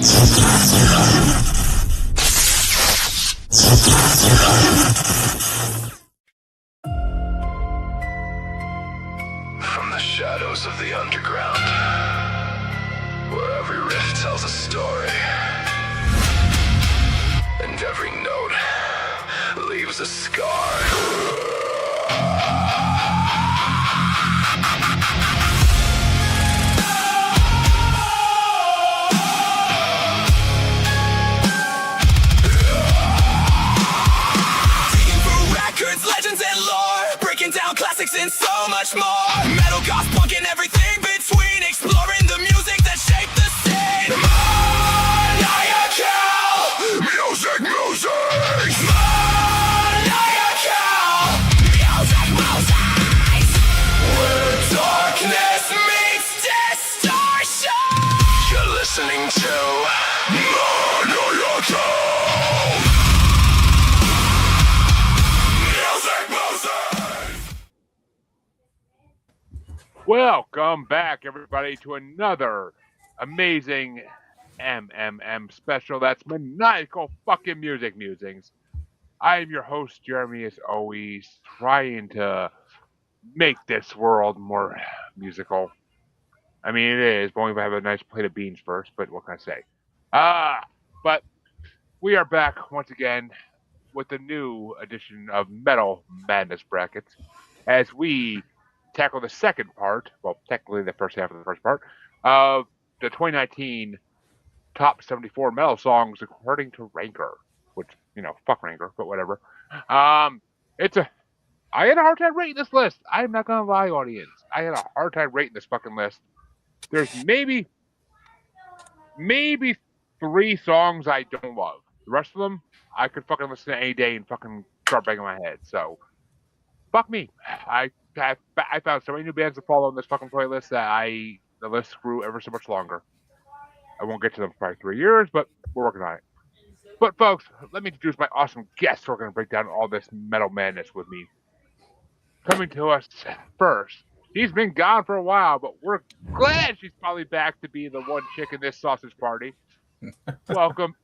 From the shadows of the underground, where every riff tells a story, and every note leaves a scar. Records, legends, and lore, breaking down classics and so much more. Metal, goth, punk, and everything between, exploring the music that shaped the scene. Maniacal, music, music. Maniacal, music, music. Where darkness meets distortion. You're listening to Maniacal. Welcome back, everybody, to another amazing MMM special. That's Maniacal fucking Music Musings. I am your host, Jeremy, as always, trying to make this world more musical. I mean, it is, but only if I have a nice plate of beans first, but what can I say? But we are back once again with a new edition of Metal Madness Brackets as we tackle the second part, well, technically the first half of the first part, of the 2019 top 74 metal songs according to Ranker, which, fuck Ranker, but whatever. I had a hard time rating this list. I'm not going to lie, audience. I had a hard time rating this fucking list. There's maybe 3 songs I don't love. The rest of them, I could fucking listen to any day and fucking start banging my head. So, fuck me. I found so many new bands to follow on this fucking playlist that the list grew ever so much longer. I won't get to them for probably 3 years, but we're working on it. But folks, let me introduce my awesome guests who are going to break down all this metal madness with me. Coming to us first. She's been gone for a while, but we're glad she's probably back to be the one chick in this sausage party. Welcome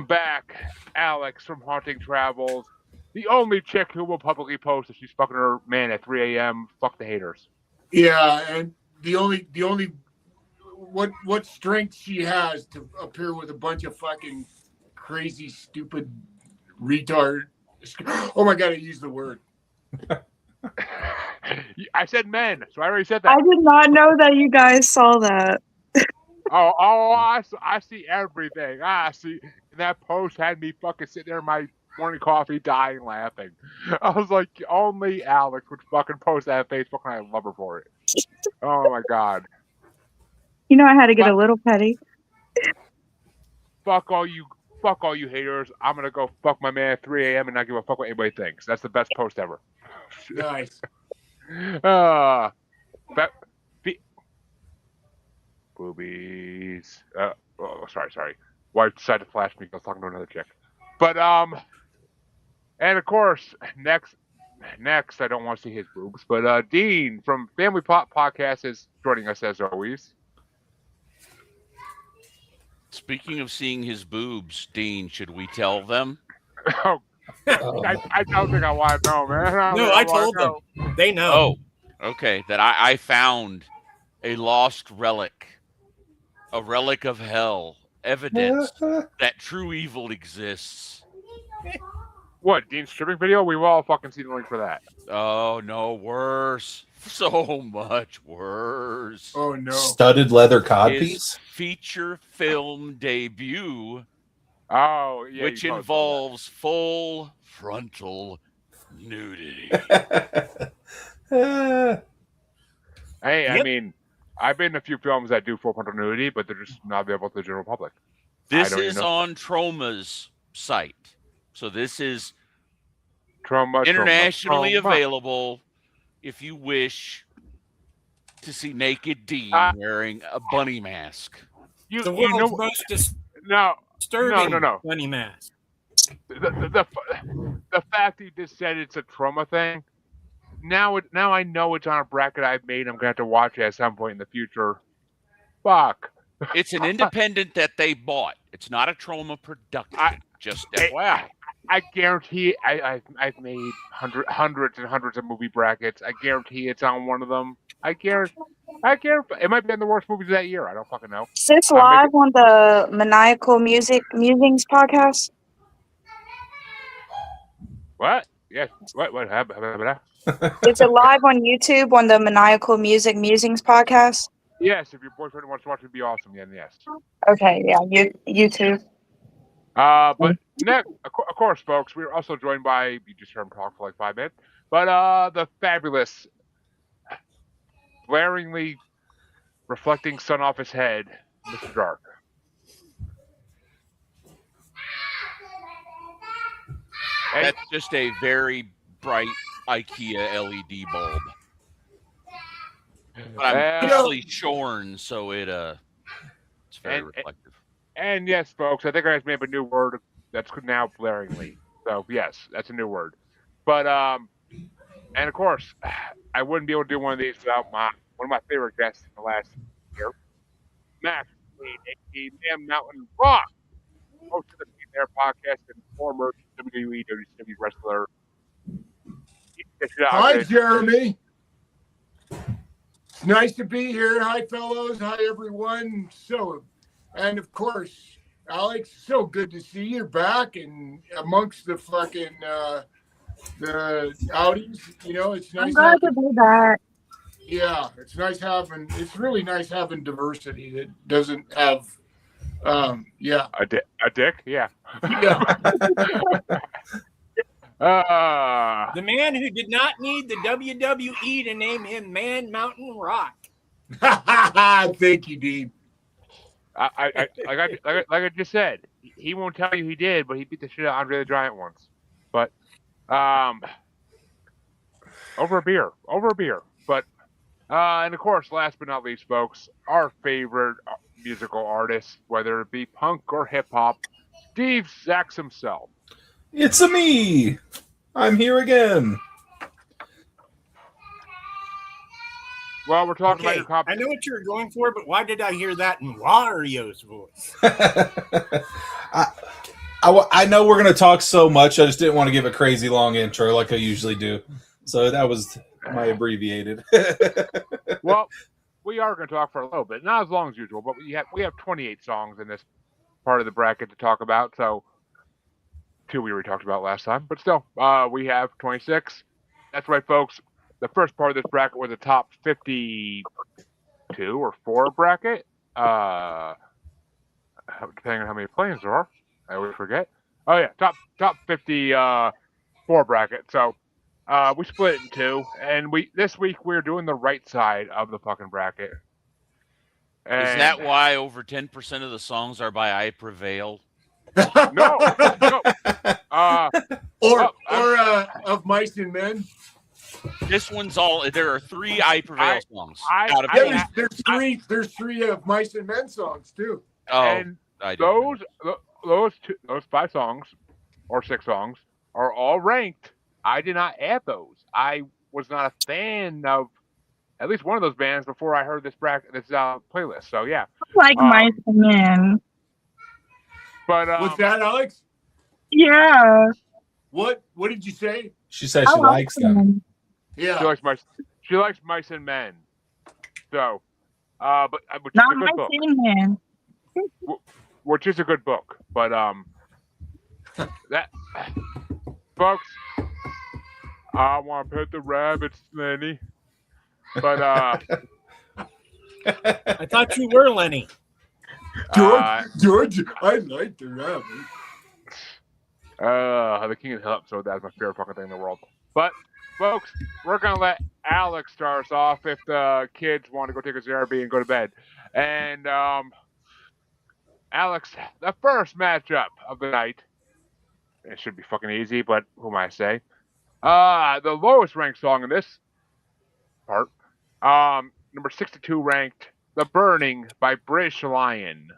back, Alex from Haunting Travels. The only chick who will publicly post if she's fucking her man at 3 a.m. Fuck the haters. Yeah, and the only what strength she has to appear with a bunch of fucking crazy, stupid, retard. Oh my god, I used the word. I said men, so I already said that. I did not know that you guys saw that. I see everything. I see. That post had me fucking sitting there in my morning coffee dying laughing. I was like, only Alex would fucking post that on Facebook and I love her for it. Oh my god. I had to get a little petty. Fuck all you haters. I'm gonna go fuck my man at 3 a.m. and not give a fuck what anybody thinks. That's the best post ever. Nice. Boobies. Sorry. Wife decided to flash me because I was talking to another chick. But, and of course, next, I don't want to see his boobs, but, Dean from Family Plot Podcast is joining us as always. Speaking of seeing his boobs, Dean, should we tell them? I don't think I want to know, man. I told them. They know. Oh, okay. That I found a lost relic, a relic of hell, evidence that true evil exists. What, Dean's stripping video? We've all fucking seen the link for that. Oh, no, worse. So much worse. Oh no. Studded leather codpiece? His feature film debut. Oh, yeah. Which involves full frontal nudity. Hey, I mean, I've been in a few films that do full frontal nudity, but they're just not available to the general public. This is on Troma's site. So this is internationally available if you wish to see naked Dean wearing a bunny mask. The world's most disturbing bunny mask. The fact that you just said it's a trauma thing, now I know it's on a bracket I've made. I'm going to have to watch it at some point in the future. Fuck. It's an independent that they bought. It's not a Trauma production. Just FYI. I guarantee I've made hundreds and hundreds of movie brackets. I guarantee it's on one of them. I guarantee it might be in the worst movies of that year. I don't fucking know. Is this live on the Maniacal Musings podcast? What? Yes. What happened? Is it live on YouTube on the Maniacal Musings podcast? Yes, if your boyfriend wants to watch it, it'd be awesome. Yeah, yes. Okay, yeah, YouTube. But next, of course, folks, we're also joined by, you just heard him talk for like 5 minutes, but the fabulous, glaringly reflecting sun off his head, Mr. Dark. That's just a very bright IKEA LED bulb. But I'm actually shorn, so it's very reflective. And yes, folks, I think I just made up a new word that's now blaringly. So yes, that's a new word. But and of course, I wouldn't be able to do one of these without one of my favorite guests in the last year, Max, aka Man Mountain Rock, host of the Beat There podcast and former WWE WCW wrestler. Hi, Jeremy. It's nice to be here. Hi, fellows. Hi, everyone. And of course, Alex, so good to see you back and amongst the fucking the outings. You know, it's nice. I'm glad to be back. Yeah, it's really nice having diversity that doesn't have a dick. Yeah. The man who did not need the WWE to name him Man Mountain Rock. Thank you, Dean. Like I just said, he won't tell you he did, but he beat the shit out of Andre the Giant once. But over a beer. But and of course, last but not least, folks, our favorite musical artist, whether it be punk or hip hop, Steve Sachs himself. It's a me. I'm here again. Well, we're talking about your copy. I know what you were going for, but why did I hear that in Wario's voice? I know we're going to talk so much. I just didn't want to give a crazy long intro like I usually do. So that was my abbreviated. Well, we are going to talk for a little bit. Not as long as usual, but we have 28 songs in this part of the bracket to talk about. So 2 we already talked about last time. But still, we have 26. That's right, folks. The first part of this bracket was a top 52 or 4 bracket. Depending on how many planes there are. I always forget. Oh yeah, top 54 bracket. So we split it in 2, and this week we're doing the right side of the fucking bracket. And is that why over 10% of the songs are by I Prevail? No. Or of Mice and Men. This one's all. There are 3 I Prevail songs. There's 3 of Mice and Men songs too. Oh, and those 5 songs or 6 songs are all ranked. I did not add those. I was not a fan of at least one of those bands before I heard this playlist. So yeah, like Mice and Men. But what's that, Alex? Yeah. What did you say? She said she likes them. Yeah. She likes Mice and Men. So, but which not is a good book. Men. Which is a good book, but that folks, I want to pet the rabbits, Lenny. But I thought you were Lenny. George, I like the rabbit. The King of the Hill episode, that's my favorite fucking thing in the world. But folks, we're gonna let Alex start us off if the kids want to go take a ZRB and go to bed. And Alex, the first matchup of the night. It should be fucking easy, but who am I to say? The lowest ranked song in this part, number 62 ranked, "The Burning" by British Lion,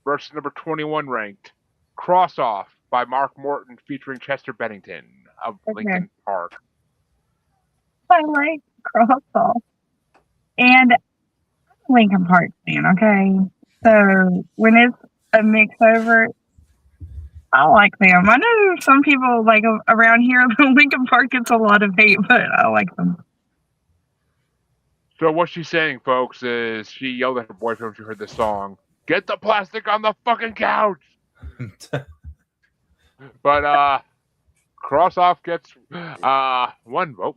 versus number 21 ranked, "Cross Off" by Mark Morton featuring Chester Bennington of Linkin Park. I like Cross Off. And I'm a Linkin Park fan, okay? So when it's a mix over, I like them. I know some people like around here, Lincoln Park gets a lot of hate, but I like them. So what she's saying, folks, is she yelled at her boyfriend when she heard this song. Get the plastic on the fucking couch. But Cross Off gets 1 vote.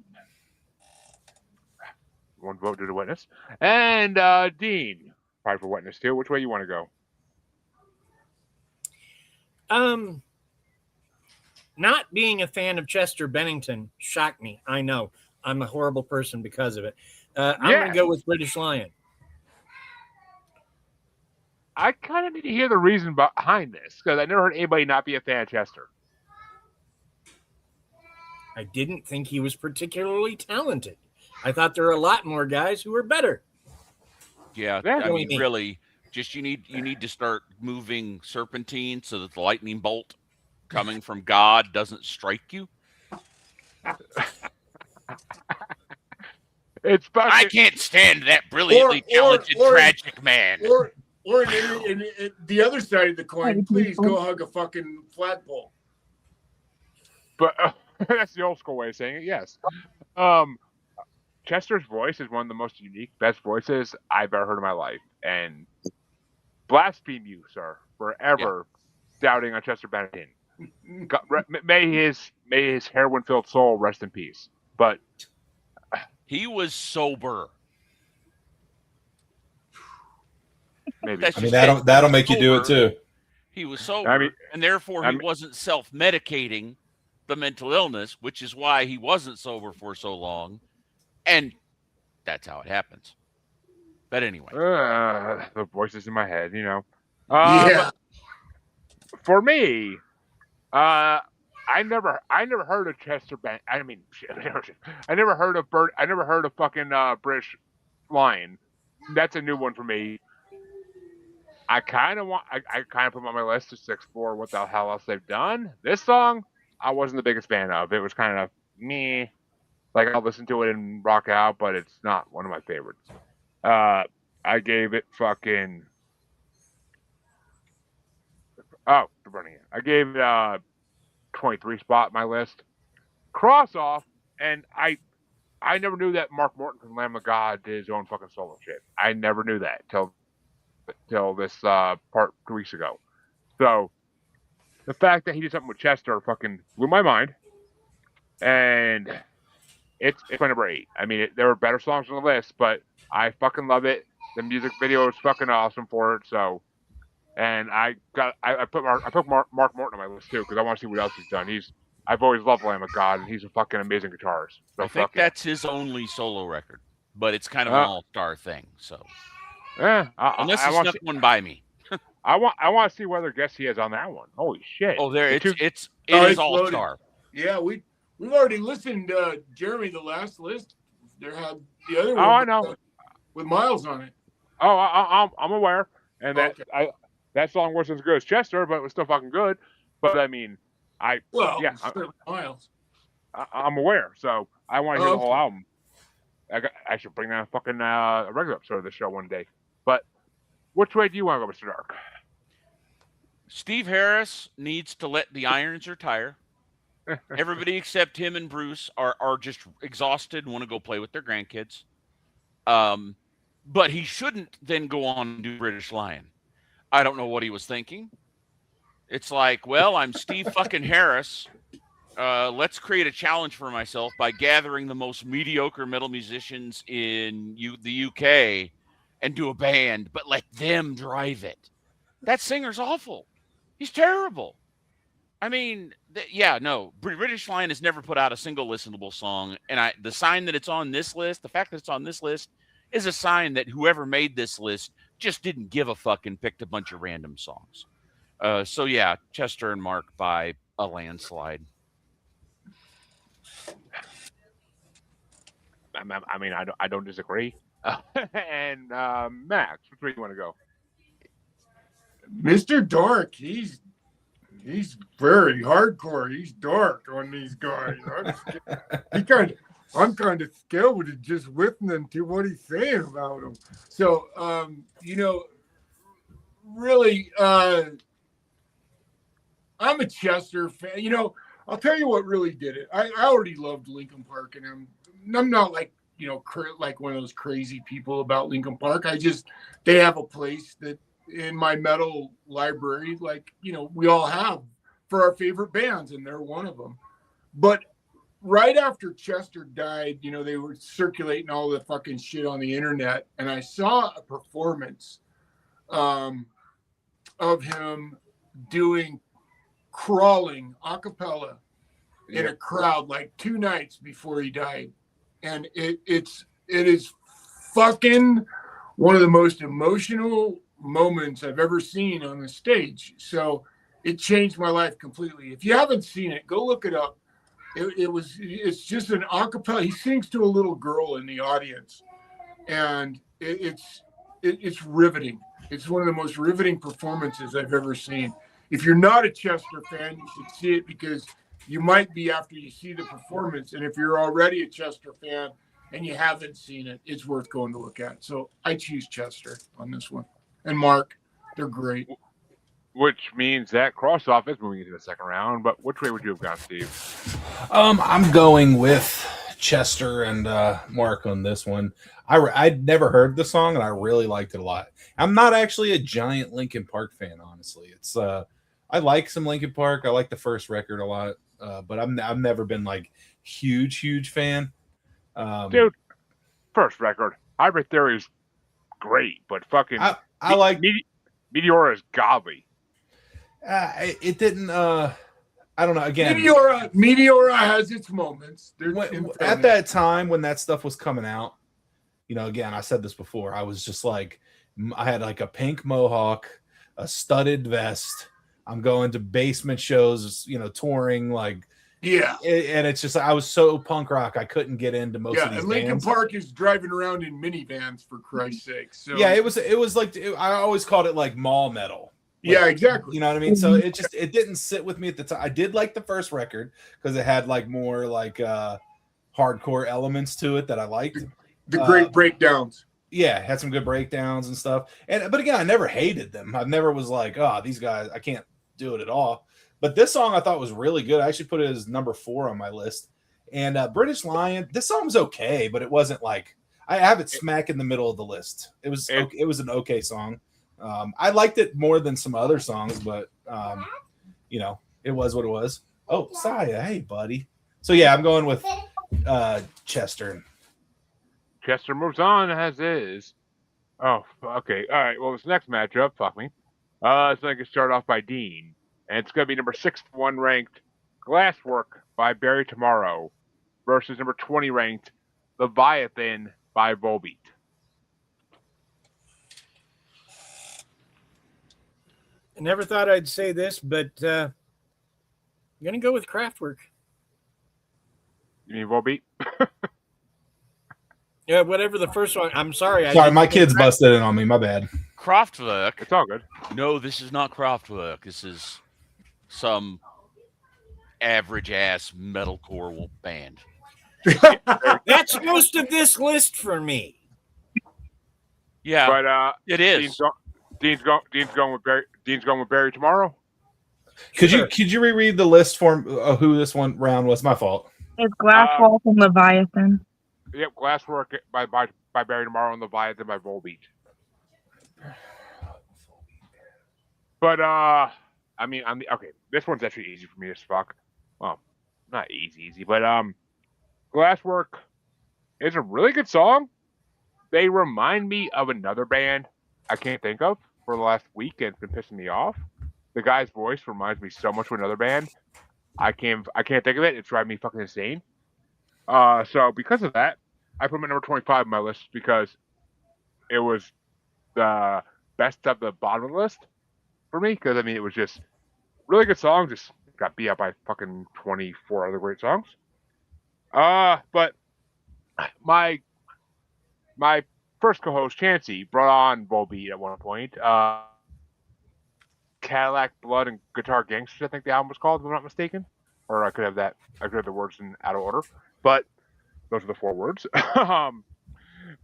1 vote due to witness. And Dean, probably for witness too. Which way you want to go? Not being a fan of Chester Bennington shocked me. I know. I'm a horrible person because of it. I'm going to go with British Lion. I kind of need to hear the reason behind this because I never heard anybody not be a fan of Chester. I didn't think he was particularly talented. I thought there were a lot more guys who were better. Yeah, I mean, really, just you need to start moving serpentine so that the lightning bolt coming from God doesn't strike you. It's fucking... I can't stand that brilliantly talented tragic man. Or in the other side of the coin, please go hug a fucking flagpole. But that's the old school way of saying it. Yes. Chester's voice is one of the most unique, best voices I've ever heard in my life, and blaspheme you, sir, forever doubting on Chester Bennington. God, may his heroin-filled soul rest in peace. But he was sober. Maybe. I mean, that'll make you do it too. He was sober, and therefore he wasn't self-medicating the mental illness, which is why he wasn't sober for so long, and that's how it happens. But anyway, the voices in my head, you know. Yeah. For me, I never heard of Chester Bennington. I mean, I never heard of Bird. I never heard of fucking British Lion. That's a new one for me. I kind of put them on my list just to explore what the hell else they've done. This song, I wasn't the biggest fan of. It was kind of meh. Like, I'll listen to it and rock out, but it's not one of my favorites. I gave it fucking... Oh, they're running it. I gave it 23 spot my list. Cross Off, and I never knew that Mark Morton from Lamb of God did his own fucking solo shit. I never knew that till this part 2 weeks ago. So the fact that he did something with Chester fucking blew my mind, and it's my number 8. I mean, there were better songs on the list, but I fucking love it. The music video is fucking awesome for it. So, and I put Mark Morton on my list too because I want to see what else he's done. I've always loved Lamb of God, and he's a fucking amazing guitarist. So I think that's his only solo record, but it's kind of an all-star thing. So. Yeah, unless he snuck one by me. I want to see what other guests he has on that one. Holy shit! Oh, it is all star. Yeah, we've already listened. Jeremy, the last list, there had the other one. Oh, I know, with Miles on it. Oh, I'm aware, and that song wasn't as good as Chester, but it was still fucking good. But I mean, Miles. I'm aware, so I want to hear the whole album. I should bring that fucking a regular episode of the show one day. But which way do you want to go, Mr. Dark? Steve Harris needs to let the Irons retire. Everybody except him and Bruce are just exhausted and want to go play with their grandkids. But he shouldn't then go on and do British Lion. I don't know what he was thinking. It's like, well, I'm Steve fucking Harris. Let's create a challenge for myself by gathering the most mediocre metal musicians in the UK and do a band, but let them drive it. That singer's awful. He's terrible. I mean, British Lion has never put out a single listenable song, and the sign that it's on this list, the fact that it's on this list, is a sign that whoever made this list just didn't give a fuck and picked a bunch of random songs. So yeah, Chester and Mark by a landslide. I mean, I don't disagree. And Max, which way do you want to go? Mr. Dark, he's very hardcore. He's dark on these guys. I'm kind of scared with just listening to what he's saying about them. So, really, I'm a Chester fan. You know, I'll tell you what really did it. I already loved Linkin Park, and I'm not like, you know, like one of those crazy people about Linkin Park. They have a place that in my metal library, like, you know, we all have for our favorite bands, and they're one of them. But right after Chester died, you know, they were circulating all the fucking shit on the internet, and I saw a performance of him doing Crawling a cappella in a crowd like 2 nights before he died. And it is fucking one of the most emotional moments I've ever seen on the stage. So it changed my life completely. If you haven't seen it, go look it up. It's just an a cappella. He sings to a little girl in the audience, and it's riveting. It's one of the most riveting performances I've ever seen. If you're not a Chester fan, you should see it, because you might be after you see the performance. And if you're already a Chester fan and you haven't seen it, it's worth going to look at. So I choose Chester on this one. And Mark, they're great. Which means that cross off is moving into the second round. But which way would you have gone, Steve? I'm going with Chester and Mark on this one. I'd never heard the song, and I really liked it a lot. I'm not actually a giant Linkin Park fan, honestly. It's I like some Linkin Park. I like the first record a lot, but I've never been like huge fan. Dude, first record, Hybrid Theory is great, but fucking I like Meteora is godly. It didn't. I don't know. Again, Meteora has its moments. At that time when that stuff was coming out, you know, again, I said this before. I was just like, I had like a pink mohawk, a studded vest. I'm going to basement shows, you know, touring, like, yeah. And it's just, I was so punk rock, I couldn't get into most of these and Linkin bands. Park is driving around in minivans, for Christ's sake. So yeah, it was like, I always called it like mall metal. Like, yeah, exactly. You know what I mean? So it didn't sit with me at the time. I did like the first record because it had like more like hardcore elements to it that I liked. The great breakdowns. Yeah, had some good breakdowns and stuff. But again, I never hated them. I never was like, oh, these guys, I can't do it at all. But this song I thought was really good. I actually put it as number 4 on my list. And British Lion, this song was okay, but it wasn't like, I have it smack in the middle of the list. It was an okay song. I liked it more than some other songs, but you know, it was what it was. Oh, Saya, hey buddy. So yeah, I'm going with Chester. Chester moves on as is. Oh, okay. All right. Well, this next matchup, fuck me. So I can start off by Dean, and it's going to be number 61 ranked Glasswork by Bury Tomorrow versus number 20 ranked Leviathan by Volbeat. I never thought I'd say this, but I'm going to go with Kraftwerk. You mean Volbeat? Yeah, whatever the first one. I'm sorry. Sorry, my kids busted in on me. My bad. Kraftwerk. It's all good. No, this is not Kraftwerk. This is some average-ass metalcore band. That's most of this list for me. Yeah, but it is. Dean's going with Bury Tomorrow. Could you reread the list for who this one round was? My fault. It's Glasswalk and Leviathan. Yep, Glasswork by Bury Tomorrow and Leviathan by Volbeat. But I mean, okay, this one's actually easy for me as fuck. Well, not easy, but Glasswork is a really good song. They remind me of another band I can't think of for the last week, and it's been pissing me off. The guy's voice reminds me so much of another band. I can't think of it. It's driving me fucking insane. So because of that, I put him at number 25 on my list because it was the best of the bottom of the list for me. Because I mean, it was just really good song. Just got beat up by fucking 24 other great songs. But my first co-host Chancey brought on Volbeat at one point. Cadillac Blood and Guitar Gangsters, I think the album was called, if I'm not mistaken. Or I could have the words in out of order. But those are the 4 words.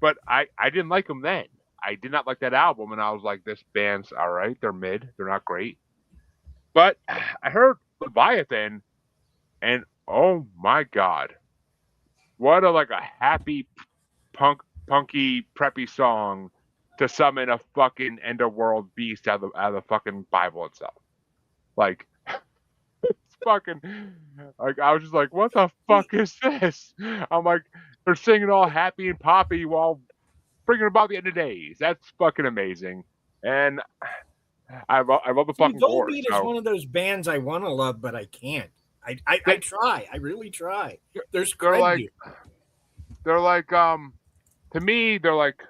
But I didn't like them then. I did not like that album, and I was like, this band's all right. They're mid. They're not great. But I heard Leviathan, and oh my god, what a happy punky preppy song to summon a fucking end of world beast out of the fucking Bible itself. Like it's fucking like I was just like, what the fuck is this? I'm like, they're singing all happy and poppy while bringing about the end of days. That's fucking amazing, and I love the fucking chorus. Volbeat is one of those bands I want to love, but I can't. I try. I really try. There's they're like to me they're like,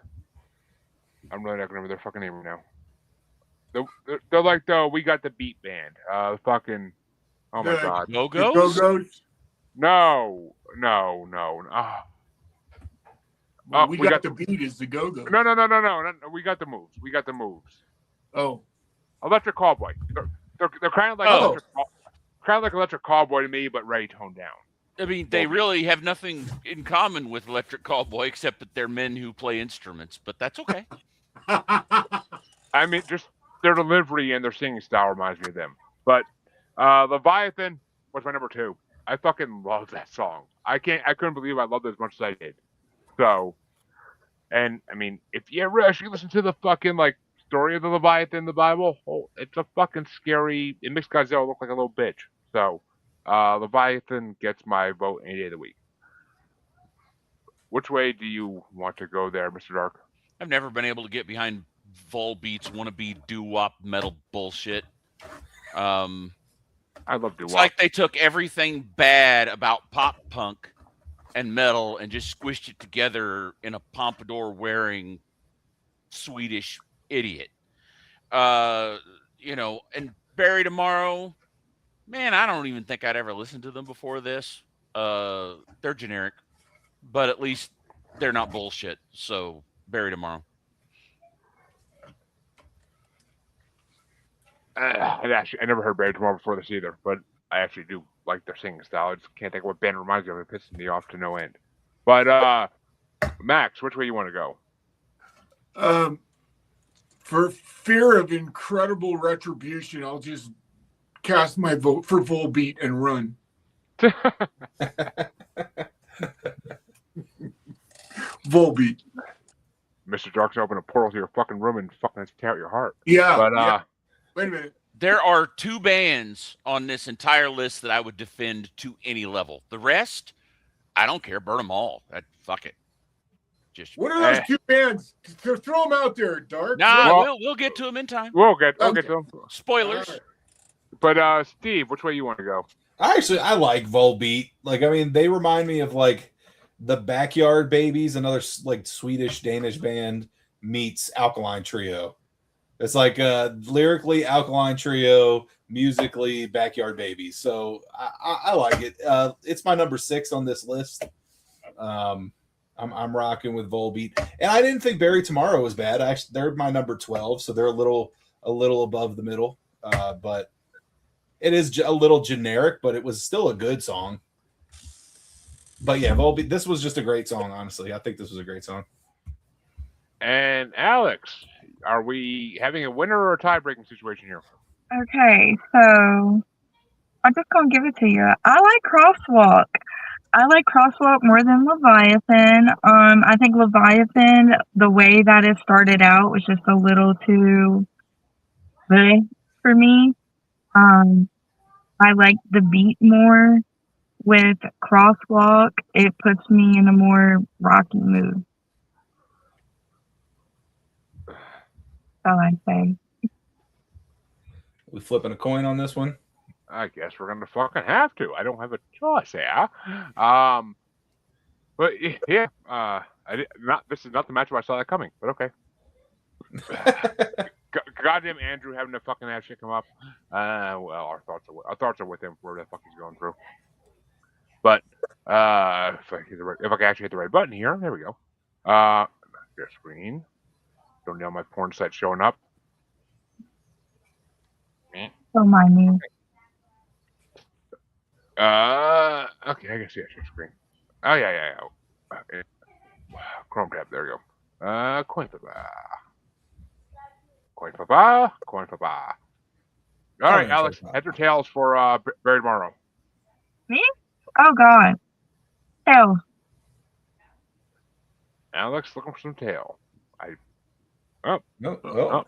I'm really not gonna remember their fucking name right now. They're like the We Got the Beat band. Fucking oh my god. Go-Go's? Go-Go's? No. We got the beat is the Go-Go's. No. We Got the Moves. We Got the Moves. Oh. Electric Callboy. They're kind of like Electric Callboy to me, but very toned down. I mean, they really have nothing in common with Electric Callboy except that they're men who play instruments, but that's okay. I mean, just their delivery and their singing style reminds me of them. But Leviathan was my number 2. I fucking love that song. I couldn't believe I loved it as much as I did. So, and I mean, if you ever actually listen to the fucking story of the Leviathan in the Bible, it's a fucking scary. It makes Godzilla look like a little bitch. So, Leviathan gets my vote any day of the week. Which way do you want to go there, Mr. Dark? I've never been able to get behind Volbeat's wannabe doo-wop metal bullshit. I love doo-wop. It's like they took everything bad about pop punk and metal and just squished it together in a pompadour-wearing Swedish idiot. And Bury Tomorrow, man, I don't even think I'd ever listened to them before this. They're generic, but at least they're not bullshit. So Bury Tomorrow. I never heard Bury Tomorrow before this either, but I actually do like their singing style. I just can't think of what band reminds me of. It pisses me off to no end. But Max, which way you want to go? For fear of incredible retribution, I'll just cast my vote for Volbeat and run. Volbeat. Mr. Dark's open a portal to your fucking room and fucking tear out your heart. Yeah. But yeah. Wait a minute. There are 2 bands on this entire list that I would defend to any level. The rest, I don't care. Burn them all. Fuck it. Just what are those 2 bands? Throw them out there, Dark. Nah, we'll get to them in time. We'll get to them. Spoilers. Right. But Steve, which way you want to go? I like Volbeat. They remind me of the Backyard Babies, another Swedish Danish band meets Alkaline Trio. It's lyrically Alkaline Trio, musically Backyard Babies. So I like it. It's my number 6 on this list. I'm rocking with Volbeat, and I didn't think Bury Tomorrow was bad. Actually, they're my number 12, so they're a little above the middle. But it is a little generic, but it was still a good song. But yeah, Volbeat. This was just a great song. Honestly, I think this was a great song. And Alex, are we having a winner or a tie-breaking situation here? Okay, so I'm just gonna give it to you. I like Crosswalk. I like Crosswalk more than Leviathan. I think Leviathan, the way that it started out, was just a little too big for me. I like the beat more. With Crosswalk, it puts me in a more rocky mood. That's all I say. We flipping a coin on this one? I guess we're gonna fucking have to. I don't have a choice, yeah. But yeah, this is not the matchup I saw that coming, but okay. Goddamn Andrew having to fucking have shit come up. Well, our thoughts are with him where the fuck he's going through. But if I can actually hit the right button here, there we go. Their screen. Don't know my porn site showing up. Don't mind me. Okay, I can see that screen. Oh yeah. Chrome tab. There we go. Coin flip. Coin papa, coin papa. All right, Coin Alex, papa. heads or tails for Barry tomorrow. Me? Oh God. Tails. Alex looking for some tail. No. Oh.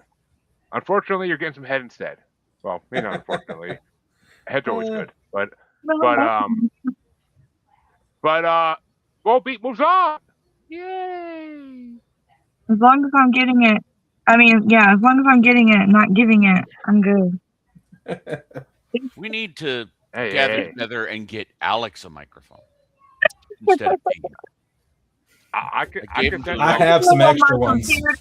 Unfortunately, you're getting some head instead. Well, maybe not unfortunately. Head's always good, but Gold Beat moves on. Yay! As long as I'm getting it. I mean, yeah, as long as I'm getting it, not giving it, I'm good. We need to Hey, gather hey, hey. together and get Alex a microphone instead of me. I could I gave send him to you the I like, have some On extra my ones. computer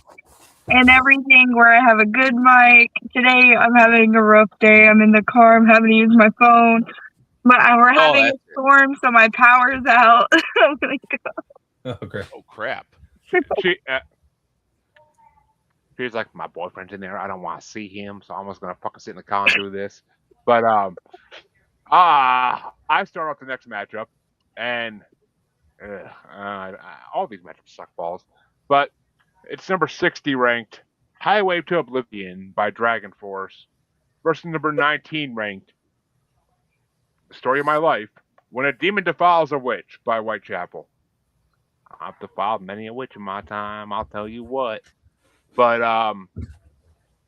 and everything where I have a good mic. Today I'm having a rough day. I'm in the car. I'm having to use my phone. But we're having a that's it. storm, so my power's out. I'm gonna go. Okay. Oh crap! she's like, my boyfriend's in there. I don't want to see him, so I'm just gonna fucking sit in the car and do this. But I start off the next matchup, and all these matchups suck balls. But it's number 60 ranked Highway to Oblivion by Dragon Force versus number 19 ranked The Story of My Life When a Demon Defiles a Witch by Whitechapel. I've defiled many a witch in my time, I'll tell you what. But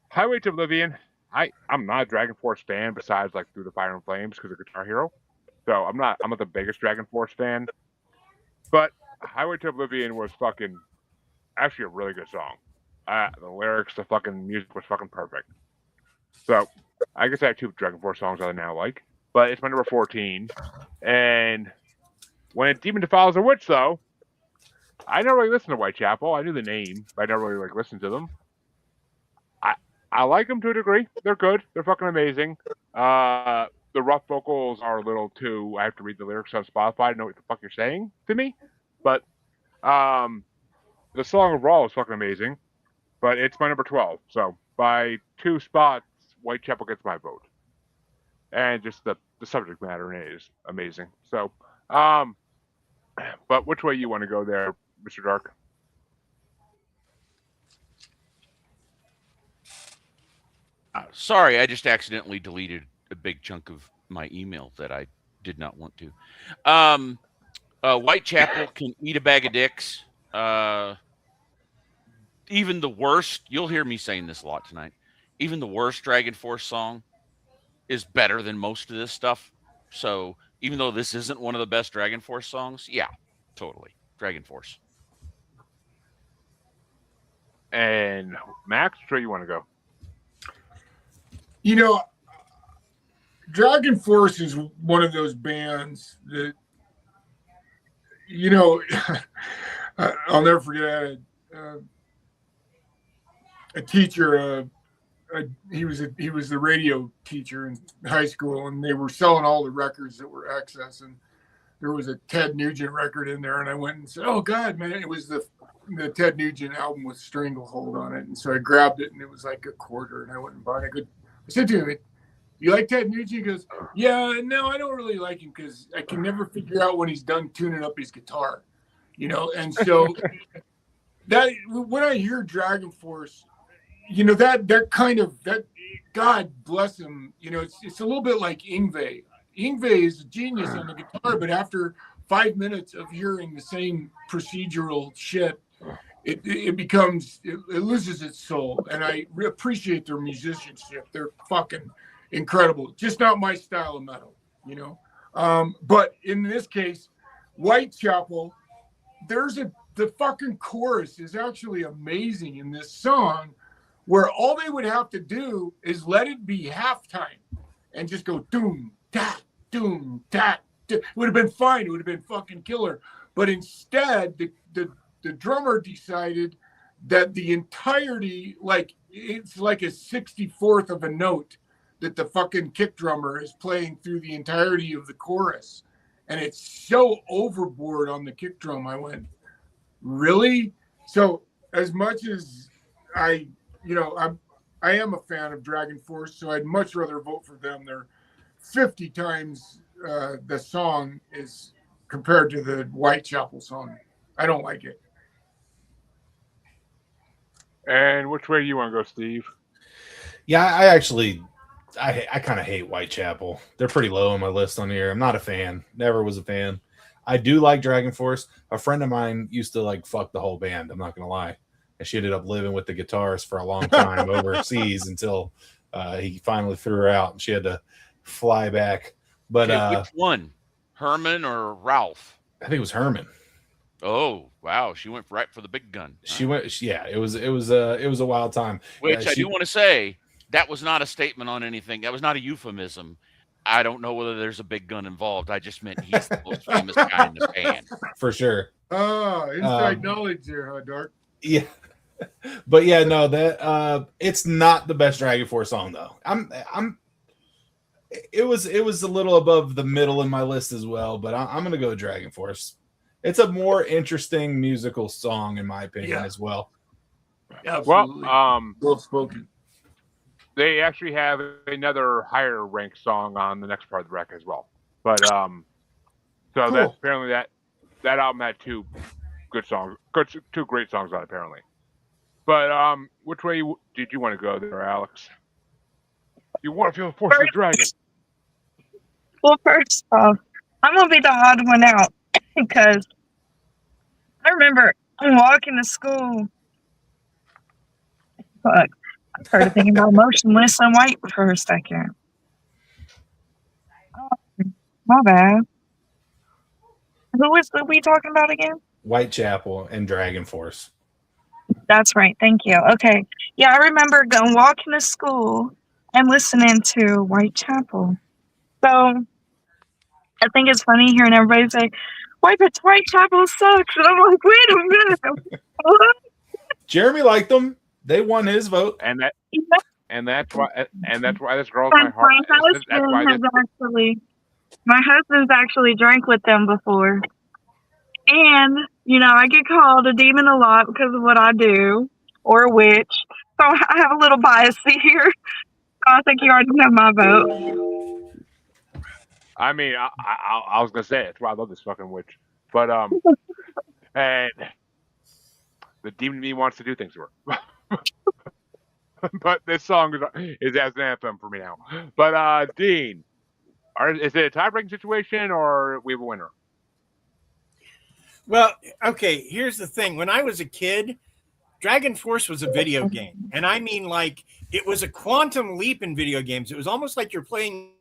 Highway to Oblivion, I'm not a Dragon Force fan besides like Through the Fire and Flames because of Guitar Hero. So I'm not the biggest Dragon Force fan. But Highway to Oblivion was fucking actually a really good song. The lyrics, the fucking music was fucking perfect. So I guess I have 2 Dragon Force songs I now like. But it's my number 14. And When a Demon Defiles a Witch, though, I never really listened to Whitechapel. I knew the name, but I never really like listened to them. I like them to a degree. They're good. They're fucking amazing. The rough vocals are a little too. I have to read the lyrics on Spotify to know what the fuck you're saying to me. But the song overall is fucking amazing. But it's my number 12. So by 2 spots, Whitechapel gets my vote. And just the subject matter in it is amazing. So, but which way you want to go there, Mr. Dark? Sorry, I just accidentally deleted a big chunk of my email that I did not want to. Whitechapel can eat a bag of dicks. Even the worst, you'll hear me saying this a lot tonight, even the worst Dragon Force song is better than most of this stuff. So even though this isn't one of the best Dragon Force songs, yeah, totally. Dragon Force. And Max, where you want to go? You know, Dragon Force is one of those bands that, you know, I'll never forget. A teacher, he was the radio teacher in high school, and they were selling all the records that were excess, and there was a Ted Nugent record in there, and I went and said, "Oh God, man!" It was the Ted Nugent album with Stranglehold on it, and so I grabbed it, and it was like $0.25, and I went and bought it. I said to him, "You like Ted Nugent?" He goes, "Yeah, no, I don't really like him because I can never figure out when he's done tuning up his guitar, you know." And so that when I hear Dragon Force, you know, that kind of that, God bless him, you know, it's a little bit like Yngwie. Yngwie is a genius on the guitar, but after 5 minutes of hearing the same procedural shit, it becomes, it loses its soul. And I appreciate their musicianship. They're fucking incredible. Just not my style of metal, you know. But in this case, Whitechapel, the fucking chorus is actually amazing in this song, where all they would have to do is let it be halftime and just go doom, tat, doom, tat. It would have been fine. It would have been fucking killer. But instead, the drummer decided that the entirety, like, it's like a 64th of a note that the fucking kick drummer is playing through the entirety of the chorus. And it's so overboard on the kick drum. I went, really? So as much as I am a fan of Dragon Force, so I'd much rather vote for them. They're 50 times the song is compared to the Whitechapel song. I don't like it. And which way do you want to go, Steve? Yeah, I kind of hate Whitechapel. They're pretty low on my list on here. I'm not a fan. Never was a fan. I do like Dragon Force. A friend of mine used to like fuck the whole band. I'm not gonna lie, and she ended up living with the guitarist for a long time overseas until he finally threw her out, and she had to fly back. But Okay, which one, Herman or Ralph? I think it was Herman. Oh wow, she went right for the big gun. She went. Yeah, it was a wild time. Which I do want to say that was not a statement on anything. That was not a euphemism. I don't know whether there's a big gun involved. I just meant he's the most famous guy in the band. For sure. Oh, inside knowledge there, huh, Dark? Yeah. But yeah, no, that it's not the best Dragon Force song though. It was a little above the middle in my list as well, but I'm gonna go Dragon Force. It's a more interesting musical song in my opinion as well. Absolutely. Well spoken. They actually have another higher ranked song on the next part of the record as well. But so that's apparently that album had two good songs, two great songs on it apparently. But which way did you want to go there, Alex? You want to feel the force of the dragon? Well, first off, I'm gonna be the odd one out because I remember walking to school. Fuck. I started thinking about Motionless and White for a second. Oh, my bad. Who was we talking about again? Whitechapel and Dragon Force. That's right. Thank you. Okay. Yeah, I remember going walking to school and listening to Whitechapel. So I think it's funny hearing everybody say, Whitechapel sucks. And I'm like, wait a minute. What? Jeremy liked them. They won his vote. And that's why this girl's my heart. My husband's actually drank with them before. And, I get called a demon a lot because of what I do, or a witch. So I have a little bias here. So I think you already know my vote. I mean, I was going to say it. That's why I love this fucking witch. But, and the demon in me wants to do things to her. But this song is as an anthem for me now. But, Dean, is it a tie-breaking situation or we have a winner? Well, okay, here's the thing. When I was a kid, Dragon Force was a video game. And I mean, like, it was a quantum leap in video games. It was almost like you're playing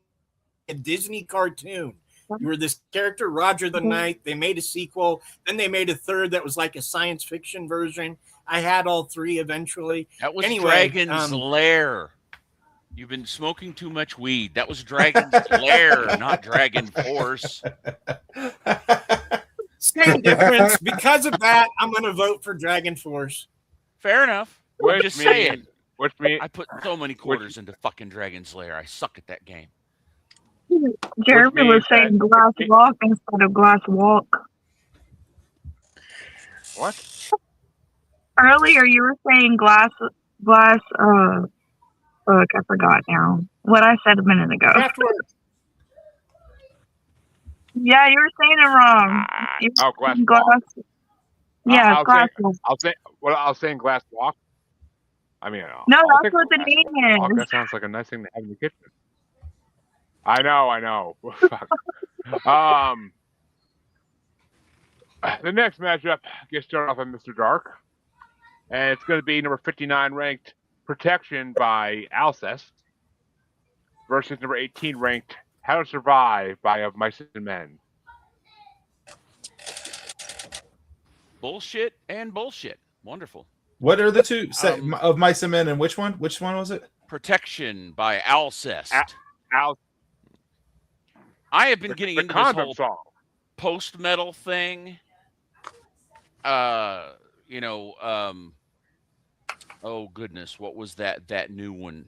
a Disney cartoon. You were this character, Roger the Knight. They made a sequel. Then they made a third that was like a science fiction version. I had all three eventually. That was Dragon's Lair. You've been smoking too much weed. That was Dragon's Lair, not Dragon Force. Same difference. Because of that, I'm going to vote for Dragon Force. Fair enough. I'm just saying. I put so many quarters into fucking Dragon's Lair. I suck at that game. Jeremy was saying glass walk instead of glass walk. What? Earlier you were saying glass, fuck, I forgot now. What I said a minute ago. Yeah, you were saying it wrong. Glass. Yeah, glass walk. I'll say glass walk. I mean, no, that's what the name is. That sounds like a nice thing to have in the kitchen. I know. The next matchup gets started off on Mr. Dark, and it's going to be number 59 ranked Protection by Alcest versus number 18 ranked How to Survive by Of Mice and Men. Bullshit and bullshit. Wonderful. What are the two Of Mice and Men, and which one? Which one was it? Protection by Alcest. I have been getting into this whole song. Post-metal thing. Oh goodness, what was that new one?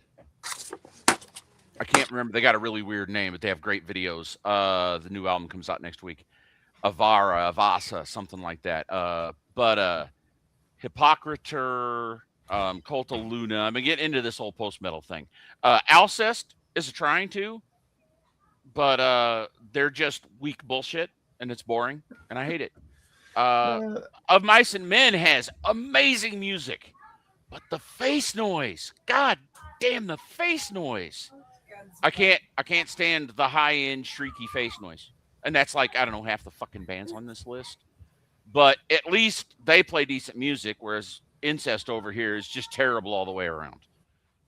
I can't remember. They got a really weird name, but they have great videos. The new album comes out next week. Avasa, something like that. But Hippocrator, Cult of Luna. I'm gonna get into this whole post-metal thing. Alcest is trying to, but they're just weak bullshit, and it's boring, and I hate it. Of Mice and Men has amazing music, but the face noise, god damn the face noise. I can't stand the high end shrieky face noise. And that's like, I don't know, half the fucking bands on this list. But at least they play decent music, whereas Incest over here is just terrible all the way around.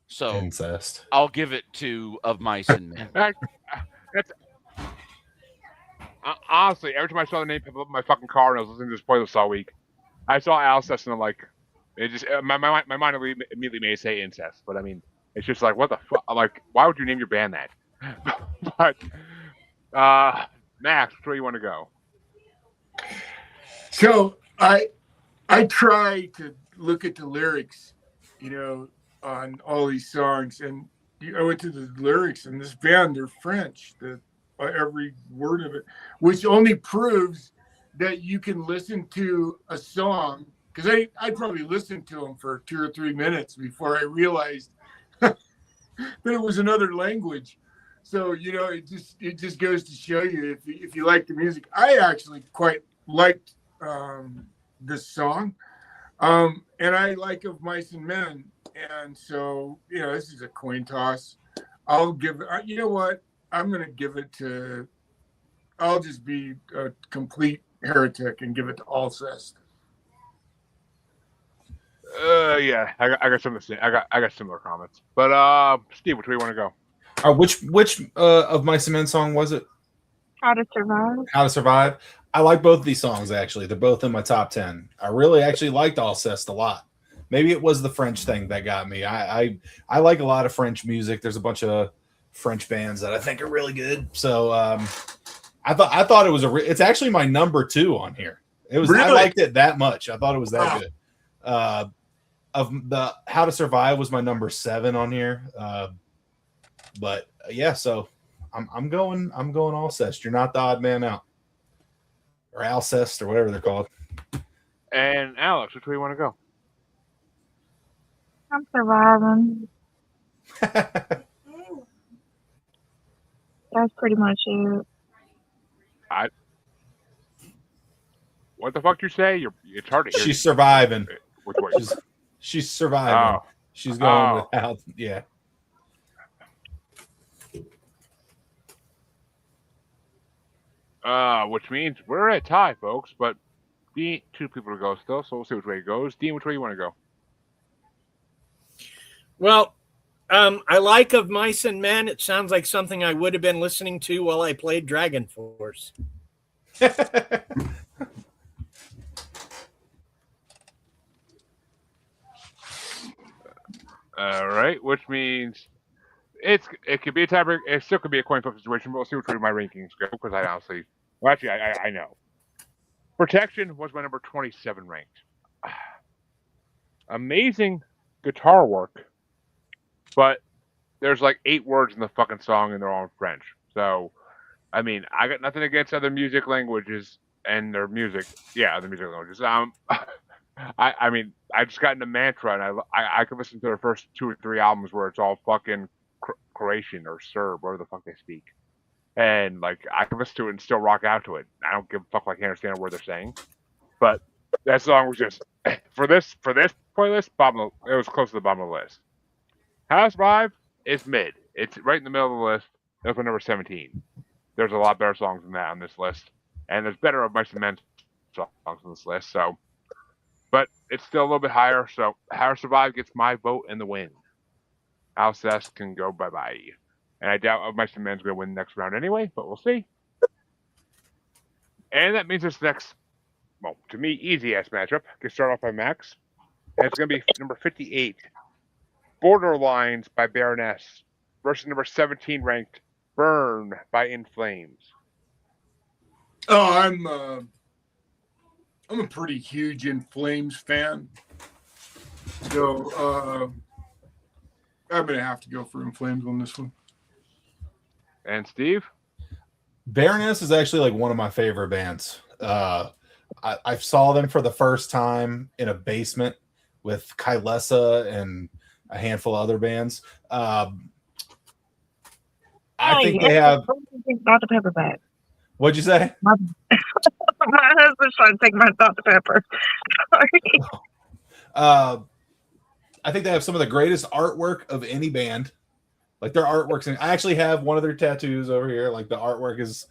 So Incest. I'll give it to Of Mice and Men. That's honestly, every time I saw the name pop up in my fucking car and I was listening to this playlist all week, I saw Alcest and I'm like, it just my mind immediately made say incest. But I mean, it's just like, what the fuck? I'm like, why would you name your band that? But Max, where do you want to go? So I try to look at the lyrics, on all these songs, and I went to the lyrics, and this band, they're French, every word of it, which only proves that you can listen to a song, because I probably listened to them for 2 or 3 minutes before I realized that it was another language. So it just goes to show you, if you like the music. I actually quite liked this song, and I like Of Mice and Men, and so this is a coin toss. I'll give it. You know what? I'm gonna give it to. I'll just be a complete heretic and give it to Alcest. Yeah, I got some of the I got similar comments. But Steve, which way you want to go? Which Of Mice and Men song was it? How to Survive. How to Survive. I like both of these songs, actually. They're both in my top 10. I really actually liked Alcest a lot. Maybe it was the French thing that got me. I like a lot of French music. There's a bunch of French bands that I think are really good. So I thought it was it's actually my number 2 on here. It was. Really? I liked it that much. I thought it was that good. Of the How to Survive was my number 7 on here. But yeah, so I'm going Alcest. You're not the odd man out. Or Alcest, or whatever they're called. And Alex, which way you want to go? I'm surviving. That's pretty much it. What the fuck you say? It's hard to hear. She's surviving. Which way? She's surviving. Oh. She's going without. Yeah. Which means we're at tie, folks. But Dean, 2 people to go still, so we'll see which way it goes. Dean, which way you want to go? Well, I like Of Mice and Men. It sounds like something I would have been listening to while I played Dragon Force. All right, which means it could be a tiebreaker. It still could be a coin flip situation, but we'll see which way my rankings go, because I honestly, well, actually, I know. Protection was my number 27 ranked. Amazing guitar work, but there's like 8 words in the fucking song, and they're all in French. So, I mean, I got nothing against other music languages and their music. Yeah, other music languages. I mean, I just got into Mantra, and I could listen to their first 2 or 3 albums where it's all fucking Croatian or Serb, whatever the fuck they speak, and like I can listen to it and still rock out to it. I don't give a fuck like I understand what they're saying, but that song was just for this playlist. It was close to the bottom of the list. How to Survive is mid. It's right in the middle of the list. That's my number 17. There's a lot better songs than that on this list, and there's better Of Mice and Men songs on this list. So. But it's still a little bit higher, so How to Survive gets my vote in the win. Alcest can go bye-bye. And I doubt Of Mice and Men's going to win the next round anyway, but we'll see. And that means this next, well, to me, easy-ass matchup can start off by Max. And it's going to be number 58, Borderlines by Baroness, versus number 17 ranked Burn by In Flames. Oh, I'm a pretty huge In Flames fan, so I'm gonna have to go for In Flames on this one. And Steve? Baroness is actually like one of my favorite bands. I saw them for the first time in a basement with Kylesa and a handful of other bands. I think they have. Dr. Pepper back. What'd you say? My husband's trying to take my Dr. Pepper. Sorry. I think they have some of the greatest artwork of any band. Like their artworks, I actually have one of their tattoos over here. Like the artwork is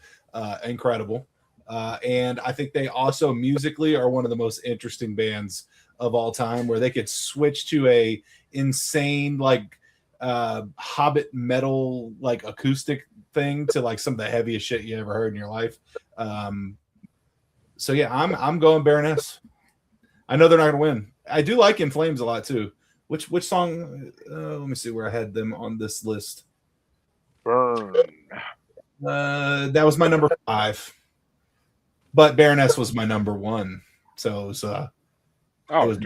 incredible, and I think they also musically are one of the most interesting bands of all time, where they could switch to a insane like Hobbit metal like acoustic thing to like some of the heaviest shit you ever heard in your life. So yeah, I'm going Baroness. I know they're not gonna win. I do like In Flames a lot too. Which song? Let me see where I had them on this list. Burn. That was my number 5, but Baroness was my number 1. So it was,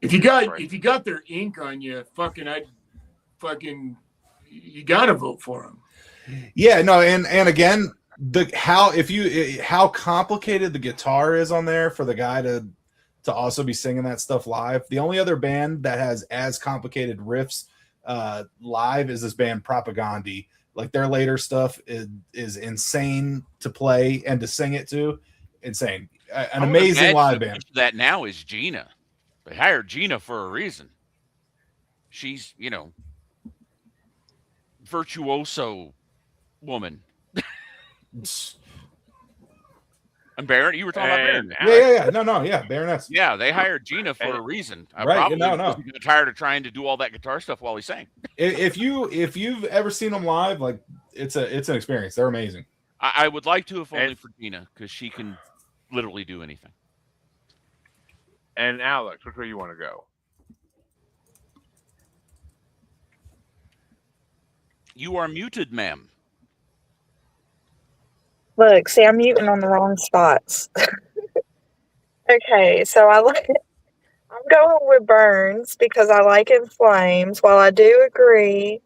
if you got their ink on you, you gotta vote for them. Yeah, no, and again, how complicated the guitar is on there for the guy to also be singing that stuff live. The only other band that has as complicated riffs live is this band Propagandhi. Like their later stuff is insane to play and to sing it to. Insane. An amazing live band. That now is Gina. They hired Gina for a reason. She's, virtuoso woman. And Baron, you were talking about Baron. Yeah, Baroness. Yeah, they hired Gina for a reason. Right? He got tired of trying to do all that guitar stuff while he sang. If you've ever seen them live, like it's an experience. They're amazing. I would like to, if only for Gina, because she can literally do anything. And Alex, which way you want to go? You are muted, ma'am. Look, see, I'm muting on the wrong spots. Okay, so I'm going with Burns because I like In Flames. While I do agree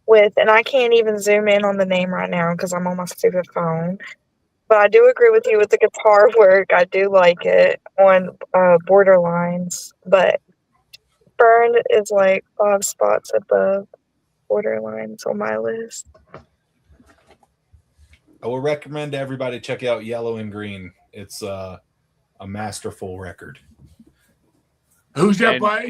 with, and I can't even zoom in on the name right now because I'm on my stupid phone, but I do agree with you with the guitar work. I do like it on Borderlines, but Burn is like 5 spots above Borderlines on my list. I will recommend to everybody check out Yellow and Green. It's a masterful record. Who's that by?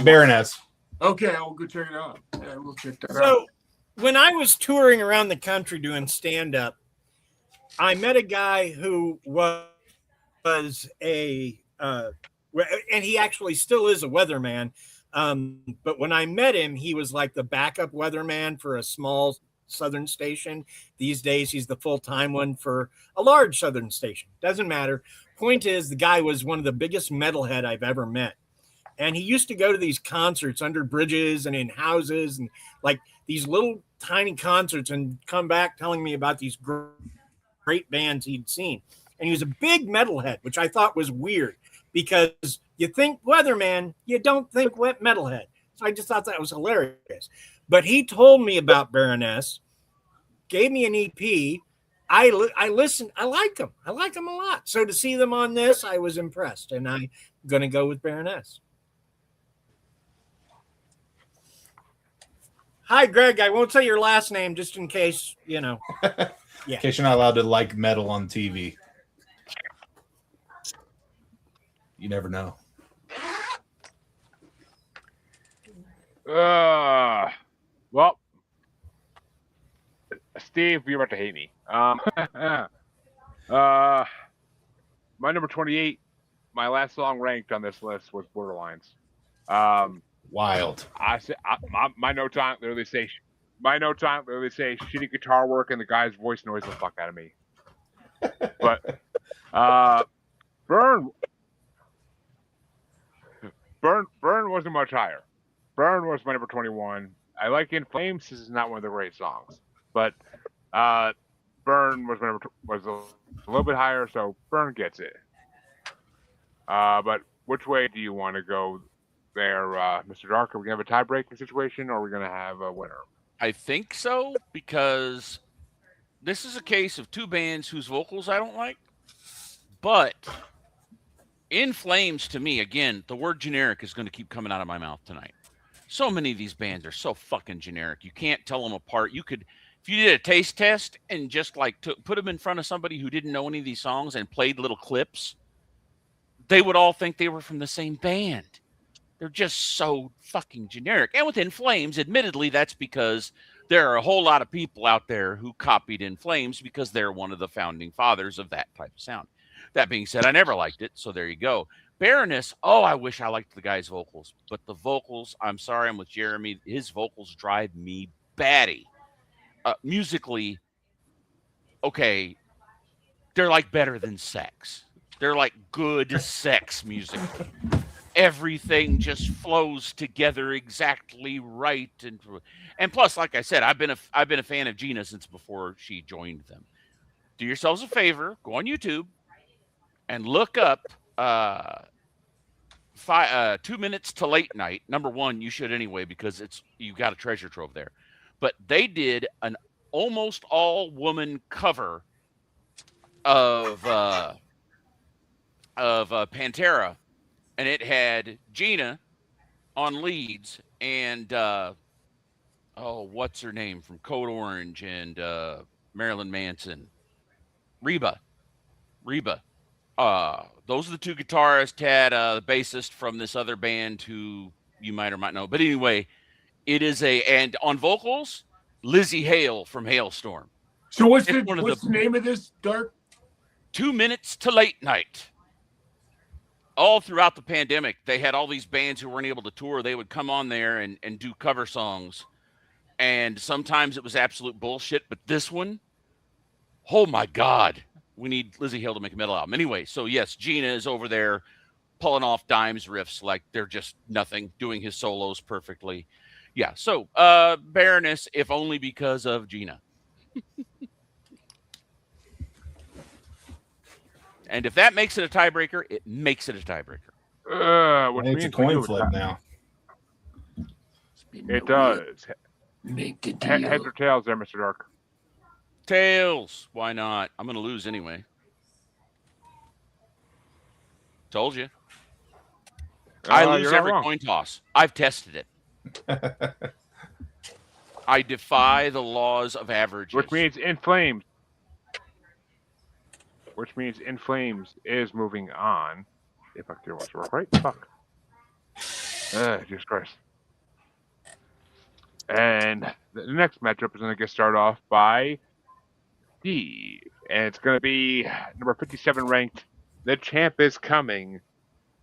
Baroness. Okay, I'll go check it out. Yeah, we'll check that out. So, when I was touring around the country doing stand-up, I met a guy who was and he actually still is a weatherman. But when I met him, he was like the backup weatherman for a small southern station. These days, he's the full-time one for a large southern station. Doesn't matter. Point is, the guy was one of the biggest metalhead I've ever met. And he used to go to these concerts under bridges and in houses and like these little tiny concerts and come back telling me about these great bands he'd seen. And he was a big metalhead, which I thought was weird because you think weatherman, you don't think wet metalhead. So I just thought that was hilarious. But he told me about Baroness, gave me an EP. I listened. I like them. I like them a lot. So to see them on this, I was impressed. And I'm going to go with Baroness. Hi, Greg. I won't say your last name just in case, Yeah. In case you're not allowed to like metal on TV. You never know. Well, Steve, you're about to hate me. My number 28, my last song ranked on this list was Borderlines. Wild. My notes on it literally say shitty guitar work and the guy's voice annoys the fuck out of me. But Burn wasn't much higher. Burn was my number 21. I like In Flames. This is not one of the great songs, but Burn was a little bit higher, so Burn gets it. But which way do you want to go there, Mr. Dark? Are we gonna have a tie-breaking situation, or are we gonna have a winner? I think so, because this is a case of two bands whose vocals I don't like, but In Flames, to me, again, the word generic is going to keep coming out of my mouth tonight. So many of these bands are so fucking generic. You can't tell them apart. You could, if you did a taste test and just like put them in front of somebody who didn't know any of these songs and played little clips, they would all think they were from the same band. They're just so fucking generic. And with In Flames, admittedly, that's because there are a whole lot of people out there who copied In Flames because they're one of the founding fathers of that type of sound. That being said, I never liked it, so there you go. Baroness, oh, I wish I liked the guy's vocals, but the vocals, I'm sorry, I'm with Jeremy. His vocals drive me batty. Musically, okay, they're like better than sex. They're like good sex musically. Everything just flows together exactly right, and plus, like I said, I've been a fan of Gina since before she joined them. Do yourselves a favor, go on YouTube and look up 2 minutes to late night. Number one, you should anyway because you got a treasure trove there. But they did an almost all woman cover of Pantera, and it had Gina on leads and what's her name from Code Orange and Marilyn Manson, Reba. Those are the two guitarists. Had the bassist from this other band who you might or might know. But anyway, it is and on vocals, Lizzie Hale from Hailstorm. So what's the name of this, Dark? 2 minutes to late night. All throughout the pandemic, they had all these bands who weren't able to tour. They would come on there and do cover songs. And sometimes it was absolute bullshit. But this one, oh my God, we need Lizzie Hale to make a metal album. Anyway, so yes, Gina is over there pulling off Dime's riffs like they're just nothing, doing his solos perfectly. Yeah, so Baroness, if only because of Gina. And if that makes it a tiebreaker, it makes it a tiebreaker. Which it's means a coin flip now. It does. Heads or tails there, Mr. Dark? Tails. Why not? I'm going to lose anyway. Told you. I lose every coin toss. I've tested it. I defy the laws of averages. Which means In Flames. Which means In Flames is moving on. If I can watch it work right. Fuck. Jesus Christ. And the next matchup is going to get started off by Steve. And it's going to be number 57 ranked. The Champ is Coming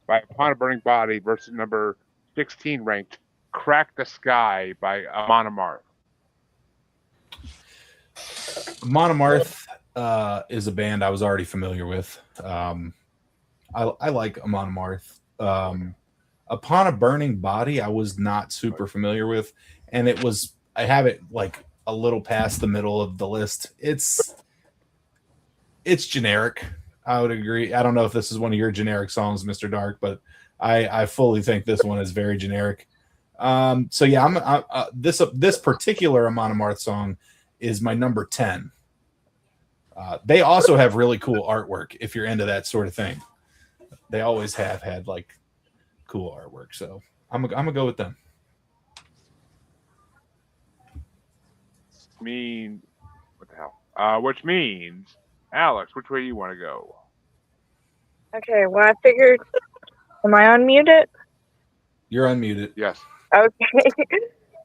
by Upon a Burning Body versus number 16 ranked Crack the Sky by Amon Amarth. Amon Amarth is a band I was already familiar with. I like Amon Amarth. Upon a Burning Body, I was not super familiar with, and I have it like a little past the middle of the list. It's generic. I would agree. I don't know if this is one of your generic songs, Mr. Dark, but I fully think this one is very generic. So yeah, this particular Amon Amarth song is my number 10. They also have really cool artwork if you're into that sort of thing. They always have had like cool artwork, so I'm gonna go with them. What the hell? Which means, Alex, which way you want to go? Okay, well, I figured. Am I unmuted? You're unmuted. Yes. Okay.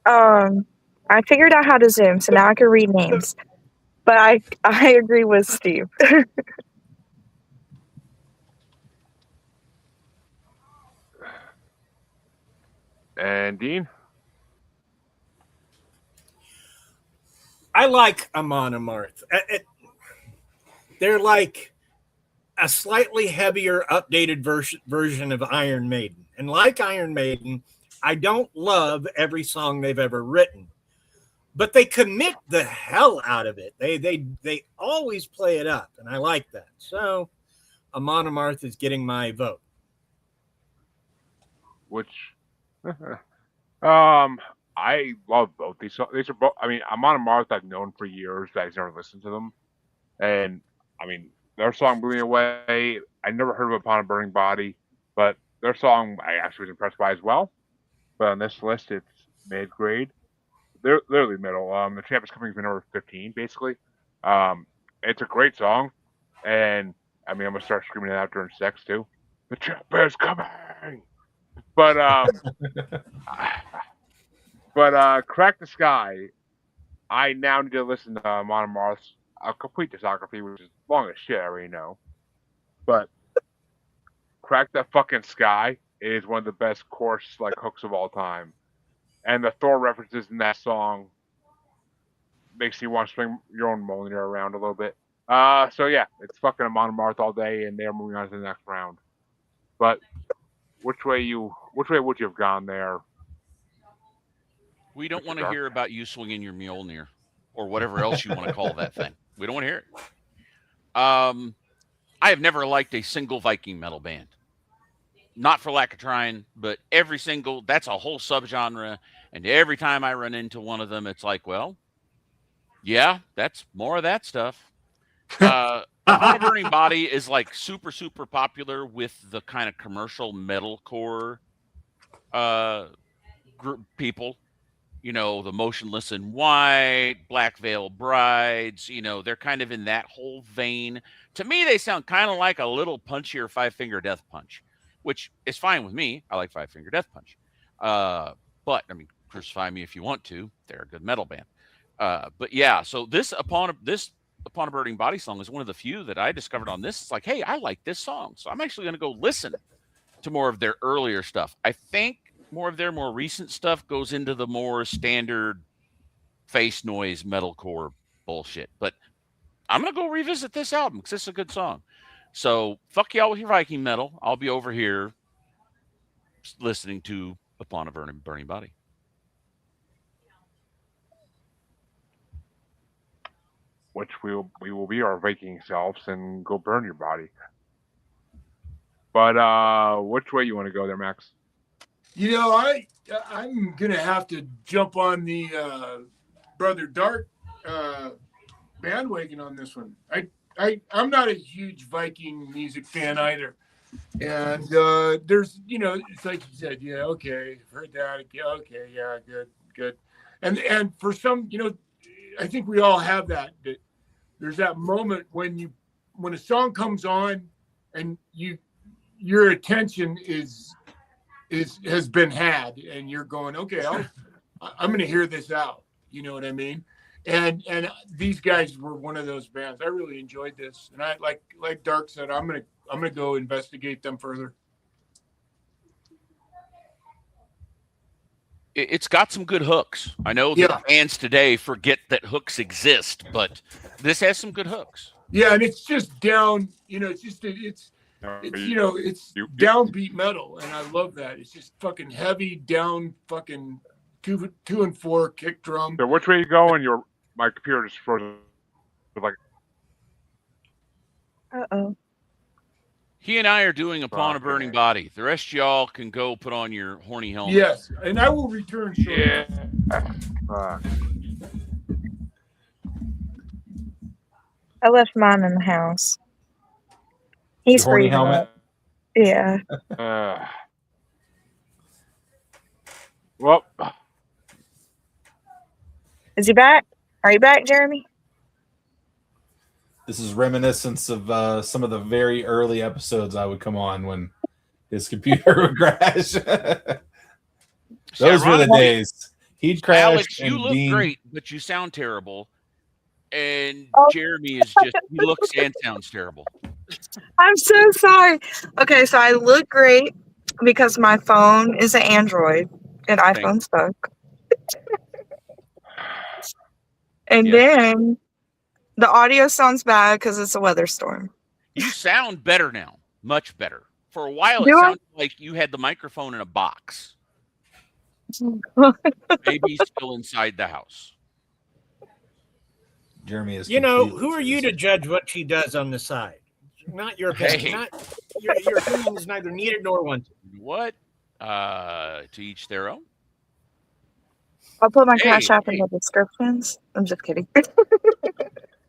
I figured out how to Zoom, so now I can read names. But I agree with Steve. And Dean? I like Amon Amarth. They're like a slightly heavier, updated version of Iron Maiden. And like Iron Maiden, I don't love every song they've ever written, but they commit the hell out of it. They always play it up, and I like that. So Amon Amarth is getting my vote. Which, I love both these songs. These are both. I mean, Amon Amarth I've known for years, but I've never listened to them. And I mean, their song "Blew Me Away," I never heard of Upon a Burning Body, but their song I actually was impressed by as well. But on this list, it's mid-grade. They're literally middle. The Champ is Coming is number 15, basically. It's a great song, and I mean, I'm gonna start screaming it out during sex too. The Champ is coming. The But Crack the Sky. I now need to listen to Monomarth's complete discography, which is long as shit. I already know. But Crack That Fucking Sky is one of the best chorus like hooks of all time, and the Thor references in that song makes you want to swing your own Mjolnir around a little bit. So yeah, it's fucking a Monomarth all day, and they're moving on to the next round. But which way would you have gone there? We don't Mr. want to Dark? hear about you swinging your Mjolnir or whatever else you want to call that thing. We don't want to hear it. I have never liked a single Viking metal band. Not for lack of trying, but every single, that's a whole subgenre. And every time I run into one of them, it's like, well, yeah, that's more of that stuff. Upon a Burning Body is like super, super popular with the kind of commercial metalcore group people. You know, the Motionless in White, Black Veil Brides, you know, they're kind of in that whole vein. To me, they sound kind of like a little punchier Five Finger Death Punch, which is fine with me. I like Five Finger Death Punch. But, I mean, crucify me if you want to. They're a good metal band. But yeah, so this Upon a Burning Body song is one of the few that I discovered on this. It's like, hey, I like this song. So I'm actually going to go listen to more of their earlier stuff. I think more of their more recent stuff goes into the more standard face noise metalcore bullshit. But I'm going to go revisit this album because it's a good song. So fuck y'all with your Viking metal. I'll be over here listening to Upon a Burning Body. Which we will be our Viking selves and go burn your body. But which way you want to go there, Max? You know, I'm gonna have to jump on the Brother Dark bandwagon on this one. I'm not a huge Viking music fan either, and there's, you know, it's like you said, yeah, okay, heard that, okay, yeah, good, and for some, you know, I think we all have that there's that moment when a song comes on and your attention has been had, and you're going, okay, I'm going to hear this out. You know what I mean? And these guys were one of those bands. I really enjoyed this, and I like Dark said, I'm gonna go investigate them further. It's got some good hooks. I know that fans today forget that hooks exist, but this has some good hooks. Yeah, and it's just down. You know, it's you know, it's downbeat metal, and I love that. It's just fucking heavy down, fucking 2 and 4 kick drum. So which way you going? My computer just froze. Like, He and I are doing Upon a Burning Body. The rest of y'all can go put on your horny helmet. Yes, and I will return shortly. Yeah. I left mine in the house. He's Your horny freezing helmet? up. Yeah. Well, Is he back? Are you back, Jeremy? This is reminiscence of some of the very early episodes I would come on when his computer would crash. Those were the days. He'd crash. Alex, and you look Dean... great, but you sound terrible. And Jeremy is just, he looks and sounds terrible. I'm so sorry. Okay, so I look great because my phone is an Android and iPhone suck. And then the audio sounds bad because it's a weather storm. You sound better now. Much better. For a while, it sounded like you had the microphone in a box. Maybe still inside the house. Jeremy is. You know, who are you to judge what she does on the side? Not your opinion. Your opinion is neither needed nor wanted. What? To each their own. I'll put my Cash App in the descriptions. I'm just kidding.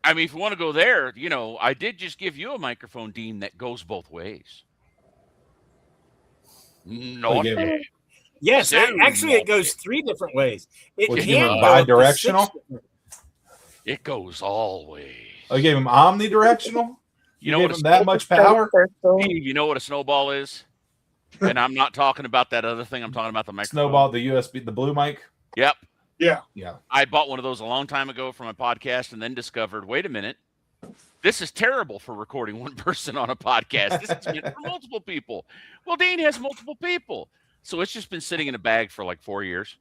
I mean, if you want to go there, you know, I did just give you a microphone, Dean, that goes both ways. Not bad. Yes, actually, it goes 3 different ways. It can bi-directional. It goes all ways. I gave him omnidirectional. You know what? Him that much power. You know what a snowball is? And I'm not talking about that other thing. I'm talking about the microphone. Snowball, the USB, the blue mic. Yep. Yeah. Yeah. I bought one of those a long time ago for my podcast and then discovered, wait a minute, this is terrible for recording one person on a podcast. This is meant for multiple people. Well, Dean has multiple people. So it's just been sitting in a bag for like 4 years.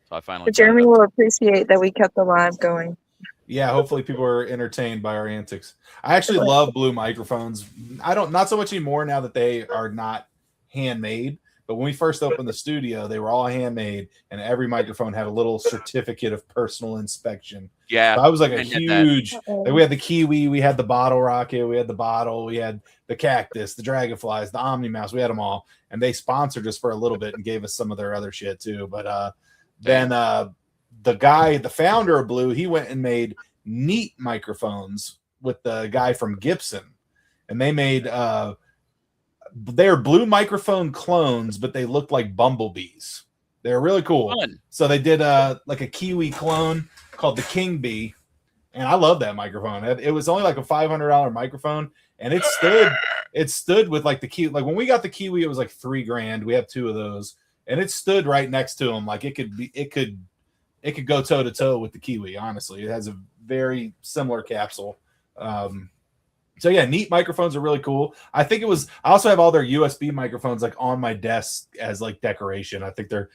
So I finally. But Jeremy will appreciate that we kept the live going. Yeah, hopefully people are entertained by our antics. I actually love blue microphones. Not so much anymore now that they are not handmade. But when we first opened the studio, they were all handmade, and every microphone had a little certificate of personal inspection. Yeah, so I was like I a did huge. Like we had the Kiwi, we had the bottle rocket, we had the bottle, we had the cactus, the dragonflies, the Omni Mouse. We had them all, and they sponsored us for a little bit and gave us some of their other shit too. But then the founder of Blue, he went and made Neat microphones with the guy from Gibson, and they made they're blue microphone clones, but they looked like bumblebees. They're really cool. Fun. So they did like a Kiwi clone called the King Bee, and I love that microphone. It was only like a $500 microphone, and it stood with like the Kiwi. Like when we got the Kiwi, it was like $3,000. We have 2 of those, and it stood right next to them. Like it could go toe to toe with the Kiwi. Honestly, it has a very similar capsule. So yeah, Neat microphones are really cool. I also have all their USB microphones like on my desk as like decoration. I think they're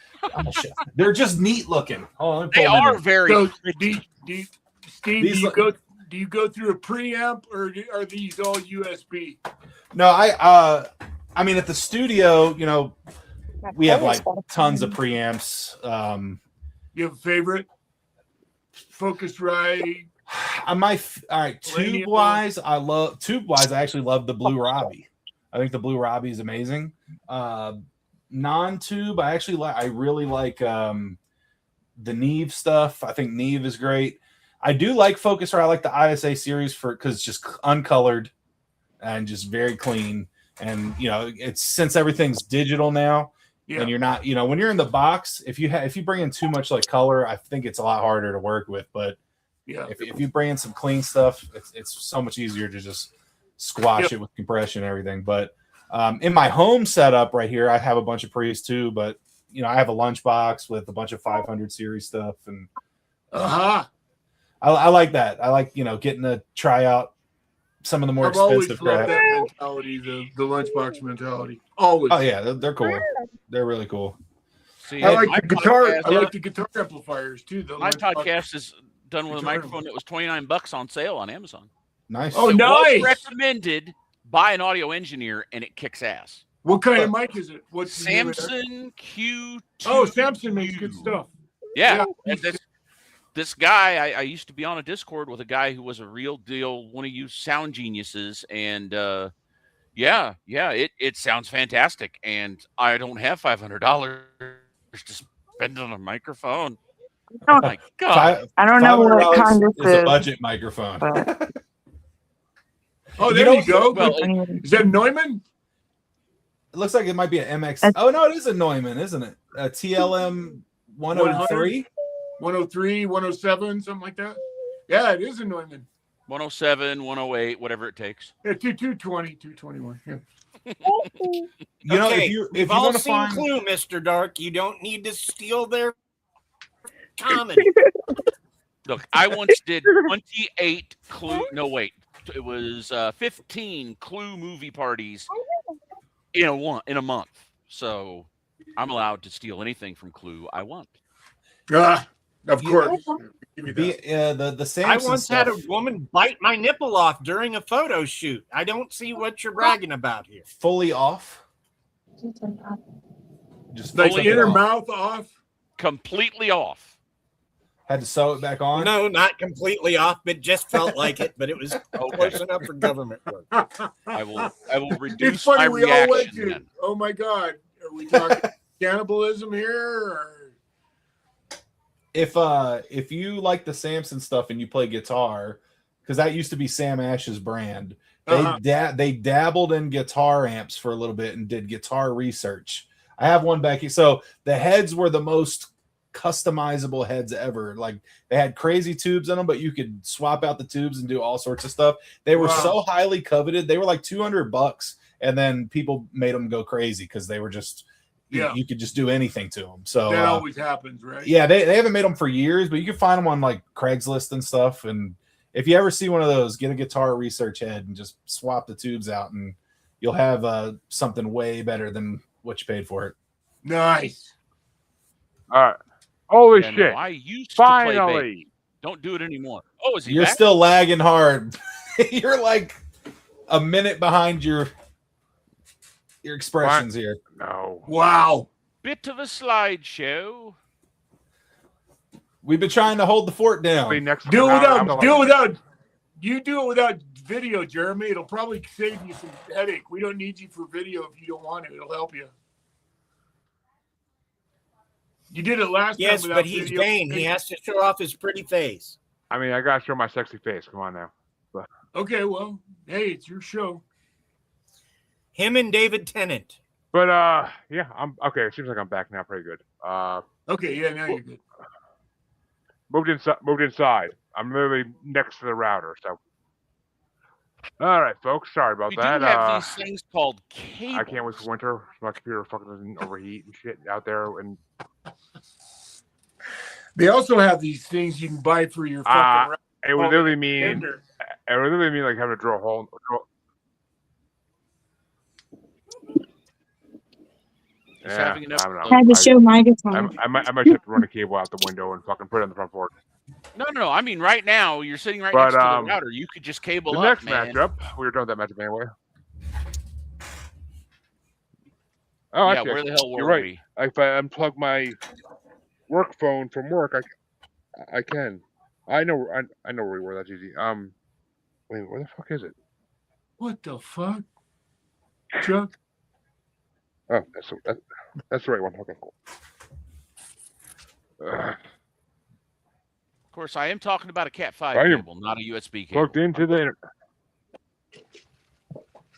just neat looking. Oh, they are very. So, Steve, do you go through a preamp, or are these all USB? No, I mean at the studio, we have like tons of preamps. You have a favorite? Focusrite. All right. Tube wise, I actually love the Blue Robbie. I think the Blue Robbie is amazing. Non-tube, I really like the Neve stuff. I think Neve is great. I do like Focusrite. I like the ISA series because it's just uncolored and just very clean. And it's since everything's digital now. Yeah. And you're not, when you're in the box, if you bring in too much like color, I think it's a lot harder to work with. But yeah, if you bring in some clean stuff, it's so much easier to just squash it with compression and everything. But in my home setup right here, I have a bunch of pre's too. But I have a lunchbox with a bunch of 500 series stuff, and I like that. I like getting to try out some of the more expensive crap. That mentality, the lunchbox mentality. Always. Oh yeah, they're cool. They're really cool. See, I like the guitar. I like the guitar amplifiers too. My podcast is done with a microphone that was $29 on sale on Amazon. Nice. Oh, it nice. Was recommended by an audio engineer, and it kicks ass. What kind of mic is it? What's Samson Q2? Oh, Samson makes good stuff. Yeah. This guy, I used to be on a Discord with a guy who was a real deal, one of you sound geniuses, and it sounds fantastic. And I don't have $500 to spend on a microphone. Oh my God! I don't know what kind this is. A budget microphone. Oh, there you go. Well, is that Neumann? It looks like it might be an MX. Oh no, it is a Neumann, isn't it? A TLM 103, 103, 107, something like that. Yeah, it is a Neumann. 107, 108, whatever it takes. Yeah, 220, 221. Yeah. If you all want to seen find Clue, Mr. Dark, you don't need to steal their comedy. Look, I once did 28 Clue. No, wait, it was 15 Clue movie parties in a month. So I'm allowed to steal anything from Clue I want. Of course. The Samson I once stuff. had a woman bite my nipple off during a photo shoot. I don't see what you're bragging about here. Fully off. Just like inner mouth off. Completely off. Had to sew it back on. No, not completely off, but just felt like it. But it was close enough for government work. I will reduce it's funny, my we all went reaction. to. Oh my God, are we talking cannibalism here? Or? If you like the Samson stuff and you play guitar, because that used to be Sam Ash's brand, they dabbled in guitar amps for a little bit and did guitar research. I have one back here. So the heads were the most customizable heads ever. Like they had crazy tubes in them, but you could swap out the tubes and do all sorts of stuff. They were so highly coveted. They were like $200, and then people made them go crazy because they were just you could just do anything to them. So that always happens, right? Yeah, they haven't made them for years, but you can find them on like Craigslist and stuff. And if you ever see one of those, get a Guitar Research head and just swap the tubes out, and you'll have something way better than what you paid for it. Nice. All right. Holy Yeah, shit! no, I used to play bass. Finally, Don't do it anymore. Oh, is he You're back? still lagging hard. You're like a minute behind your expressions here. no. Wow. Bit of a slideshow. We've been trying to hold the fort down. Next Do it round, without you do it without video, Jeremy. It'll probably save you some headache. We don't need you for video if you don't want it. It'll help you. You did it last time. Yes, without but he's video. vain. He has to show off his pretty face. I mean, I gotta show my sexy face. Come on now. Okay, well, hey, it's your show. Him and David Tennant. But yeah, I'm okay. It seems like I'm back now. Pretty good. Okay, yeah, now you're good. Moved inside. I'm literally next to the router. So, all right, folks. Sorry about We that. do have these things called cables. I can't wait for winter. My computer fucking doesn't overheat and shit out there. And They also have these things you can buy for your fucking. it would literally mean tender. it would literally mean like having to drill a hole. He's having enough. I don't know. I had to show my guitar. I might have to run a cable out the window and fucking put it on the front porch. No. I mean, right now you're sitting right But, next to the router. You could just cable The up, next man. matchup, we were done with that matchup anyway. Oh, Yeah, actually, where the hell were you're right. we? If I unplug my work phone from work, I can. I know where we were. That's easy. Wait, where the fuck is it? What the fuck, Chuck? Oh, that's the right one. Okay, cool. Of course, I am talking about a Cat 5 I am cable, not a USB cable. Plugged into the internet.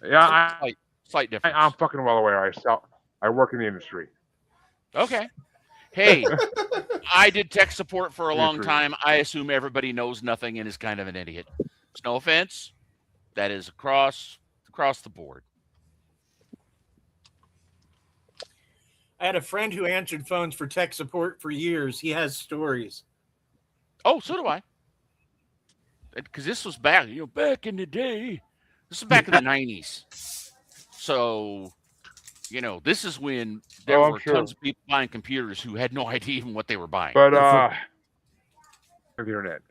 Yeah, Slight difference. I'm fucking well aware. I work in the industry. Okay. Hey, I did tech support for a long Industry. time. I assume everybody knows nothing and is kind of an idiot. It's no offense. That is across the board. I had a friend who answered phones for tech support for years. He has stories. Oh, so do I. Because this was back in the day. This is back in the 90s. So, this is when there were tons of people buying computers who had no idea even what they were buying. But the internet.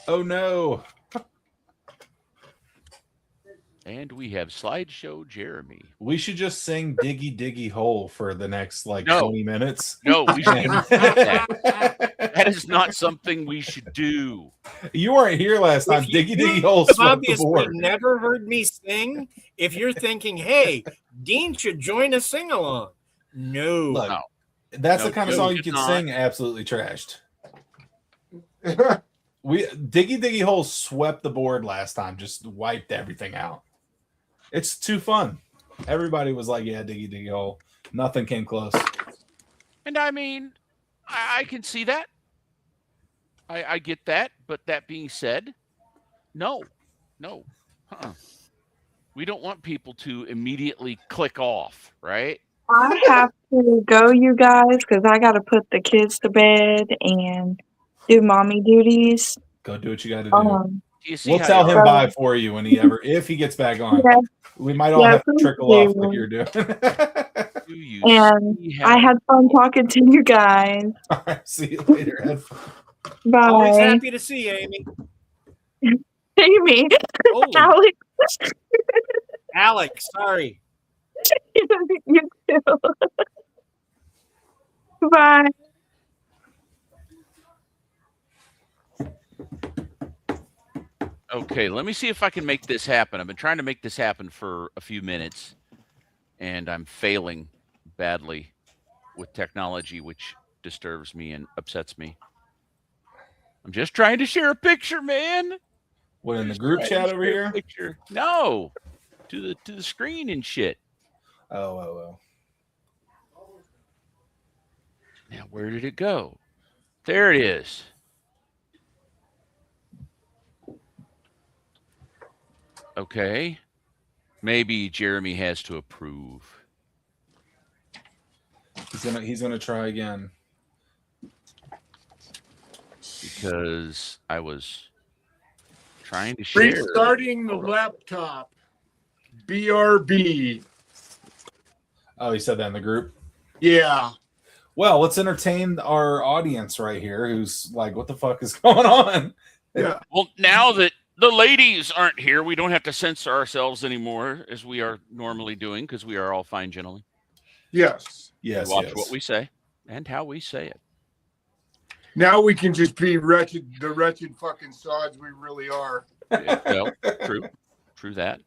Oh no. And we have Slideshow Jeremy. We should just sing Diggy Diggy Hole for the next 20 minutes. No, we shouldn't do that. That is not something we should do. You weren't here last time. Diggy Diggy Hole You've swept the obviously board. never heard me sing. If you're thinking, hey, Dean should join a sing-along. No. Look, No. that's No, the kind of no, song you it's can not. sing absolutely trashed. Diggy Diggy Hole swept the board last time, just wiped everything out. It's too fun. Everybody was like, yeah, Diggy Diggy Hole. Nothing came close. And I mean, I can see that. I get that. But that being said, no. We don't want people to immediately click off, right? I have to go, you guys, because I got to put the kids to bed and do mommy duties. Go do what you got to do. You see We'll how tell you him are? bye for you if he gets back on. Yeah. We might all Yeah, have to please trickle off do. like you're doing. Do you And see how I had fun talking to you guys. All right, see you later. Have fun. Always Bye. happy to see you, Amy. Amy. Holy Alex. Alex, sorry. You too. Bye. Okay, let me see if I can make this happen. I've been trying to make this happen for a few minutes, and I'm failing badly with technology, which disturbs me and upsets me. I'm just trying to share a picture, man. What, in the Just group trying chat to over share a here? Picture. No, to the screen and shit. Oh. Now, where did it go? There it is. Okay. Maybe Jeremy has to approve. He's gonna try again. Because I was trying to share. Restarting the laptop. BRB. Oh, he said that in the group. Yeah. Well, let's entertain our audience right here, who's like, "What the fuck is going on?" Yeah. Well, now that the ladies aren't here, we don't have to censor ourselves anymore as we are normally doing because we are all fine gentlemen. Yes. Yes, Watch yes. what we say and how we say it. Now we can just be wretched, the wretched fucking sods we really are. Yeah, well, true that.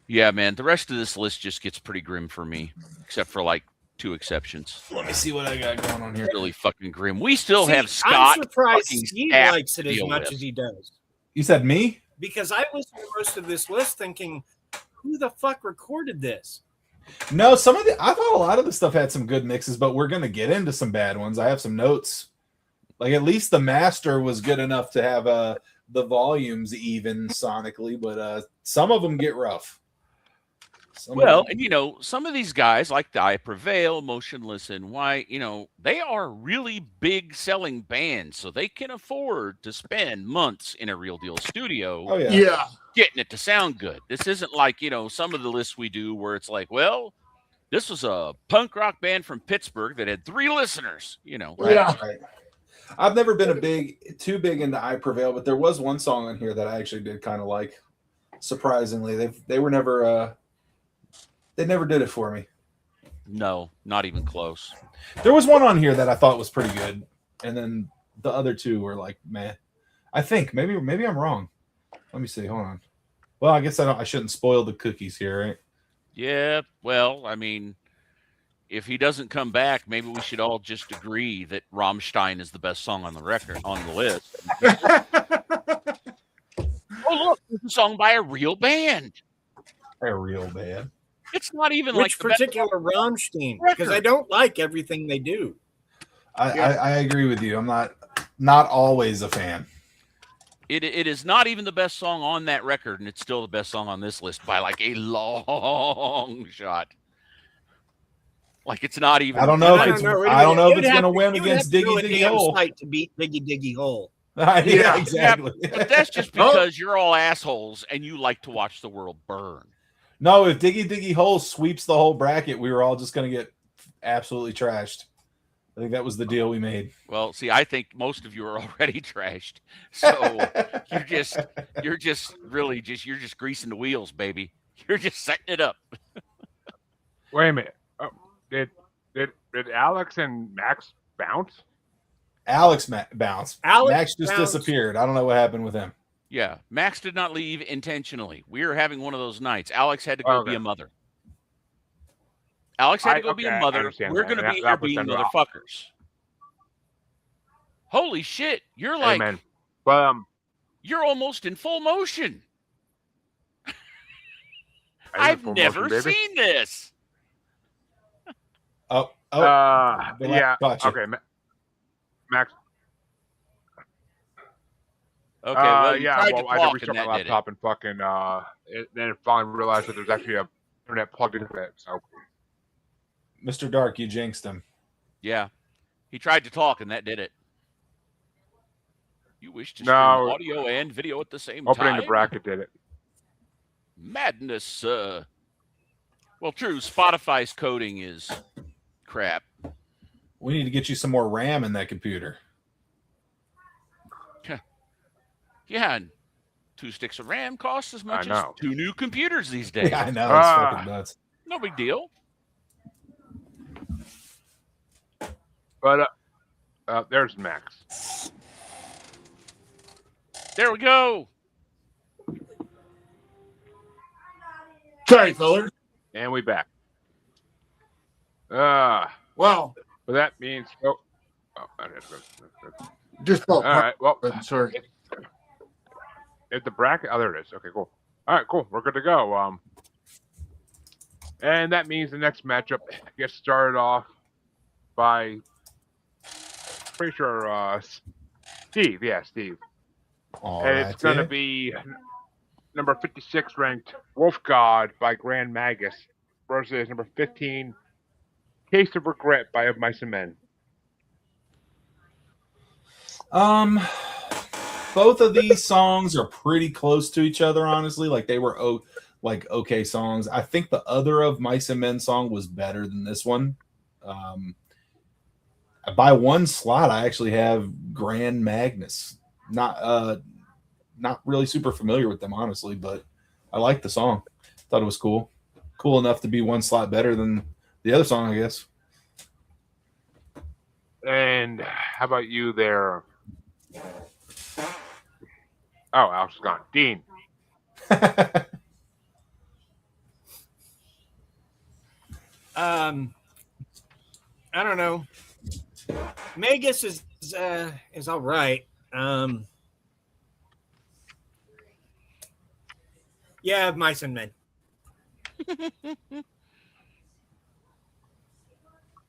Yeah, man, the rest of this list just gets pretty grim for me, except for like 2 exceptions. Let me see what I got going on here. Really fucking grim. We still See, have Scott. I'm surprised fucking Steve Stapp likes it to as deal much with. as he does. You said me? Because I listened to most of this list thinking, who the fuck recorded this? No, I thought a lot of the stuff had some good mixes, but we're gonna get into some bad ones. I have some notes. Like at least the master was good enough to have the volumes even sonically, but some of them get rough. Well, and some of these guys like I Prevail, Motionless in White, they are really big selling bands, so they can afford to spend months in a Real Deal studio. Oh yeah. Yeah. Getting it to sound good. This isn't like, some of the lists we do where it's like, well, this was a punk rock band from Pittsburgh that had 3 listeners, Right, Yeah. right. I've never been too big into I Prevail, but there was one song on here that I actually did kind of like. Surprisingly, they were never they never did it for me. No, not even close. There was one on here that I thought was pretty good, and then the other 2 were like, meh. I think maybe I'm wrong. Let me see. Hold on. Well, I guess I shouldn't spoil the cookies here, right? Yeah, well, I mean, if he doesn't come back, maybe we should all just agree that Rammstein is the best song on the list. Oh, look, it's a song by a real band. A real band. It's not even Which like particular Rammstein? Because I don't like everything they do. I agree with you. I'm not always a fan. It is not even the best song on that record, and it's still the best song on this list by like a long shot. Like it's not even. I don't know I if don't know. it's going to win against Diggy Diggy Hole. To beat Diggy Diggy Hole. Yeah, exactly. Yeah, but that's just because you're all assholes and you like to watch the world burn. No, if Diggy Diggy Hole sweeps the whole bracket, we were all just going to get absolutely trashed. I think that was the deal we made. Well, see, I think most of you are already trashed. So you're just greasing the wheels, baby. You're just setting it up. Wait a minute. Oh, did Alex and Max bounce? Alex bounced. Max just bounced. disappeared. I don't know what happened with him. Yeah, Max did not leave intentionally. We were having one of those nights. Alex had to go be a mother. Alex had to go be a mother. We're going to be here being motherfuckers. Holy shit! You're like, Amen. But you're almost in full motion. I've never seen this. Oh, yeah. Gotcha. Okay, Max. Okay, well, yeah. I Well, I had to restart my laptop and fucking then it finally realized that there's actually a internet plugged into it. So, Mr. Dark, you jinxed him. Yeah, he tried to talk and that did it. You wish to stream audio and video at the same time? Opening the bracket did it. Madness. Well, true. Spotify's coding is crap. We need to get you some more RAM in that computer. Yeah, and 2 sticks of RAM costs as much as 2 new computers these days. Yeah, I know. It's fucking nuts. No big deal. But there's Max. There we go. Sorry, fellas. And we back. Well, but that means just all right. Well, sorry. If the bracket, there it is. Okay, cool. All right, cool. We're good to go. And that means the next matchup gets started off by pretty sure Steve. Yeah, Steve. All and right, it's gonna be number 56 ranked Wolf God by Grand Magus versus number 15 Case of Regret by Of Mice and Men. Both of these songs are pretty close to each other, honestly. Like they were okay songs. I think the other Of Mice and Men song was better than this one. By one slot, I actually have Grand Magnus. Not really super familiar with them, honestly, but I liked the song. Thought it was cool. Cool enough to be one slot better than the other song, I guess. And how about you there? Oh, Alex is gone. Dean. I don't know. Magus is all right. Yeah, Mice and Men.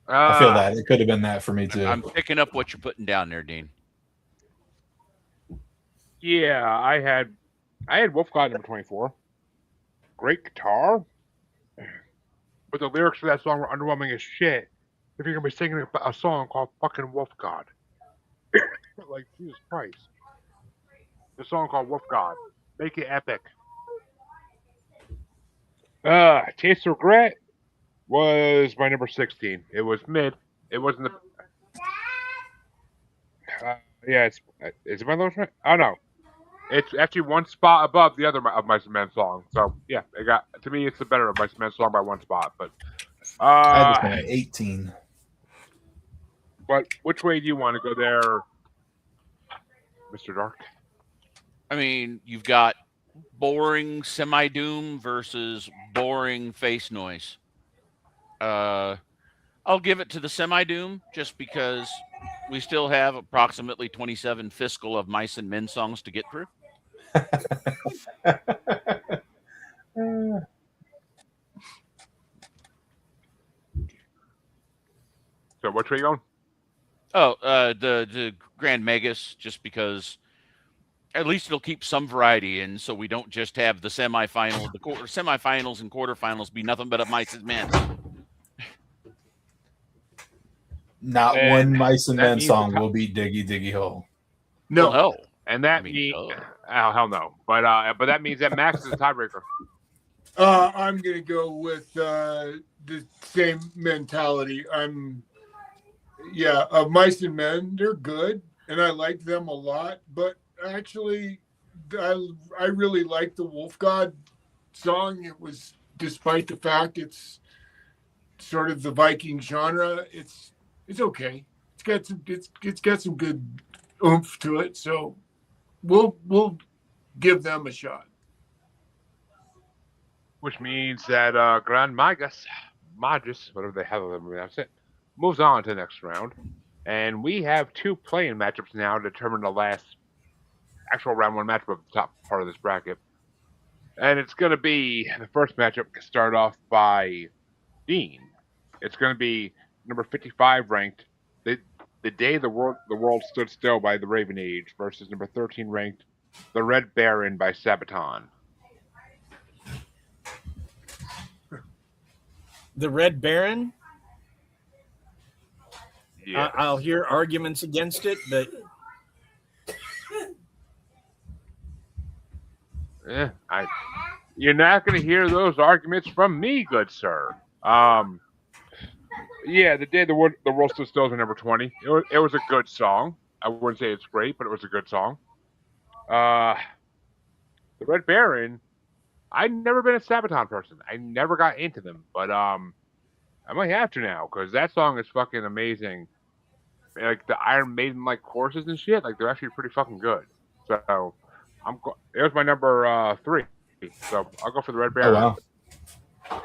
I feel that it could have been that for me too. I'm picking up what you're putting down there, Dean. Yeah, I had Wolf God number 24. Great guitar. But the lyrics for that song were underwhelming as shit. If you're gonna be singing a song called fucking Wolf God. Like, Jesus Christ. The song called Wolf God. Make it epic. Taste of Regret was my number 16. It was mid. It wasn't the. Yeah, is it my lowest rank? Oh no, it's actually one spot above the other Of Mice and Men song. So yeah, to me it's the better Of Mice and Men song by one spot. But I had this one at 18. But which way do you want to go there, Mr. Dark? I mean, you've got boring semi-doom versus boring face noise. I'll give it to the semi-doom just because we still have approximately 27 fiscal Of Mice and Men songs to get through. So which way you going? Oh, the Grand Magus, just because at least it'll keep some variety in, so we don't just have the semifinals and quarterfinals be nothing but Of Mice and Men. Not one Mice and Men song will be Diggy Diggy Hole. No. Well, no. And that means hell no. But that means that Max is a tiebreaker. I'm gonna go with the same mentality. Of Mice and Men, they're good, and I like them a lot. But actually, I really like the Wolf God song. It was, despite the fact it's sort of the Viking genre, it's okay. It's got some good oomph to it. So we'll give them a shot. Which means that Grand Magus, whatever the hell that's it, moves on to the next round. And we have two playing matchups now to determine the last actual round one matchup of the top part of this bracket. And it's going to be the first matchup started off by Dean. It's going to be number 55 ranked The Day the World Stood Still by the Raven Age versus number 13 ranked The Red Baron by Sabaton. The Red Baron? Yeah. I'll hear arguments against it, but you're not going to hear those arguments from me, good sir. Yeah, The Day the World Stood Still is number 20. It was a good song. I wouldn't say it's great, but it was a good song. The Red Baron, I've never been a Sabaton person. I never got into them, but I might have to now because that song is fucking amazing. Like the Iron Maiden like choruses and shit, like they're actually pretty fucking good. So it was my number 3. So I'll go for the Red Baron. Oh wow.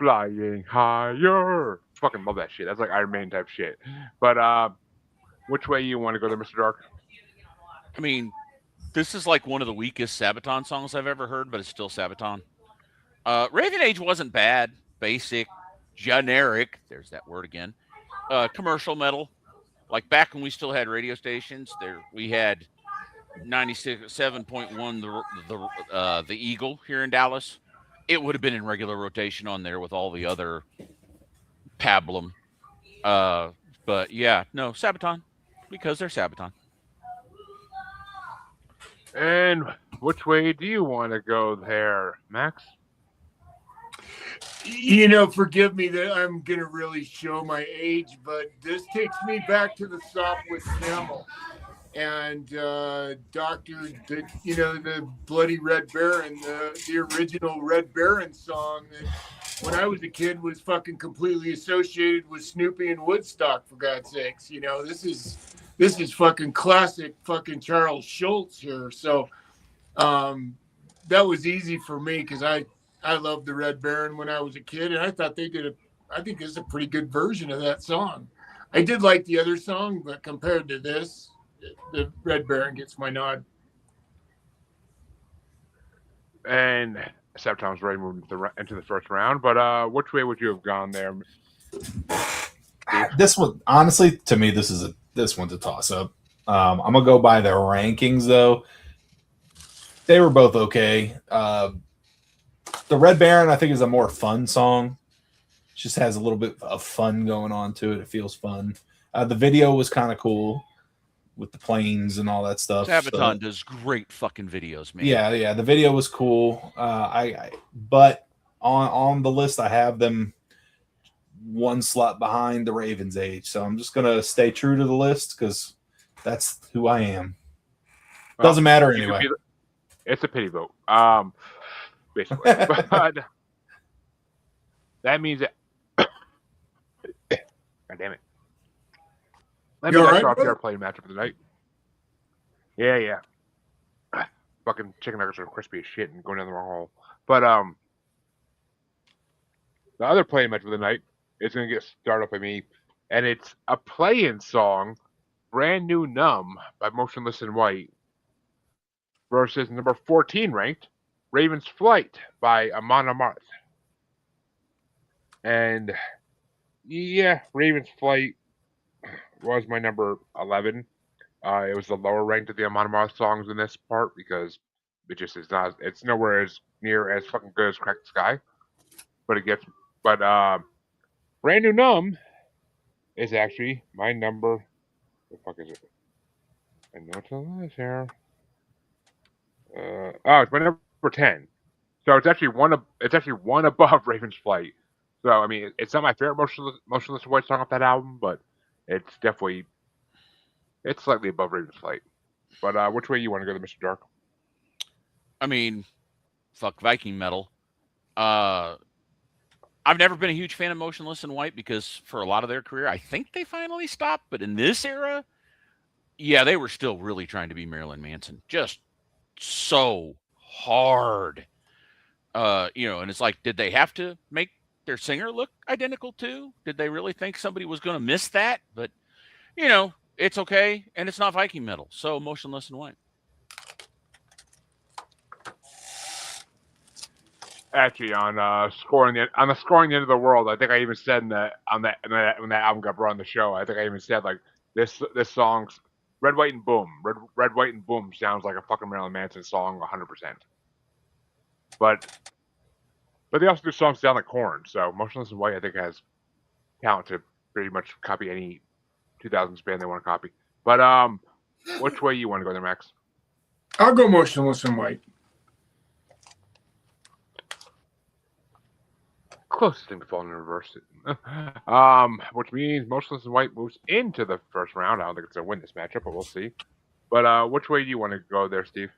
Flying higher. Fucking love that shit. That's like Iron Maiden type shit. But which way you want to go there, Mr. Dark? I mean, this is like one of the weakest Sabaton songs I've ever heard, but it's still Sabaton. Raven Age wasn't bad. Basic, generic, there's that word again. Commercial metal. Like back when we still had radio stations, we had 97.1, the Eagle here in Dallas, it would have been in regular rotation on there with all the other pablum. But yeah, no, Sabaton, because they're Sabaton. And which way do you want to go there, Max? You know, forgive me that I'm gonna really show my age, but this takes me back to the Sopwith Camel and Doctor, the Bloody Red Baron, the original Red Baron song that when I was a kid was fucking completely associated with Snoopy and Woodstock. For God's sakes, this is fucking classic fucking Charles Schultz here. So that was easy for me because I loved the Red Baron when I was a kid, and I thought I think this is a pretty good version of that song. I did like the other song, but compared to this, the Red Baron gets my nod. And Sabaton's ready to move into the first round, but which way would you have gone there? This one, honestly, to me, this one's a toss up. I'm gonna go by their rankings though. They were both okay. The Red Baron, I think, is a more fun song. Just has a little bit of fun going on to it. It feels fun. The video was kind of cool with the planes and all that stuff. Sabaton does great fucking videos, man. Yeah. The video was cool. But on the list, I have them one slot behind the Ravens' Age. So I'm just gonna stay true to the list because that's who I am. Doesn't matter anyway. It's a pity vote. Basically. But that means that God damn it. Let me start our playing matchup of the night. Yeah. Fucking chicken nuggets are crispy as shit and going down the wrong hole. But the other playing match of the night is gonna get started by me, and it's a play-in song, Brand New Numb by Motionless in White versus number 14 ranked Raven's Flight by Amon Amarth. And yeah, Raven's Flight was my number 11. It was the lower ranked of the Amon Amarth songs in this part because it just is not. It's nowhere as near as fucking good as Crack the Sky, but Brand New Numb is actually my number. What the fuck is it? I know it's on this here. It's my number 10. So it's actually one above Raven's Flight. So I mean, it's not my favorite Motionless White song off that album, but it's slightly above Raven's Flight. But which way you want to go, Mr. Dark? I mean, fuck Viking metal. I've never been a huge fan of Motionless in White because for a lot of their career, I think they finally stopped. But in this era, yeah, they were still really trying to be Marilyn Manson. Just so hard. And it's like, did they have to make their singer look identical too? Did they really think somebody was going to miss that? But, it's okay. And it's not Viking metal. So Motionless in White. Actually, on the scoring the end of the world, I think I even said when that album got brought on the show, I think I even said like this song's Red, White, and Boom. Red, White, and Boom sounds like a fucking Marilyn Manson song 100%. But they also do songs down like Korn, so Motionless in White I think has talent to pretty much copy any 2000s band they want to copy. But which way you want to go there, Max? I'll go Motionless in White. Closest thing to falling in reverse. Which means Motionless in White moves into the first round. I don't think it's going to win this matchup, but we'll see. But which way do you want to go there, Steve?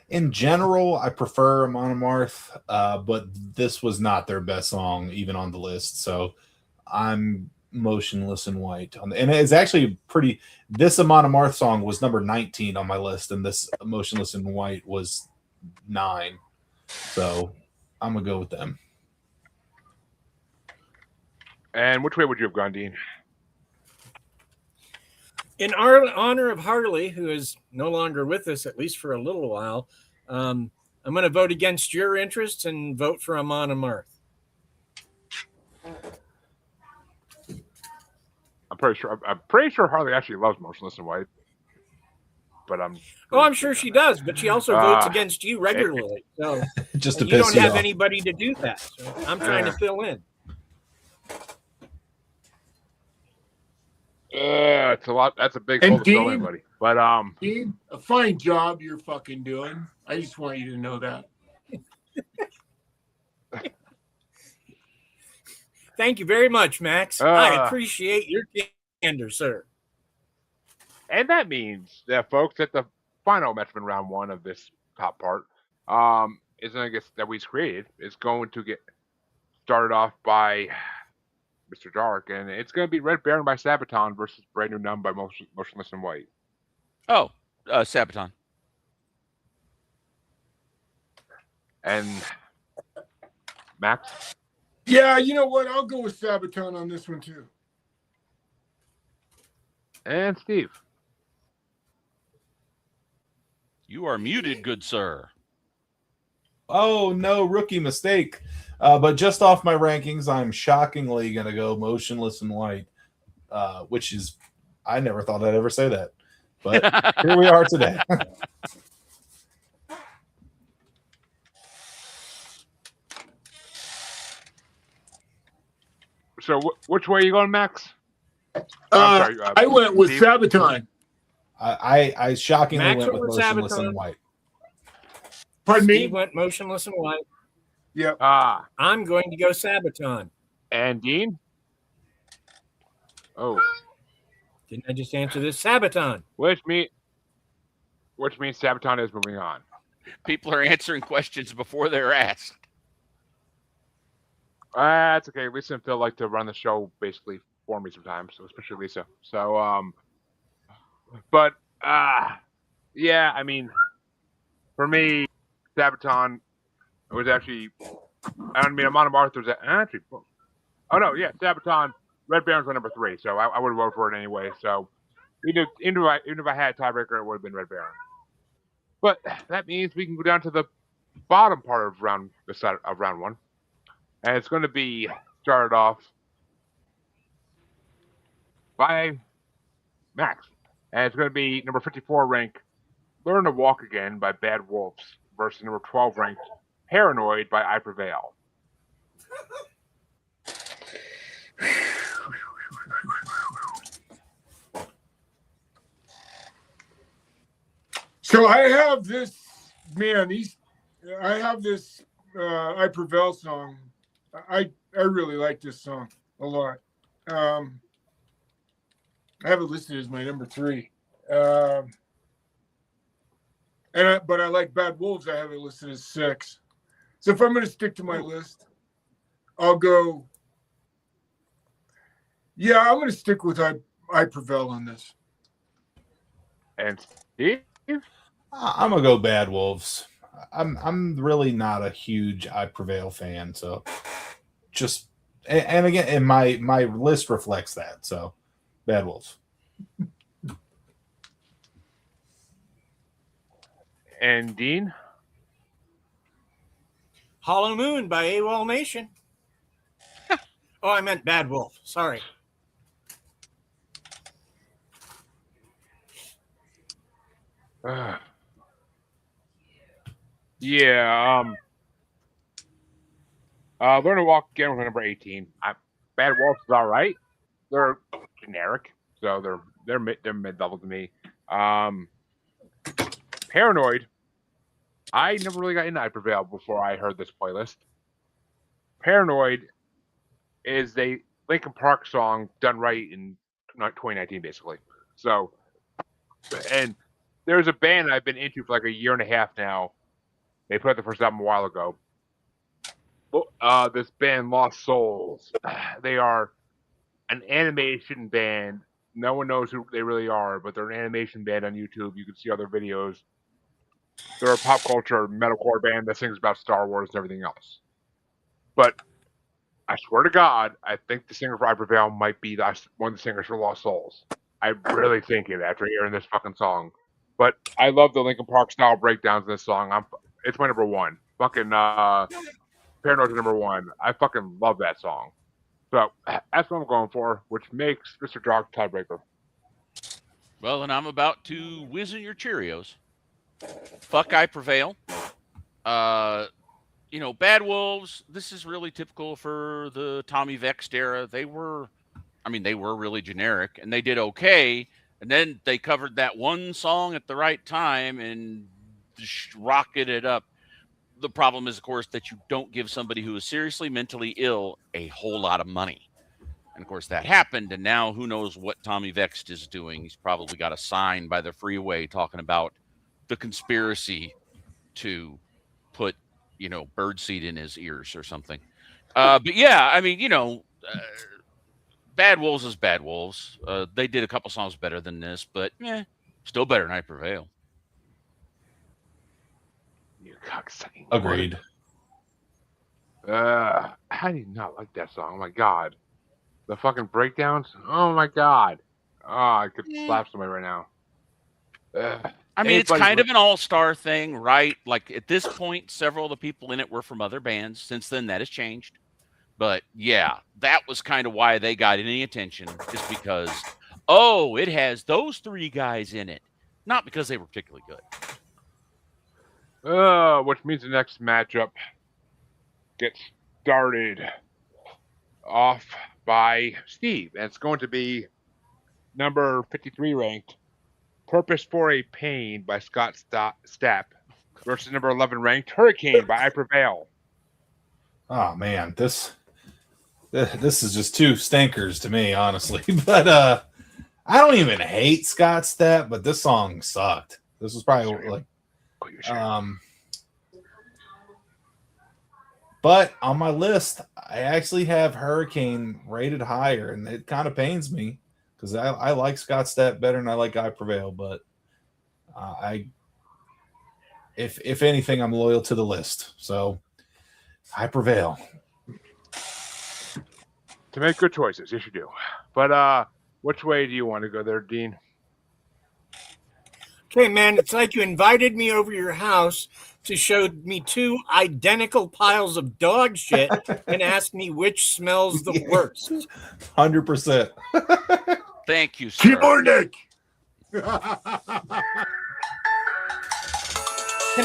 In general, I prefer Amon Amarth, but this was not their best song, even on the list. So I'm Motionless in White. And it's actually this Amon Amarth song was number 19 on my list, and this Motionless in White was 9. So I'm going to go with them. And which way would you have gone, Dean? In honor of Harley, who is no longer with us, at least for a little while, I'm going to vote against your interests and vote for Amon Amarth. I'm pretty sure Harley actually loves Motionless in White. but I'm. Oh, I'm sure she does, but she also votes against you regularly. So Just to you piss don't you have off. anybody to do that. So I'm trying to fill in. It's a lot. That's a big And hole to fill in, Dean? buddy. But Dean, a fine job you're fucking doing. I just want you to know that. Thank you very much, Max. I appreciate your candor, sir. And that means that, folks, that the final matchup in round one of this top part is going to get that we created is going to get started off by Mr. Dark, and it's going to be Red Baron by Sabaton versus Brand New Numb by Motionless in White. Oh, Sabaton. And Max? Yeah, you know what? I'll go with Sabaton on this one too. And Steve? You are muted, good sir. Oh, no, rookie mistake. But just off my rankings, I'm shockingly going to go Motionless in White, which is, I never thought I'd ever say that. But here we are today. So which way are you going, Max? I went with Steve? Sabaton. I shockingly Max went with went with Motionless Sabaton. in White. Pardon Steve me? went Motionless in White. Yep. I'm going to go Sabaton. And Dean? Oh. Didn't I just answer this? Sabaton. Which means Sabaton is moving on. People are answering questions before they're asked. That's okay. Lisa and Phil like to run the show basically for me sometimes, so especially Lisa. So, but yeah, I mean, for me, Sabaton was actually, I mean, Amon Amarth was actually, oh no, yeah, Sabaton, Red Baron's my number 3, so I would vote for it anyway. So even if I had a tiebreaker, it would have been Red Baron. But that means we can go down to the bottom part of round one. And it's going to be started off by Max. And it's going to be number 54 ranked Learn to Walk Again by Bad Wolves versus number 12 ranked Paranoid by I Prevail. So I have this, man, I have this I Prevail song. I really like this song a lot. I have it listed as my number 3. But I like Bad Wolves. I have it listed as 6. So if I'm going to stick to my list, I'll go. Yeah, I'm going to stick with I Prevail on this. And Steve? I'm going to go Bad Wolves. I'm really not a huge I Prevail fan, so just and again, and my list reflects that. So, Bad Wolves. And Dean? Hollow Moon by AWOL Nation. Oh, I meant Bad Wolf. Sorry. Yeah, Learn to Walk Again with number 18. Bad Wolves is all right. They're generic, so they're mid-level to me. Paranoid. I never really got into I Prevail before I heard this playlist. Paranoid is a Linkin Park song done right in 2019, basically. So, and there's a band I've been into for like a year and a half now. They put out the first album a while ago. This band, Lost Souls. They are an animation band. No one knows who they really are, but they're an animation band on YouTube. You can see other videos. They're a pop culture metalcore band that sings about Star Wars and everything else. But I swear to God, I think the singer for I Prevail might be one of the singers for Lost Souls. I really think it after hearing this fucking song. But I love the Linkin Park style breakdowns in this song. It's my number 1. Fucking Paranoid's number 1. I fucking love that song. So that's what I'm going for, which makes Mr. Dark tiebreaker. Well, and I'm about to whiz in your Cheerios. Fuck I Prevail. Bad Wolves, this is really typical for the Tommy Vext era. They were really generic, and they did okay. And then they covered that one song at the right time and rocketed it up. The problem is, of course, that you don't give somebody who is seriously mentally ill a whole lot of money. And of course, that happened. And now who knows what Tommy Vext is doing? He's probably got a sign by the freeway talking about the conspiracy to put, birdseed in his ears or something. But yeah, Bad Wolves is Bad Wolves. They did a couple songs better than this, but still better than I Prevail. You cocksucking. Agreed. How do you not like that song? Oh my god. The fucking breakdowns? Oh my god. Oh, I could slap somebody right now. It's kind of an all-star thing, right? Like at this point, several of the people in it were from other bands. Since then, that has changed. But yeah, that was kind of why they got any attention, just because, it has those three guys in it. Not because they were particularly good. Which means the next matchup gets started off by Steve. And it's going to be number 53 ranked Purpose for a Pain by Scott Stapp versus number 11 ranked Hurricane by I Prevail. Oh man, this is just two stinkers to me, honestly. But I don't even hate Scott Stapp, but this song sucked. This was probably like but on my list, I actually have Hurricane rated higher, and it kind of pains me because I like Scott Stapp better than I like I Prevail. But if anything, I'm loyal to the list, so I Prevail. To make good choices, yes you do. But which way do you want to go there, Dean? Okay, man, it's like you invited me over your house to show me two identical piles of dog shit and ask me which smells the worst. 100%. Thank you, sir. Keyboard Nick. Can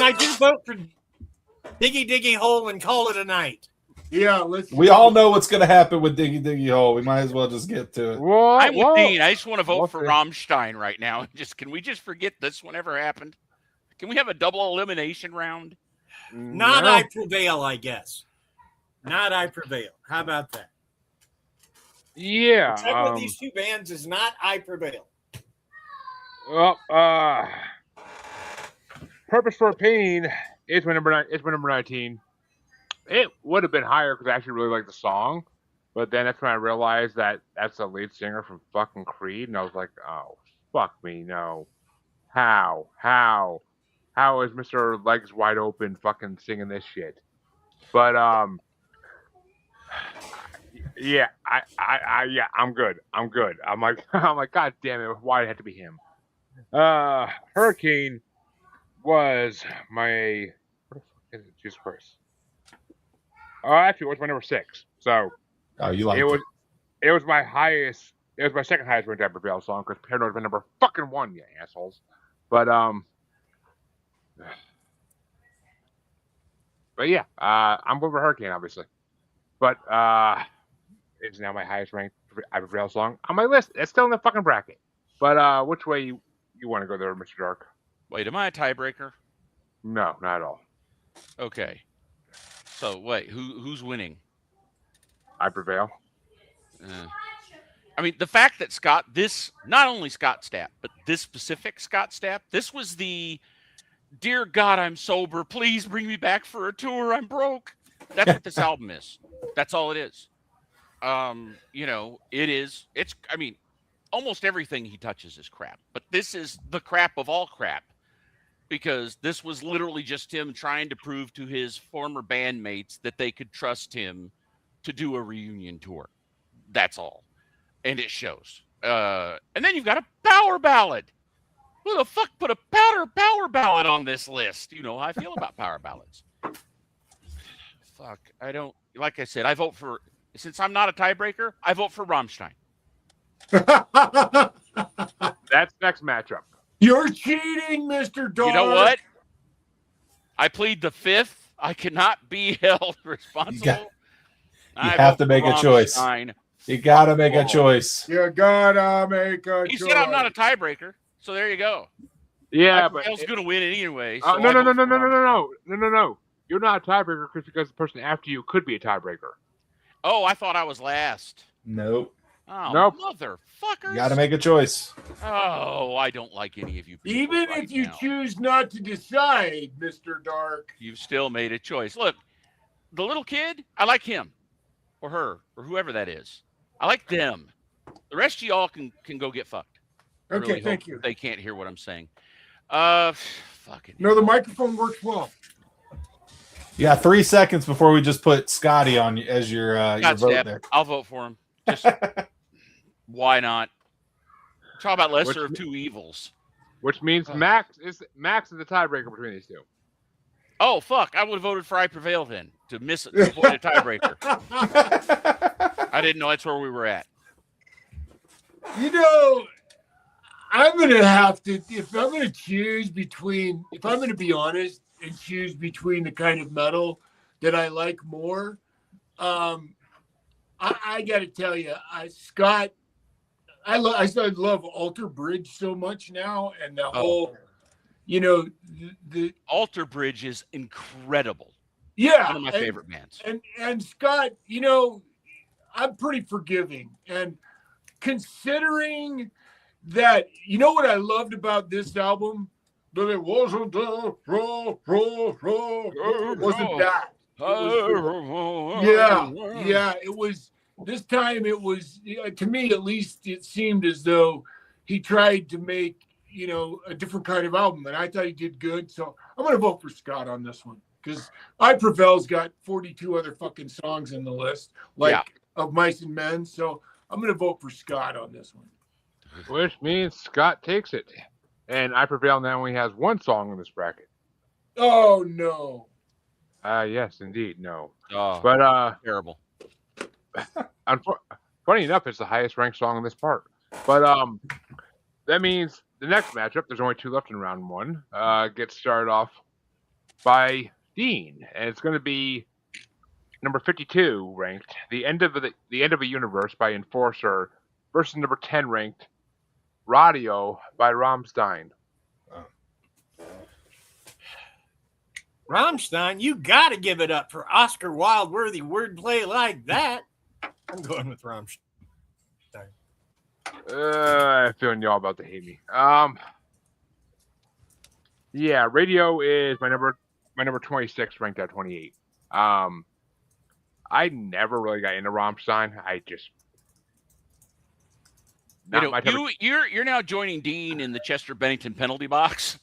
I just vote for Diggy Diggy Hole and call it a night? Yeah, we all know what's going to happen with Diggy Diggy Hole. We might as well just get to it. I'm with Dean. I just want to vote for Rammstein right now. Can we just forget this one ever happened? Can we have a double elimination round? Not I Prevail, I guess. Not I Prevail. How about that? Yeah. Check with these two bands is not I Prevail. Well, Purpose for a Pain is my number 19. It would have been higher because I actually really like the song, but then that's when I realized that that's the lead singer from fucking Creed, and I was like, oh, fuck me, no. How is Mr. Legs Wide Open fucking singing this shit? But yeah, I'm good. I'm like, god damn it, why did it have to be him? Hurricane was my what the fuck is it? Jesus Christ. Actually, it was my number 6. So, you like it? It was my highest. It was my second highest ranked I Prevail song because Paranoid was my number fucking 1, you assholes. But yeah, I'm over Hurricane obviously. But it's now my highest ranked I Prevail song on my list. It's still in the fucking bracket. But which way you want to go there, Mr. Dark? Wait, am I a tiebreaker? No, not at all. Okay. So wait, who's winning? I Prevail. The fact that not only Scott Stapp, but this specific Scott Stapp, this was the dear God, I'm sober. Please bring me back for a tour. I'm broke. That's what this album is. That's all it is. It's almost everything he touches is crap, but this is the crap of all crap. Because this was literally just him trying to prove to his former bandmates that they could trust him to do a reunion tour. That's all. And it shows. And then you've got a power ballad. Who the fuck put a power ballad on this list? You know how I feel about power ballads. Fuck. Like I said, since I'm not a tiebreaker, I vote for Rammstein. That's next matchup. You're cheating, Mr. Dark. You know what? I plead the fifth. I cannot be held responsible. You have to make a choice. You got to make a choice. You gotta make a choice. He said I'm not a tiebreaker, so there you go. Yeah, but Bell's going to win anyway. No. So No. You're not a tiebreaker because the person after you could be a tiebreaker. Oh, I thought I was last. Nope. Oh, nope. Motherfuckers. You got to make a choice. Oh, I don't like any of you people. Even if you choose not to decide, Mr. Dark. You've still made a choice. Look, the little kid, I like him or her or whoever that is. I like them. The rest of y'all can go get fucked. Okay, really thank you. They can't hear what I'm saying. Fucking. No, the microphone works well. You got 3 seconds before we just put Scotty on as your vote there. I'll vote for him. Just why not? Talk about lesser of two evils. Which means Max is the tiebreaker between these two. Oh fuck! I would have voted for I Prevail then to miss it, to avoid a tiebreaker. I didn't know that's where we were at. You know, I'm gonna have to if I'm gonna be honest and choose between the kind of metal that I like more. I got to tell you, Scott, I love Alter Bridge so much now, and the whole, the Alter Bridge is incredible. Yeah, one of my favorite bands. And Scott, I'm pretty forgiving, and considering that, what I loved about this album, that it wasn't wasn't that. It was this time. It was, to me at least, it seemed as though he tried to make a different kind of album, and I thought he did good. So I'm gonna vote for Scott on this one because I Prevail's got 42 other fucking songs in the list, of Mice and Men. So I'm gonna vote for Scott on this one, which means Scott takes it, and I Prevail now only has one song in this bracket. Oh no. Yes, indeed, no. Oh, but terrible. Funny enough, it's the highest ranked song in this part. But that means the next matchup, there's only two left in round one, gets started off by Dean, and it's going to be number 52 ranked, the end of a Universe by Enforcer versus number 10 ranked Radio by Rammstein. Rammstein, you got to give it up for Oscar Wilde-worthy wordplay like that. I'm going with Rammstein. I'm feeling y'all about to hate me. Yeah, Radio is my number 26, ranked at 28. I never really got into Rammstein. I just you're now joining Dean in the Chester Bennington penalty box.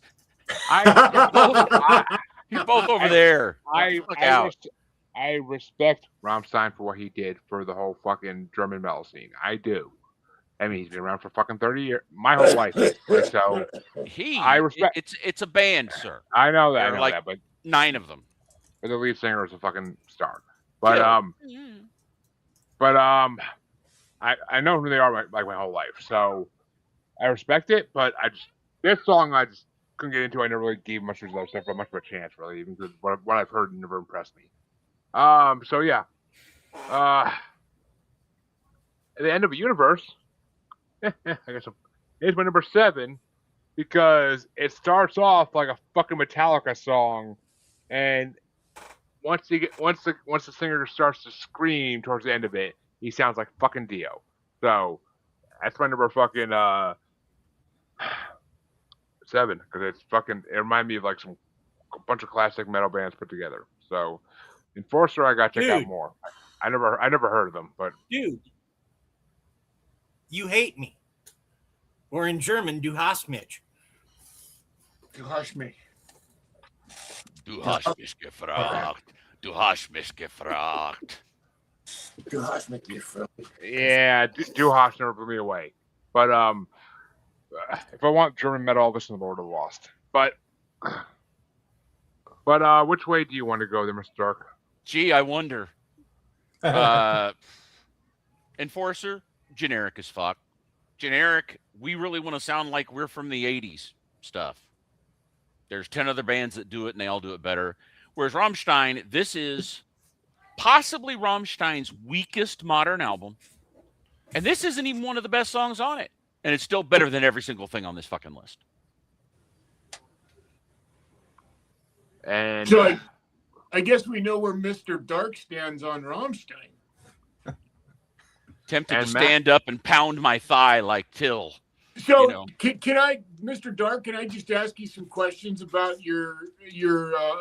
You're both over there. I respect Rammstein for what he did for the whole fucking German metal scene. I do. I mean, he's been around for fucking 30 years, my whole life. So I respect. It's a band, sir. I know that. But 9 of them. But the lead singer is a fucking star. But I know who they are like my whole life. So I respect it. But this song I just couldn't get into. I never really gave much of a chance, really, even because what I've heard never impressed me. So yeah. At the end of a universe, I guess it's my number 7 because it starts off like a fucking Metallica song, and once the singer starts to scream towards the end of it, he sounds like fucking Dio. So that's my number fucking 7 because it reminded me of like a bunch of classic metal bands put together. So Enforcer, I got to check out more. I never heard of them, but dude, you hate me, or in German, du hast mich. Du hast mich. Du hast mich gefragt. Du hast mich gefragt. Du hast mich gefragt. Yeah, Du hast never blew me away. But if I want German metal, I'll listen to Lord of the Lost. But which way do you want to go there, Mr. Dark? Gee, I wonder. Enforcer, generic as fuck. generic, we really want to sound like we're from the 80s stuff. There's 10 other bands that do it, and they all do it better. Whereas Rammstein, this is possibly Rammstein's weakest modern album. And this isn't even one of the best songs on it. And it's still better than every single thing on this fucking list. And So I guess we know where Mr. Dark stands on Rammstein. Tempted And to Matt- stand up and pound my thigh like Till. So You know. can I, Mr. Dark, can I just ask you some questions about your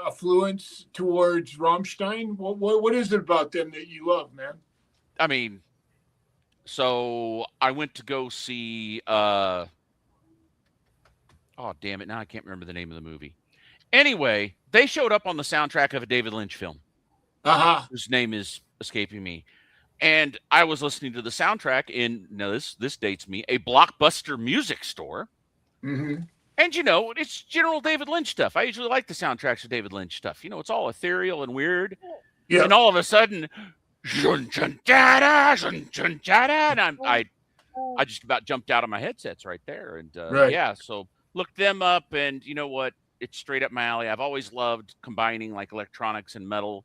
affluence towards Rammstein? What is it about them that you love, man? I mean, so I went to go see oh damn it, now I can't remember the name of the movie. Anyway, they showed up on the soundtrack of a David Lynch film, whose name is escaping me. And I was listening to the soundtrack in, now this dates me, a Blockbuster music store. Mm-hmm. And, you know, it's general David Lynch stuff. I usually like the soundtracks of David Lynch stuff. You know, it's all ethereal and weird. Yeah. And all of a sudden, and I just about jumped out of my headsets right there. And Right. yeah, so look them up, and you know what? It's straight up my alley. I've always loved combining like electronics and metal.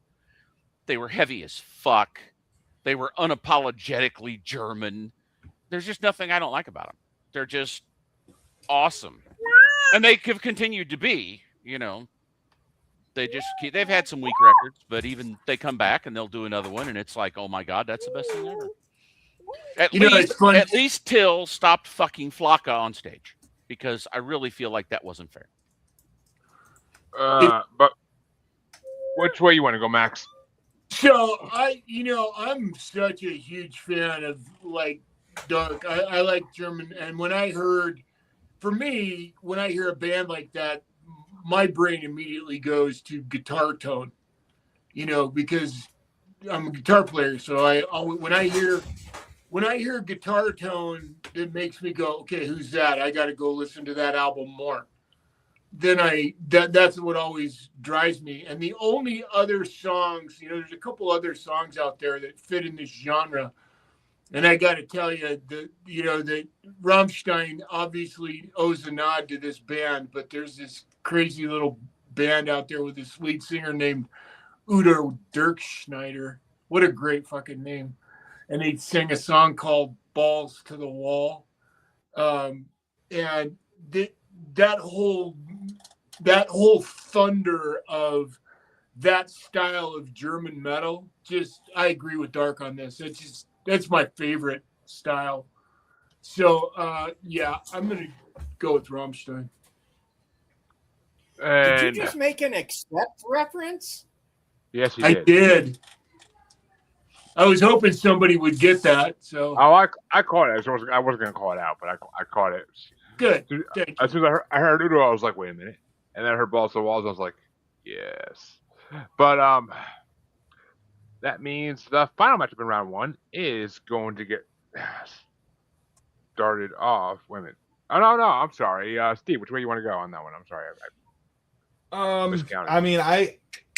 They were heavy as fuck. They were unapologetically German. There's just nothing I don't like about them. They're just awesome. And they have continued to be, you know. They've had some weak records, but even they come back and they'll do another one, and it's like, oh my God, that's the best thing ever. At least Till stopped fucking Flocka on stage, because I really feel like that wasn't fair. but which way you want to go, Max? So I'm such a huge fan of like Dark. I like German, and when I hear a band like that, my brain immediately goes to guitar tone, because I'm a guitar player. So when I hear guitar tone, it makes me go, okay, who's that? I got to go listen to that album more. Then that's what always drives me. And the only other songs, there's a couple other songs out there that fit in this genre. And I got to tell you that Rammstein obviously owes a nod to this band, but there's this crazy little band out there with this lead singer named Udo Dirkschneider. What a great fucking name. And they sing a song called Balls to the Wall. And that whole thunder of that style of German metal, I agree with Dark on this. That's my favorite style. So yeah, I'm gonna go with Rammstein. Did you just make an Accept reference? Yes, he I did. did. I was hoping somebody would get that. So I caught it. I wasn't gonna call it out, but I caught it. good. As soon as I heard Udo, I was like, wait a minute. And then I heard Balls to the Walls, I was like, yes. But that means the final matchup in round one is going to get started off. Wait a minute. Oh no, I'm sorry. Steve, which way you want to go on that one? I'm sorry. I mean,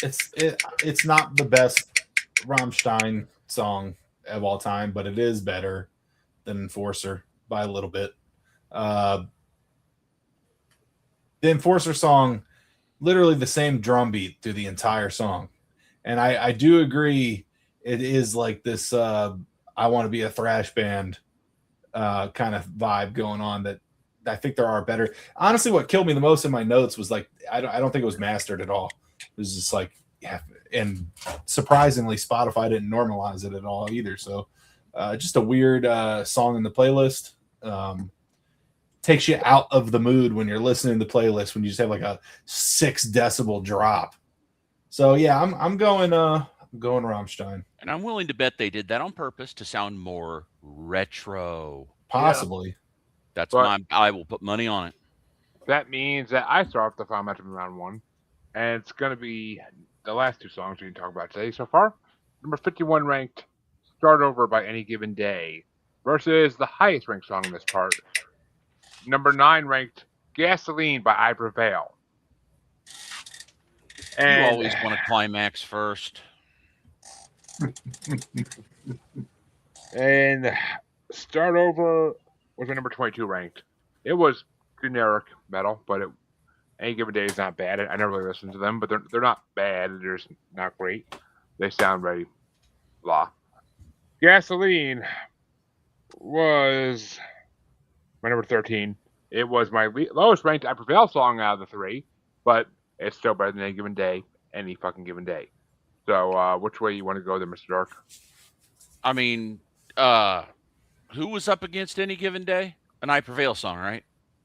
it's not the best Rammstein song of all time, but it is better than Enforcer by a little bit. The Enforcer song, literally the same drum beat through the entire song. And I do agree, it is like this I want to be a thrash band kind of vibe going on that I think there are better. Honestly, what killed me the most in my notes was like, I don't think it was mastered at all. It was just like, yeah, and surprisingly, Spotify didn't normalize it at all either. So just a weird song in the playlist. Takes you out of the mood when you're listening to the playlist, when you just have like a 6 decibel drop. So yeah, I'm going Rammstein. And I'm willing to bet they did that on purpose to sound more retro. Possibly. Yeah. I will put money on it. That means that I start off the final matchup in round one, and it's going to be the last two songs we can talk about today so far. Number 51 ranked Start Over by Any Given Day versus the highest ranked song in this part, number 9 ranked Gasoline by I Prevail. And you always want to climax first. And Start Over was my number 22 ranked. It was generic metal, but Any Given Day is not bad. I never really listened to them, but they're not bad. They're just not great. They sound very blah. Gasoline was my number 13. It was my lowest ranked I Prevail song out of the three, but it's still better than Any Given Day, any fucking given day. So, which way you want to go there, Mr. Dark? I mean, who was up against Any Given Day? An I Prevail song, right?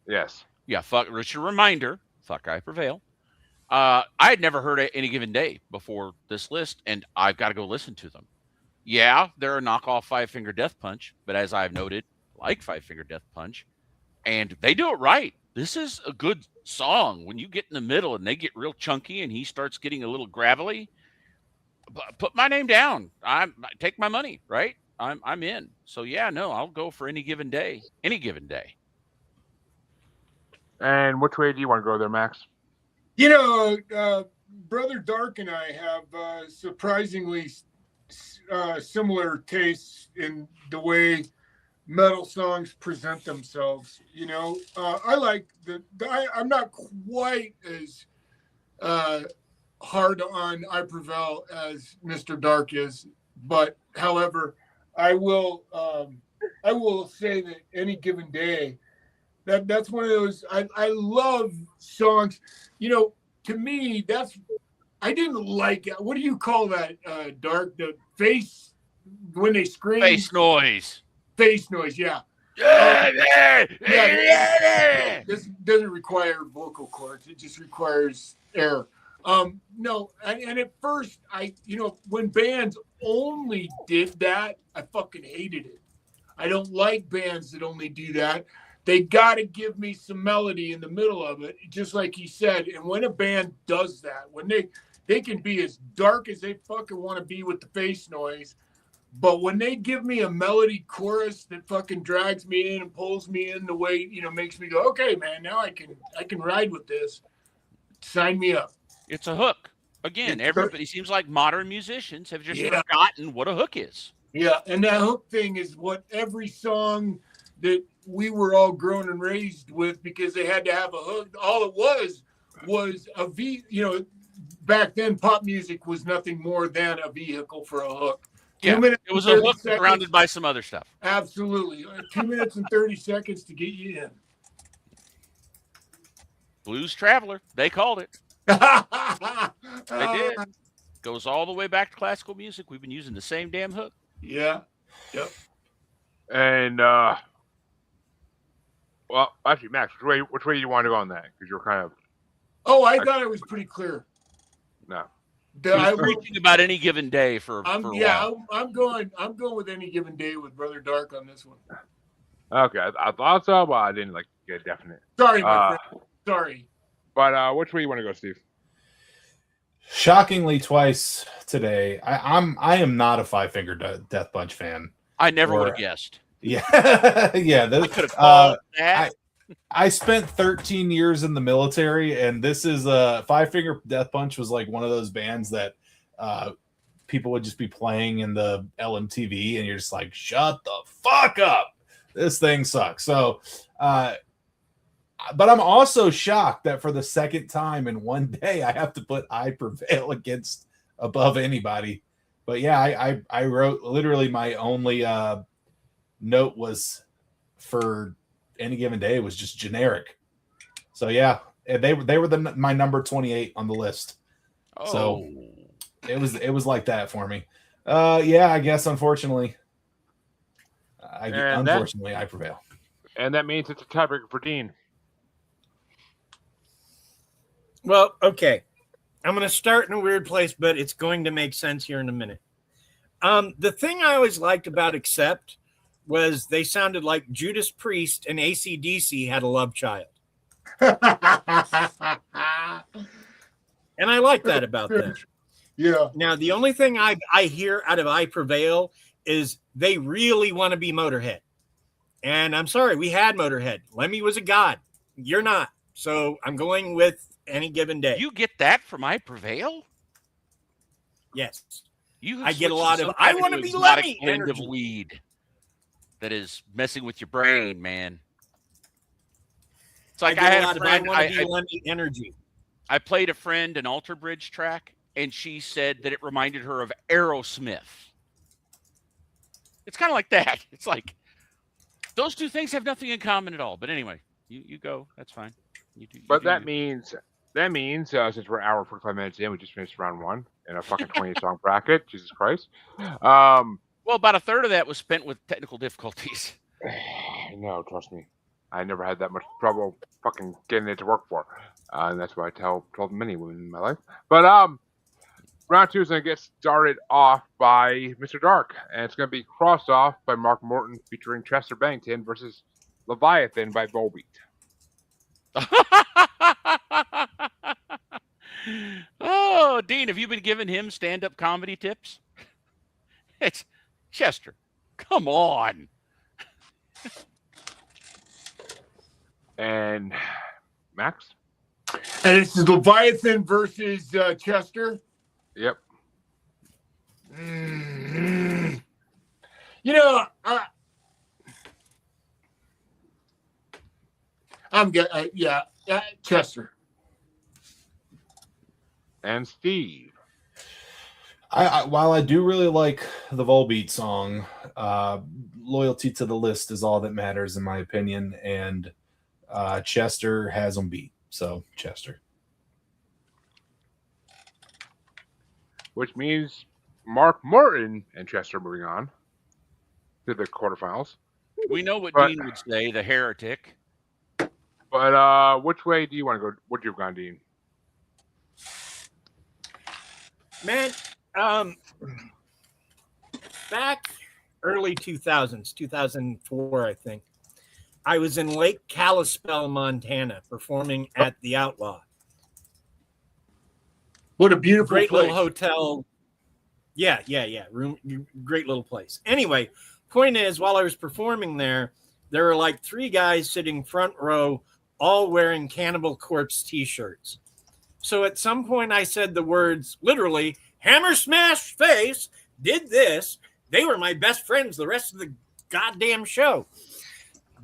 Yes. Yeah, just a reminder, fuck I Prevail. I had never heard of Any Given Day before this list, and I've got to go listen to them. Yeah, they're a knockoff Five Finger Death Punch, but as I've noted, like Five Finger Death Punch, and they do it right. This is a good song. When you get in the middle and they get real chunky and he starts getting a little gravelly, put my name down. Take my money, right? I'm in. So yeah, no, I'll go for Any Given Day. Any Given Day. And which way do you want to go there, Max? You know, Brother Dark and I have surprisingly similar tastes in the way metal songs present themselves. You know, I like I'm not quite as hard on I Prevail as Mr. Dark is, but however, I will say that Any Given Day, that's one of those I love songs. You know, to me, I didn't like it. What do you call that, Dark? The face when they scream. Face noise. Face noise, yeah. This doesn't require vocal cords. It just requires air. No, and at first, when bands only did that, I fucking hated it. I don't like bands that only do that. They got to give me some melody in the middle of it, just like he said. And when a band does that, when they can be as dark as they fucking want to be with the face noise, but when they give me a melody chorus that fucking drags me in and pulls me in the way, makes me go, okay, man, now I can ride with this. Sign me up. It's a hook. Again, everybody seems like modern musicians have just forgotten what a hook is. Yeah, and that hook thing is what every song that we were all grown and raised with, because they had to have a hook. All it was a V. Back then, pop music was nothing more than a vehicle for a hook. Yeah, it was a hook surrounded by some other stuff. Absolutely. 2 minutes and 30 seconds to get you in. Blues Traveler, they called it. They did. Goes all the way back to classical music. We've been using the same damn hook. Yeah. Yep. And well, actually, Max, which way do you want to go on that? Because you're kind of. Oh, I thought it was pretty clear. No. I was preaching about Any Given Day for a while. I'm going with Any Given Day with Brother Dark on this one. Okay, I thought so, but I didn't get definite. Sorry, my friend. Sorry. But which way you want to go, Steve? Shockingly, twice today, I am not a Five Finger Death Punch fan. I never would have guessed. Yeah, yeah. I could have called that. I spent 13 years in the military, and this is Five Finger Death Punch was like one of those bands that people would just be playing in the LMTV, and you're just like, shut the fuck up. This thing sucks. So, but I'm also shocked that for the second time in one day, I have to put I Prevail above anybody. But yeah, I wrote literally my only note was for Any Given Day was just generic. So yeah, they were my number 28 on the list. Oh. So it was like that for me. Yeah, I guess unfortunately, I Prevail. And that means it's a tiebreaker for Dean. Well, okay. I'm going to start in a weird place, but it's going to make sense here in a minute. The thing I always liked about Accept was they sounded like Judas Priest and AC/DC had a love child. And I like that about them. Yeah. Now, the only thing I hear out of I Prevail is they really want to be Motorhead. And I'm sorry, we had Motorhead. Lemmy was a god. You're not. So I'm going with Any Given Day. You get that from I Prevail? Yes. I get a lot of I want to be Lemmy blend of energy. weed. that is messing with your brain, man. It's like I I get had a lot a of I friend. want to be Lemmy energy. I played a friend an Alter Bridge track, and she said that it reminded her of Aerosmith. It's kind of like that. It's like those two things have nothing in common at all. But anyway, you go. That's fine. You But do that you. means since we're an hour and 45 minutes in, we just finished round one in a fucking 20 song bracket. Jesus Christ. Well, about a third of that was spent with technical difficulties. No, trust me. I never had that much trouble fucking getting it to work for. And that's what I told many women in my life. But round two is going to get started off by Mr. Dark. And it's going to be crossed off by Mark Morton featuring Chester Bennington versus Leviathan by Volbeat. Oh, Dean, have you been giving him stand-up comedy tips? It's Chester. Come on. And Max? And it's Leviathan versus Chester. Yep. Mm-hmm. You know, I'm good. Chester. And Steve. While I do really like the Volbeat song, loyalty to the list is all that matters in my opinion, and Chester has them beat. So Chester. Which means Mark Morton and Chester moving on to the quarterfinals. We know what But- Dean would say, the heretic. But which way do you want to go? Would you have gone, Dean? Man, back early 2000s, 2004, I think, I was in Lake Kalispell, Montana, performing at the Outlaw. What a beautiful Great place. little hotel. Yeah. Great little place. Anyway, point is, while I was performing there were like three guys sitting front row, all wearing Cannibal Corpse t-shirts. So at some point I said the words, literally, hammer smash face, did this. They were my best friends the rest of the goddamn show.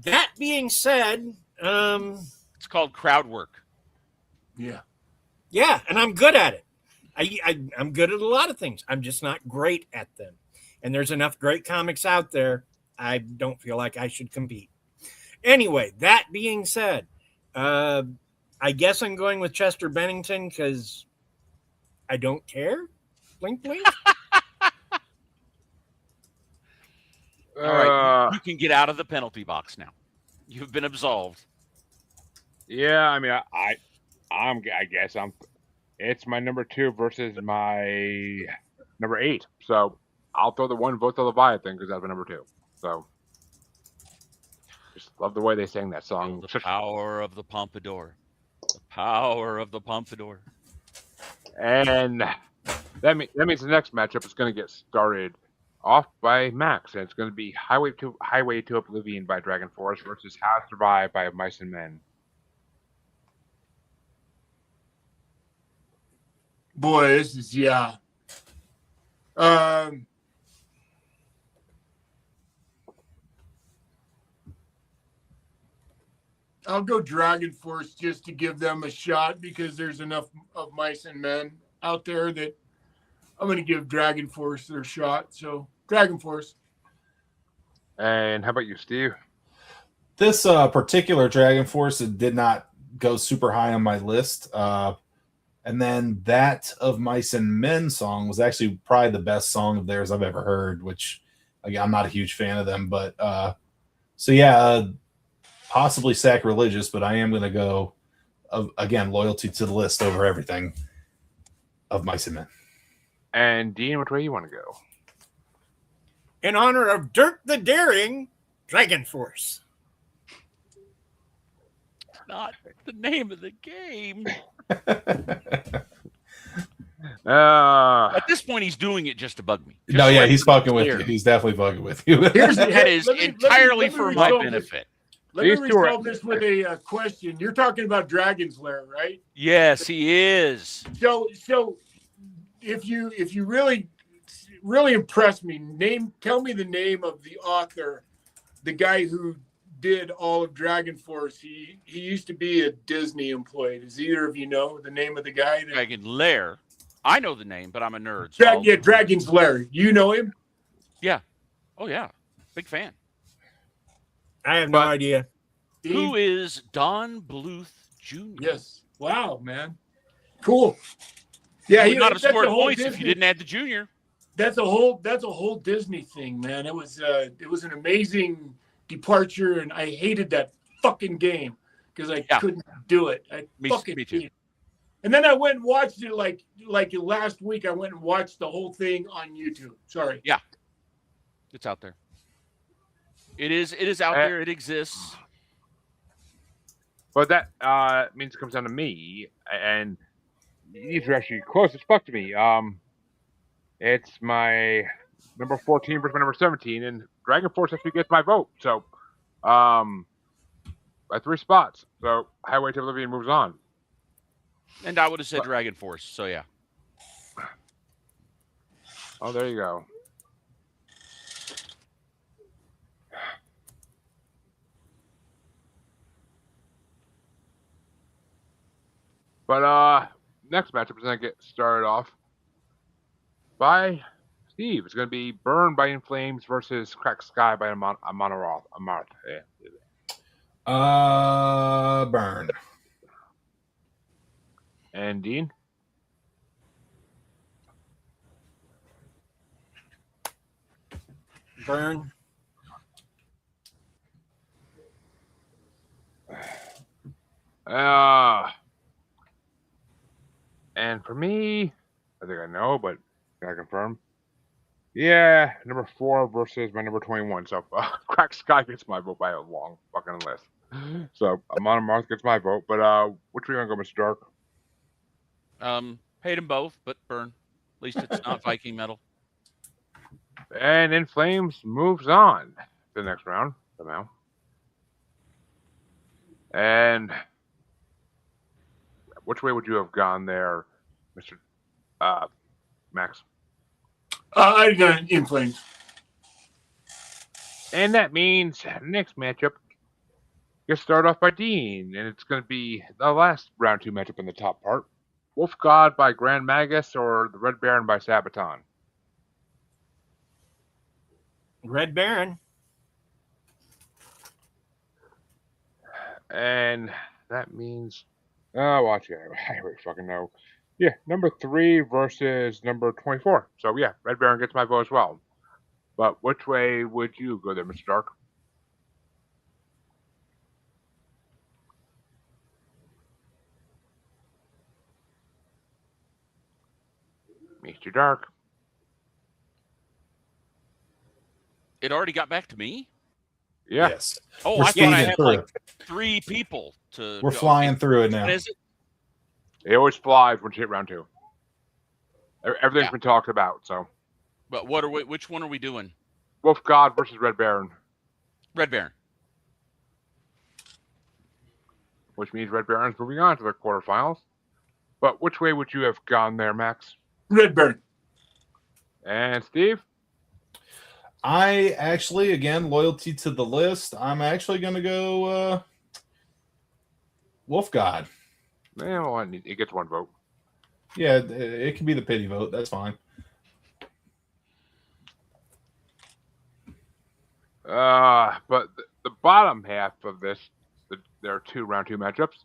That being said, It's called crowd work. Yeah. yeah, and I'm good at it. I'm good at a lot of things. I'm just not great at them. And there's enough great comics out there. I don't feel like I should compete. Anyway, that being said, I guess I'm going with Chester Bennington because I don't care. Blink, blink. All right, you can get out of the penalty box now. You've been absolved. Yeah, I mean, I guess it's my number 2 versus my number 8. So I'll throw the one vote to Leviathan because that's my number 2. So just love the way they sang that song. The power of the Pompadour. The power of the Pompadour. And that means the next matchup is going to get started off by Max, and it's going to be Highway to Oblivion by Dragon Force versus How to Survive by Mice and Men. Boy, this is I'll go Dragon Force just to give them a shot because there's enough of Mice and Men out there that I'm going to give Dragon Force their shot. So Dragon Force. And how about you, Steve? This particular Dragon Force did not go super high on my list. And then that of Mice and Men song was actually probably the best song of theirs I've ever heard, which again, I'm not a huge fan of them. But possibly sacrilegious, but I am going to go, again, loyalty to the list over everything of Mice and Men. And Dean, which way you want to go? In honor of Dirk the Daring, Dragon Force. Not the name of the game. At this point, he's doing it just to bug me. No, yeah, he's fucking with you. He's definitely fucking with you. That is entirely for my benefit. Let me resolve this with a question. You're talking about Dragon's Lair, right? Yes, he is. So if you really impress me, tell me the name of the author the guy who did all of Dragon Force, he used to be a Disney employee. Does either of you know the name of the guy? Dragon Lair. I know the name, but I'm a nerd. So Yeah, Dragon's Lair. You know him? yeah. Oh yeah, big fan. I have no idea. Who is Don Bluth Jr.? Yes. Wow, man. Cool. Yeah, You would not have that's scored a whole points if Disney- you didn't add the junior. That's a whole Disney thing, man. It was an amazing departure, and I hated that fucking game because I couldn't do it. Me too. hated it. And then I went and watched it like last week. I went and watched the whole thing on YouTube. Sorry. Yeah, it's out there. It is out there. It exists. But that means it comes down to me, and these are actually close as fuck to me. It's my number 14 versus my number 17, and Dragon Force actually gets my vote. So, by 3 spots. So, Highway to Oblivion moves on. And I would have said Dragon Force. So yeah. Oh, there you go. But next matchup is going to get started off by Steve. It's going to be Burn by In Flames versus Crack Sky by Monoroth. Burn. And Dean? Burn. And for me, I think I know, but can I confirm? Yeah, number 4 versus my number 21. So Crack Sky gets my vote by a long fucking list. So Monomarth gets my vote, but which way you want to go, Mr. Dark? Hate them both, but Burn. At least it's not Viking metal. And In Flames moves on to the next round somehow. And which way would you have gone there, Mr. Max? I've done In Flames. And that means next matchup gets started off by Dean, and it's going to be the last round 2 matchup in the top part. Wolf God by Grand Magus or the Red Baron by Sabaton? Red Baron. And that means, watch it. I already fucking know. Yeah, number 3 versus number 24. So yeah, Red Baron gets my vote as well. But which way would you go there, Mr. Dark? Mr. Dark. It already got back to me? Yeah. Yes. Oh, We're I thought I speeding had through like it. 3 people to We're go. flying through it now. What is it? It always flies once you hit round 2. Everything's Yeah. been talked about, so. But which one are we doing? Wolf God versus Red Baron. Red Baron. Which means Red Baron's moving on to the quarterfinals. But which way would you have gone there, Max? Red Baron. And Steve? I actually, again, loyalty to the list. I'm actually going to go Wolf God. Yeah, well, it gets 1 vote. Yeah, it can be the pity vote. That's fine. But the bottom half of this, there are 2 round 2 matchups,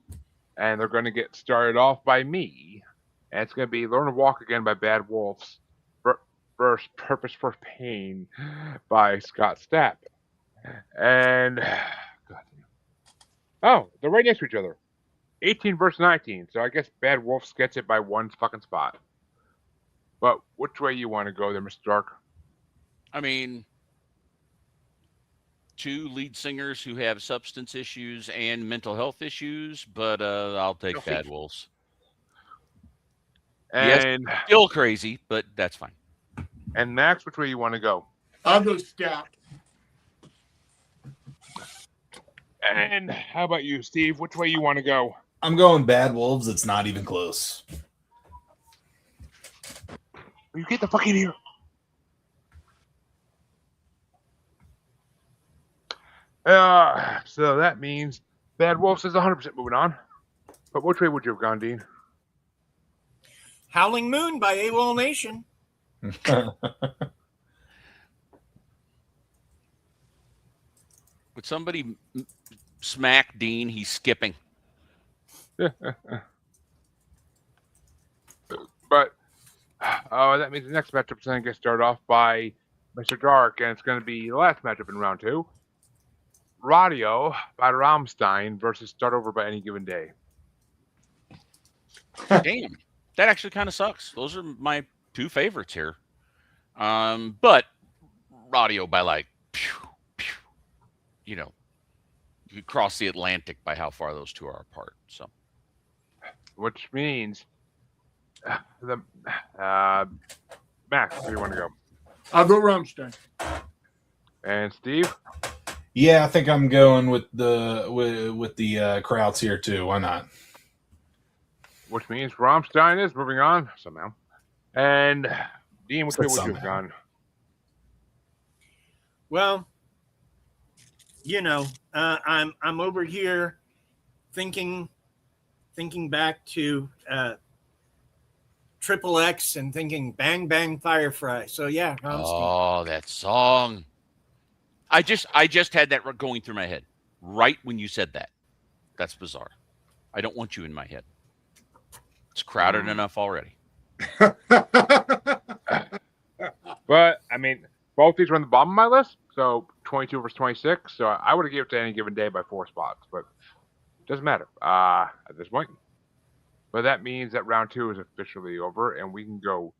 and they're going to get started off by me, and it's going to be Learn to Walk Again by Bad Wolves versus Purpose for Pain by Scott Stapp. And they're right next to each other, 18 versus 19. So I guess Bad Wolves gets it by 1 fucking spot. But which way you want to go there, Mr. Dark? I mean, 2 lead singers who have substance issues and mental health issues, but I'll take Bad Wolves. And yes, still crazy, but that's fine. And Max, which way you want to go? I'll go Stapp. And how about you, Steve? Which way you want to go? I'm going Bad Wolves. It's not even close. You get the fuck in here. So that means Bad Wolves is 100% moving on. But which way would you have gone, Dean? Howling Moon by AWOL Nation. Would somebody smack Dean? He's skipping. But that means the next matchup is going to get started off by Mr. Dark, and it's going to be the last matchup in round 2. Radio by Rammstein versus Start Over by Any Given Day. Damn, that actually kind of sucks. Those are my 2 favorites here. But Radio by like, you know, you could cross the Atlantic by how far those 2 are apart. So, which means the Max, where do you want to go? I'll go Rammstein. And Steve? Yeah, I think I'm going with the crowds here too. Why not? Which means Rammstein is moving on somehow. And Dean, which way would you have gone? Well, you know, I'm over here thinking back to Triple X and thinking Bang Bang Firefly. So yeah, Rammstein. Oh, that song! I just had that going through my head right when you said that. That's bizarre. I don't want you in my head. It's crowded enough already. But I mean, both these were on the bottom of my list, so 22 versus 26. So I would have given it to Any Given Day by 4 spots, but it doesn't matter at this point. But that means that round 2 is officially over, and we can go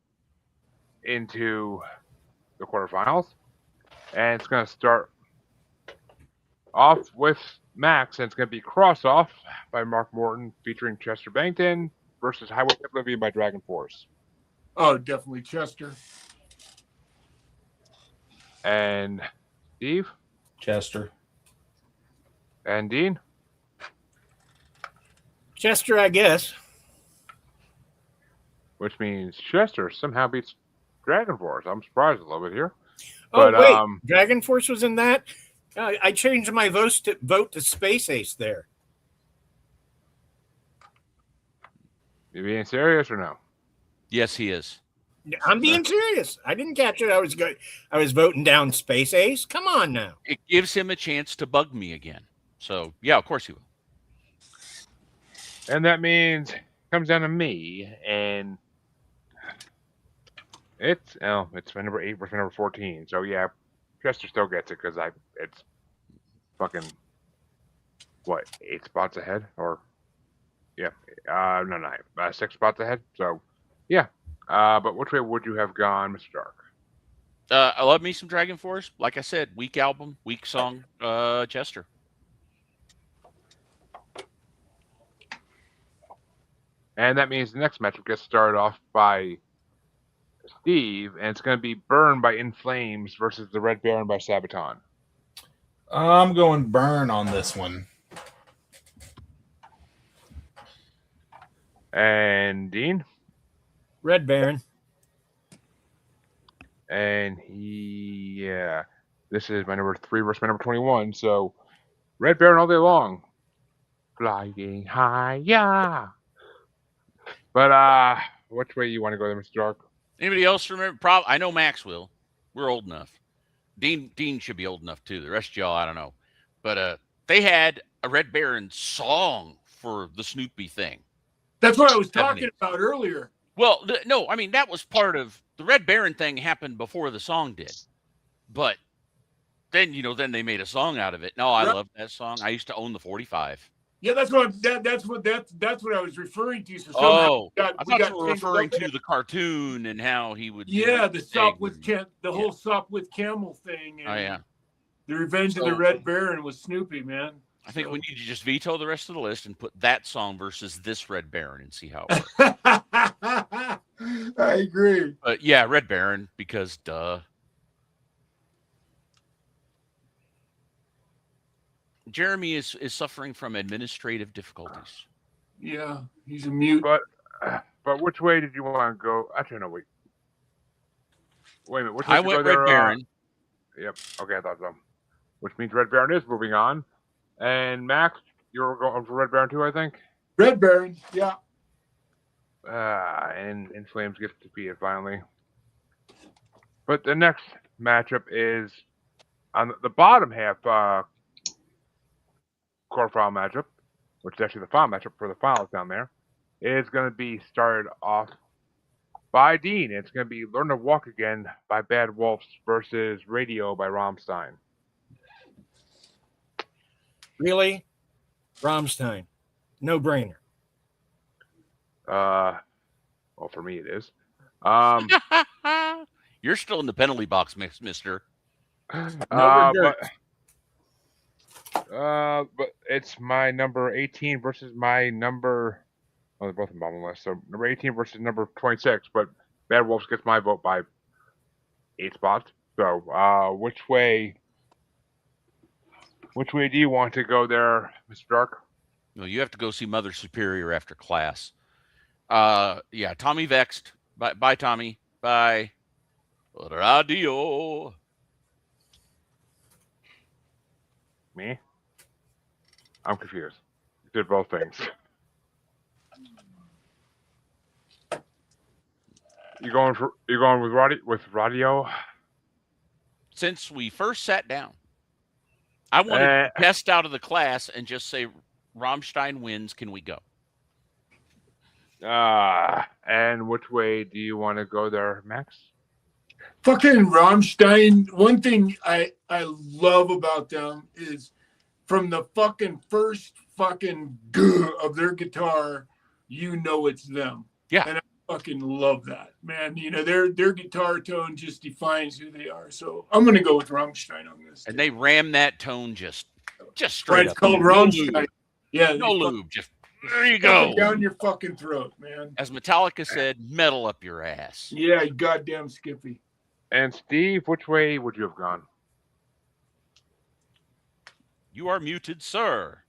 into the quarterfinals. And it's going to start off with Max, and it's going to be Cross Off by Mark Morton featuring Chester Bennington versus Highway to Oblivion by Dragon Force. Oh, definitely Chester. And Steve? Chester. And Dean? Chester, I guess. Which means Chester somehow beats Dragon Force. I'm surprised a little bit here. Oh, But, wait. Dragon Force was in that? I changed my vote to Space Ace there. You being serious or no? Yes, he is. I'm being serious. I didn't catch it. I was voting down Space Ace. Come on now. It gives him a chance to bug me again. So yeah, of course he will. And that means it comes down to me, and it's my number 8 versus my number 14. So yeah, Chester still gets it because it's fucking what 8 spots ahead, or yeah, no, 6 spots ahead. So yeah, but which way would you have gone, Mr. Dark? I love me some Dragon Force. Like I said, weak album, weak song. Chester. And that means the next matchup gets started off by Steve, and it's going to be Burn by In Flames versus the Red Baron by Sabaton. I'm going Burn on this one. And Dean? Red Baron. And this is my number 3 versus my number 21. So Red Baron all day long. Flying high, yeah. But which way you want to go there, Mr. Dark? Anybody else remember? I know Max will. We're old enough. Dean should be old enough too. The rest of y'all, I don't know. But they had a Red Baron song for the Snoopy thing. That's what I was talking about earlier. Well, no, I mean, that was part of the Red Baron thing happened before the song did. But then, then they made a song out of it. No, I love that song. I used to own the 45. Yeah, that's what I was referring to. So I thought you were referring to the cartoon and how he would. Yeah, the sup with whole sup with camel thing. And oh yeah, the Revenge of the Red Baron was Snoopy, man. I think we need to just veto the rest of the list and put that song versus this Red Baron and see how it works. I agree. But yeah, Red Baron, because duh. Jeremy is suffering from administrative difficulties. Yeah, he's a mute. But which way did you want to go? Actually, no, wait. Wait a minute. Which way I went Red Baron. Yep. Okay, I thought so. which means Red Baron is moving on. And Max, you're going for Red Baron too, I think. Red Baron, yeah. And In Flames gets defeated finally. But the next matchup is on the bottom half quarterfinal matchup, which is actually the final matchup for the finals down there. Is going to be started off by Dean. It's going to be Learn to Walk Again by Bad Wolves versus Radio by Rammstein. Really? Rammstein. No brainer. Well, for me it is. You're still in the penalty box, mister. But it's my number 18 versus my number. Oh, they're both in the bottom list. So number 18 versus number 26. But Bad Wolves gets my vote by 8 spots. So which way do you want to go there, Mr. Dark? No, you have to go see Mother Superior after class. Yeah, Tommy Vexed. Bye, Tommy. Bye. Radio. Me? I'm confused. You did both things. You going with radio? Since we first sat down, I wanted to test out of the class and just say Rammstein wins. Can we go? And which way do you want to go there, Max? Fucking Rammstein. One thing I love about them is from the fucking first fucking of their guitar, you know it's them. Yeah. And I fucking love that, man. You know, their guitar tone just defines who they are. So I'm gonna go with Rammstein on this. And they ram that tone just straight right, up. it's called Rammstein. Yeah. No lube. Just there you go. Down your fucking throat, man. As Metallica said, metal up your ass. Yeah, you goddamn Skippy. And Steve, which way would you have gone? You are muted, sir.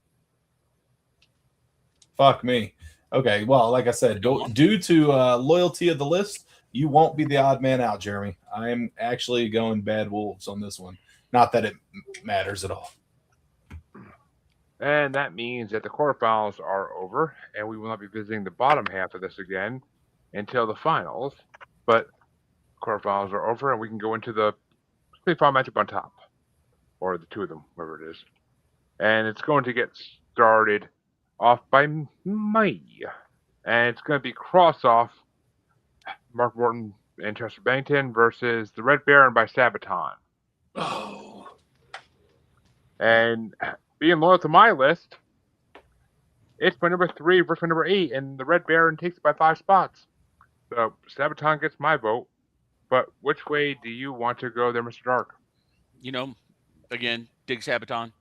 Fuck me. Okay, well, like I said, due to loyalty of the list, you won't be the odd man out, Jeremy. I am actually going Bad Wolves on this one. Not that it matters at all. And that means that the quarterfinals are over, and we will not be visiting the bottom half of this again until the finals. But quarterfinals are over, and we can go into the semifinal matchup on top, or the two of them, whatever it is. And it's going to get started off by me, and it's going to be cross-off Mark Morton and Chester Bennington versus the Red Baron by Sabaton. Oh. And being loyal to my list, it's my number 3 versus my number 8, and the Red Baron takes it by 5 spots. So Sabaton gets my vote. But which way do you want to go there, Mr. Dark? You know, again, dig Sabaton.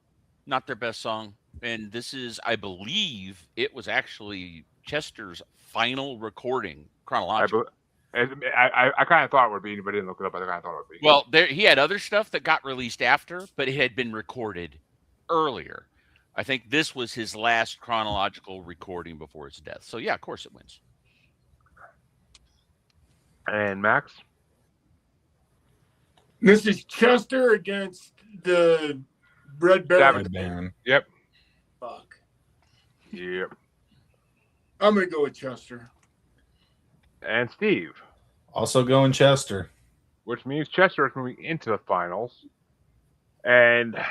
Not their best song. And this is, I believe, it was actually Chester's final recording chronologically. I kind of thought it would be, but I didn't look it up. I kind of thought it would be. Well, he had other stuff that got released after, but it had been recorded earlier. I think this was his last chronological recording before his death. So, yeah, of course it wins. And Max? This is Chester against the Red Baron. Yep. Fuck. Yep. I'm going to go with Chester. And Steve? Also going Chester. Which means Chester is moving into the finals. And,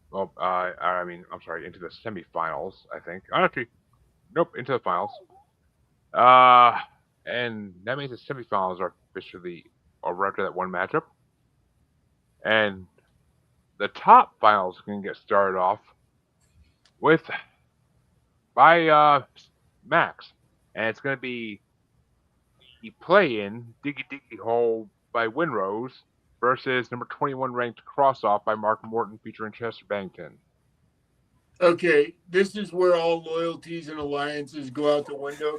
well, I'm sorry, into the semifinals, I think. Actually, nope, into the finals. And that means the semifinals are officially over after that one matchup. And the top finals can get started off by Max. And it's going to be the play-in Diggy Diggy Hole by Winrose versus number 21 ranked Cross-Off by Mark Morton featuring Chester Bennington. Okay, this is where all loyalties and alliances go out the window.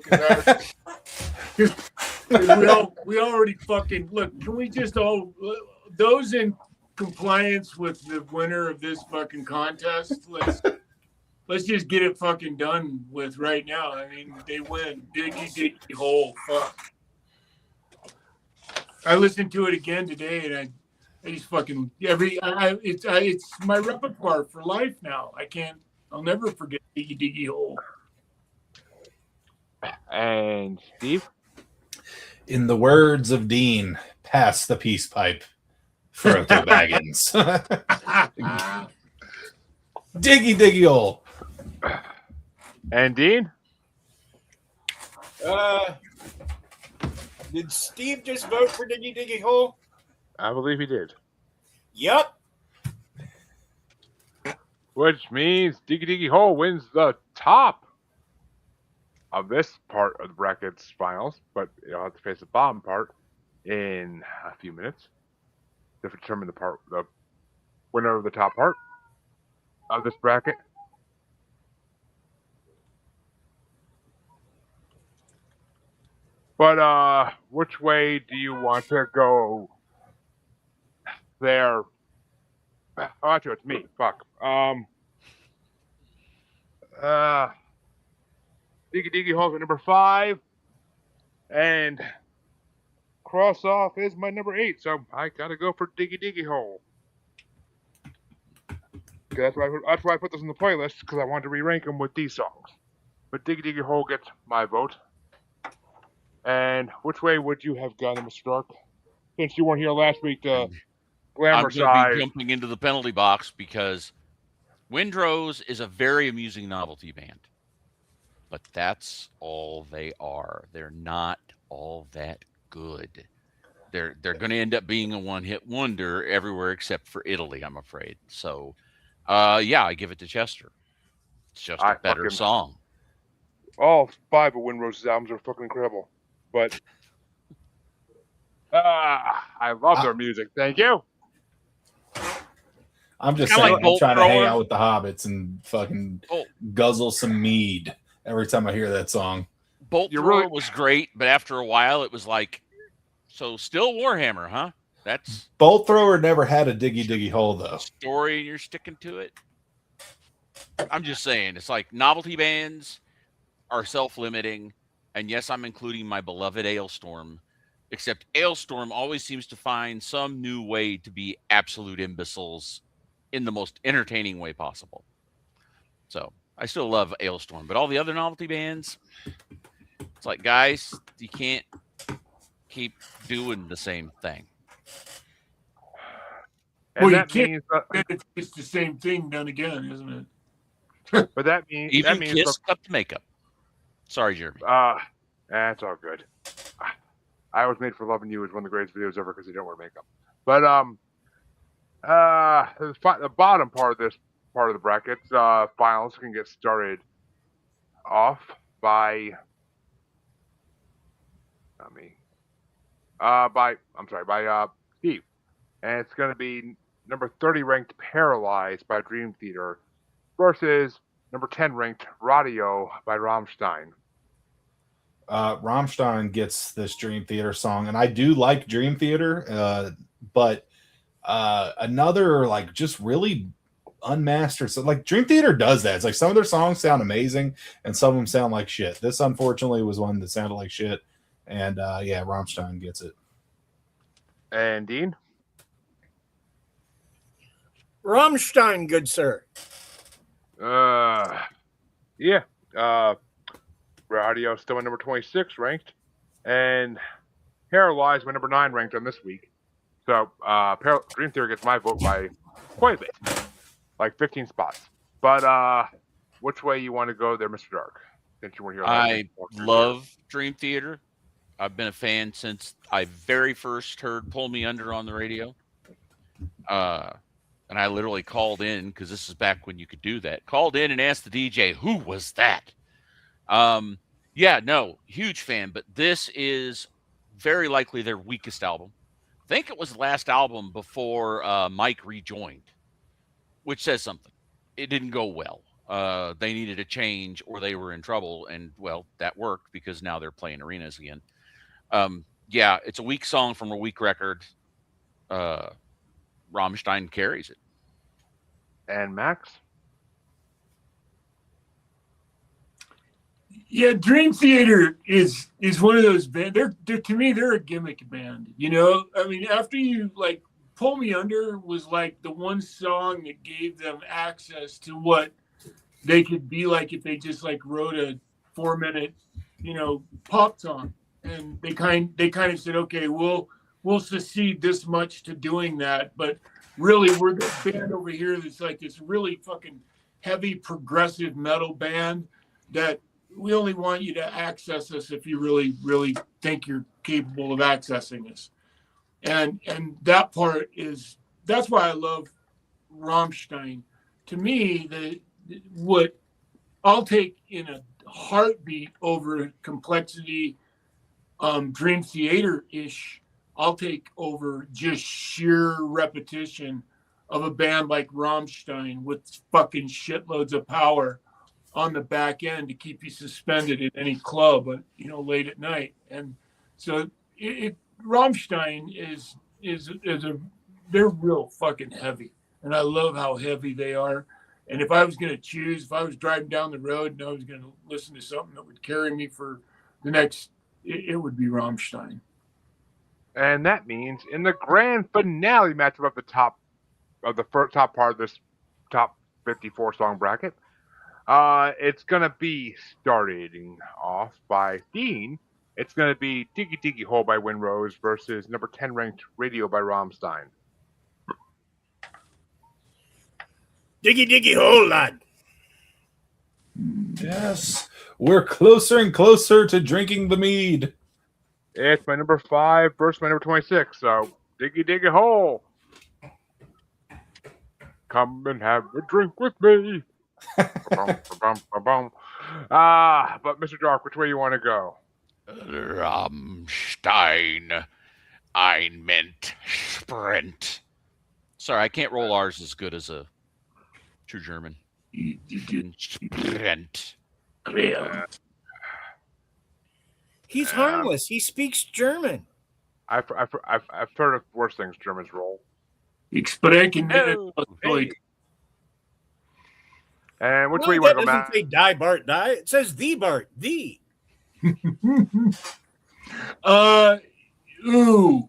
We already fucking look. Can we just all those in compliance with the winner of this fucking contest? Let's just get it fucking done with right now. I mean, they win. Diggy hole. Fuck. I listened to it again today, and I just fucking it's my repertoire for life now. I'll never forget Diggy Diggy Hole. And Steve? In the words of Dean, pass the peace pipe. Frodo Baggins. Diggy Diggy Hole. And Dean? Did Steve just vote for Diggy Diggy Hole? I believe he did. Yep. Which means Diggy Diggy Hole wins the top of this part of the brackets finals, but you'll have to face the bottom part in a few minutes to determine the winner of the top part of this bracket. But which way do you want to go there? Oh, actually, it's me. Fuck. Diggy Diggy Hole's at number 5, and Cross Off is my number 8, so I gotta go for Diggy Diggy Hole. That's why I put this in the playlist, because I wanted to re-rank them with these songs. But Diggy Diggy Hole gets my vote. And which way would you have gone, Mr. Dark? Since you weren't here last week to glamour I'm going to be side. jumping into the penalty box because Windrose is a very amusing novelty band. But that's all they are. They're not all that good. They're going to end up being a one-hit wonder everywhere except for Italy, I'm afraid. So, yeah, I give it to Chester. It's just a better song. All 5 of Windrose's albums are fucking incredible. But I love their music. Thank you. I'm just saying, I'm trying to hang out with the hobbits and fucking guzzle some mead every time I hear that song. Bolt Thrower was great, but after a while it was like, so still Warhammer, huh? That's Bolt Thrower never had a Diggy Diggy Hole, though. Story, and you're sticking to it. I'm just saying, it's like novelty bands are self-limiting, and yes, I'm including my beloved Ailstorm, except Ailstorm always seems to find some new way to be absolute imbeciles in the most entertaining way possible. So I still love Ailstorm, but all the other novelty bands, it's like, guys, you can't keep doing the same thing. And that means it's the same thing done again, isn't it? But that means even Kiss cut the makeup. Sorry, Jeremy. That's all good. I Was Made for Loving You is one of the greatest videos ever because they don't wear makeup. But the bottom part of this part of the brackets finals can get started off by Steve, and it's going to be number 30 ranked Paralyzed by Dream Theater versus number 10 ranked Radio by Rammstein. Rammstein gets this Dream Theater song, and I do like Dream Theater, but another like just really unmastered. So like Dream Theater does that. It's like some of their songs sound amazing, and some of them sound like shit. This unfortunately was one that sounded like shit, and yeah, Rammstein gets it. And Dean? Rammstein, good sir. Yeah. Radio still at number 26 ranked, and Paralyzed my number 9 ranked on this week. So Dream Theater gets my vote by quite a bit, like 15 spots. But which way you want to go there, Mr. Dark? Since you were here, I love Dream Theater. I've been a fan since I very first heard "Pull Me Under" on the radio. And I literally called in, because this is back when you could do that. Called in and asked the DJ, who was that? Yeah, no, huge fan, but this is very likely their weakest album. I think it was the last album before Mike rejoined, which says something. It didn't go well. They needed a change or they were in trouble, and, well, that worked because now they're playing arenas again. Yeah, it's a weak song from a weak record. Rammstein carries it. And Max? Yeah, Dream Theater is one of those bands. They're to me, they're a gimmick band. You know, I mean, after you like Pull Me Under was like the one song that gave them access to what they could be like if they just like wrote a 4-minute, pop song. And they kind of said, okay, we'll secede this much to doing that, but really we're this band over here that's like this really fucking heavy progressive metal band that we only want you to access us if you really, really think you're capable of accessing us. And that part that's why I love Rammstein. To me, what I'll take in a heartbeat over complexity, Dream Theater-ish, I'll take over just sheer repetition of a band like Rammstein with fucking shitloads of power on the back end to keep you suspended in any club, late at night. And so Rammstein they're real fucking heavy, and I love how heavy they are. And if I was going to choose, if I was driving down the road and I was going to listen to something that would carry me for the next, it would be Rammstein. And that means in the grand finale matchup of the top part of this top 54 song bracket, it's gonna be starting off by Dean. It's gonna be Diggy Diggy Hole by Windrose versus number 10 ranked Radio by Rammstein. Diggy Diggy Hole, lad. Yes, we're closer and closer to drinking the mead. It's my number 5 versus my number 26. So Diggy Diggy Hole, come and have a drink with me. But Mr. Dark, which way you want to go? Rammstein. Ein meant sprint. Sorry, I can't roll R's as good as a true German. Sprint. He's harmless. He speaks German. I've heard of worse things Germans roll. Ich spreche Hey. And which No, way you want that to go, doesn't Matt? say die, Bart, die. It says the Bart, the. Ooh.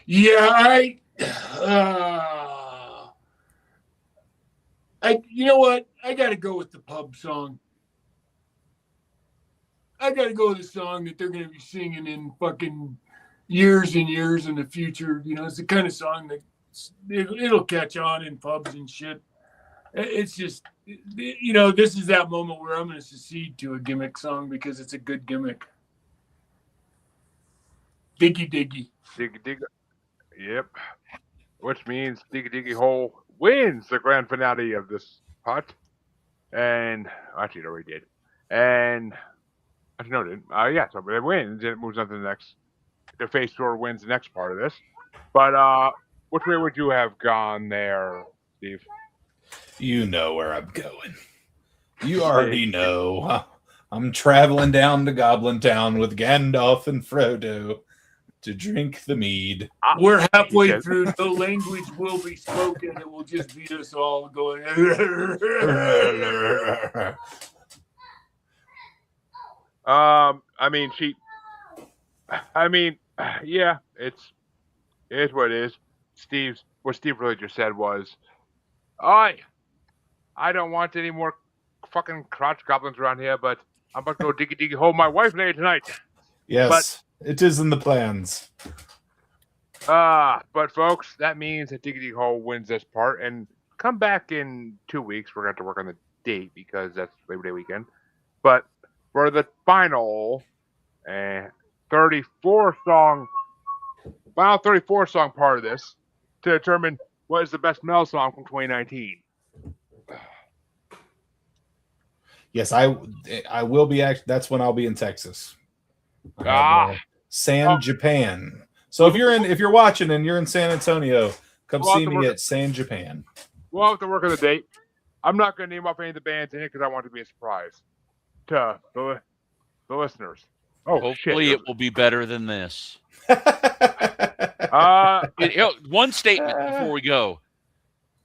Yeah, you know what? I got to go with the pub song. I got to go with a song that they're going to be singing in fucking years and years in the future. It's the kind of song that it'll catch on in pubs and shit. It's just, this is that moment where I'm going to secede to a gimmick song because it's a good gimmick. Diggy Diggy. Diggy Diggy. Yep. Which means Diggy Diggy Hole wins the grand finale of this pot. And actually, it already did. And actually, no, it didn't. Yeah, so it wins and it moves on to the next. The face store wins the next part of this. But which way would you have gone there, Steve? You know where I'm going. You already know. I'm traveling down to Goblin Town with Gandalf and Frodo to drink the mead. We're halfway through. The language will be spoken. It will just be us all going. Yeah, it's what it is. What Steve really just said was, I don't want any more fucking crotch goblins around here, but I'm about to go diggy diggy hole my wife later tonight. Yes, it is in the plans. But folks, that means that Diggy Diggy Hole wins this part, and come back in 2 weeks. We're going to have to work on the date because that's Labor Day weekend. But for the final 34 song part of this to determine what is the best metal song from 2019. Yes, I will be. That's when I'll be in Texas. San Japan. So if you're watching and you're in San Antonio, come see me at San Japan. We'll have to work on the date. I'm not going to name off any of the bands in it because I want it to be a surprise to the listeners. Oh, hopefully shit. It will be better than this. One statement before we go.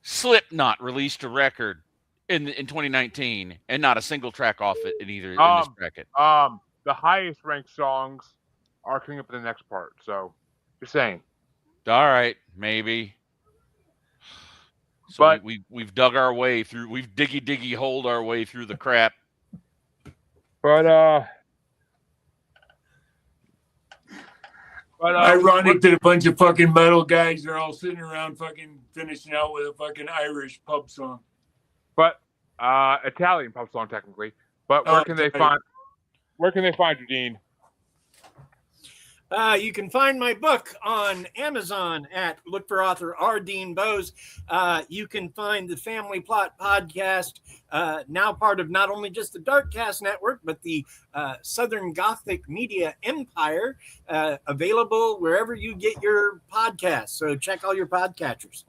Slipknot released a record in 2019, and not a single track off it in either in this bracket. The highest ranked songs are coming up in the next part. So, just saying. All right, maybe. So But we've dug our way through. We've diggy holed our way through the crap. Ironic that a bunch of fucking metal guys are all sitting around fucking finishing out with a fucking Irish pub song. But Italian pub song technically. But where can they find you, Dean? You can find my book on Amazon at look for author R. Dean Bose. You can find the Family Plot podcast, now part of not only just the Darkcast Network, but the Southern Gothic Media Empire, available wherever you get your podcasts. So check all your podcatchers.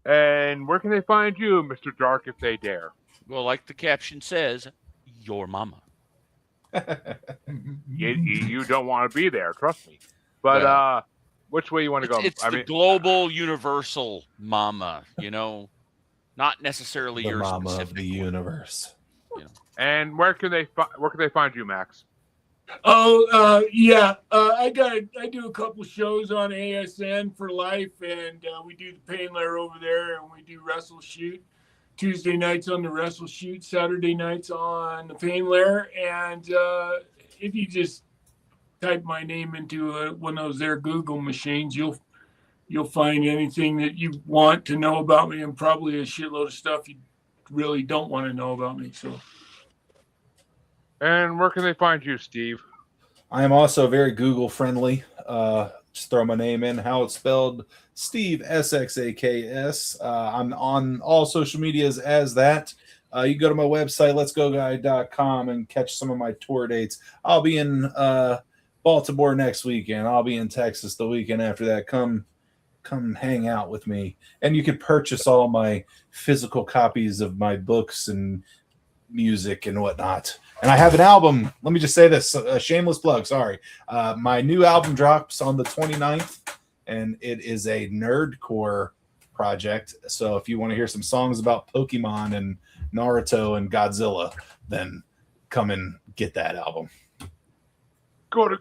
And where can they find you, Mr. Dark, if they dare? Well, like the caption says, your mama. You don't want to be there, trust me. But which way you want to go? It's the global, universal mama, not necessarily the your mama specific of the universe. And where can they find you, Max? I do a couple shows on ASN for life, and we do the Pain Lair over there, and we do Wrestle Shoot. Tuesday nights on the Wrestle Shoot, Saturday nights on the Pain Lair, and if you just type my name into one of those there Google machines, you'll find anything that you want to know about me, and probably a shitload of stuff you really don't want to know about me. So, and where can they find you, Steve? I am also very Google friendly. Just throw my name in, how it's spelled, Steve SXAKS. I'm on all social medias as that. You can go to my website, letsgoguide.com, and catch some of my tour dates. I'll be in Baltimore next weekend. I'll be in Texas the weekend after that. Come hang out with me. And you can purchase all my physical copies of my books and music and whatnot. And I have an album. Let me just say this, a shameless plug, sorry. My new album drops on the 29th, and it is a nerdcore project. So if you want to hear some songs about Pokemon and Naruto and Godzilla, then come and get that album. Go to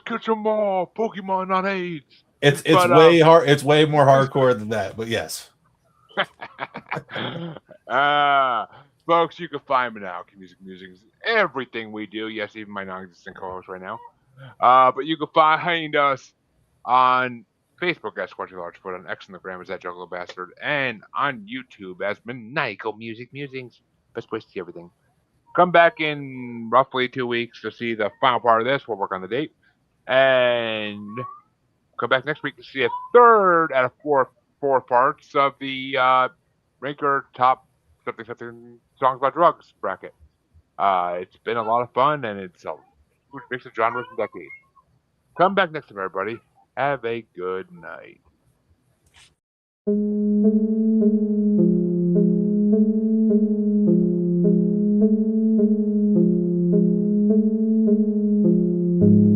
catch them all. Pokemon, not AIDS. It's way hard. It's way more hardcore than that, but yes. Folks, you can find Maniacal Musings. Everything we do. Yes, even my non-existent co-host right now. But you can find us on Facebook as Squatchy Largefoot, on X and the Gram as that Juggalo Bastard, and on YouTube as Maniacal Musings. Best place to see everything. Come back in roughly 2 weeks to see the final part of this. We'll work on the date. And come back next week to see a third out of four parts of the Ranker Top something songs about drugs bracket. It's been a lot of fun, and it's a huge mix of genres and decades. Come back next time, everybody. Have a good night. Thank you.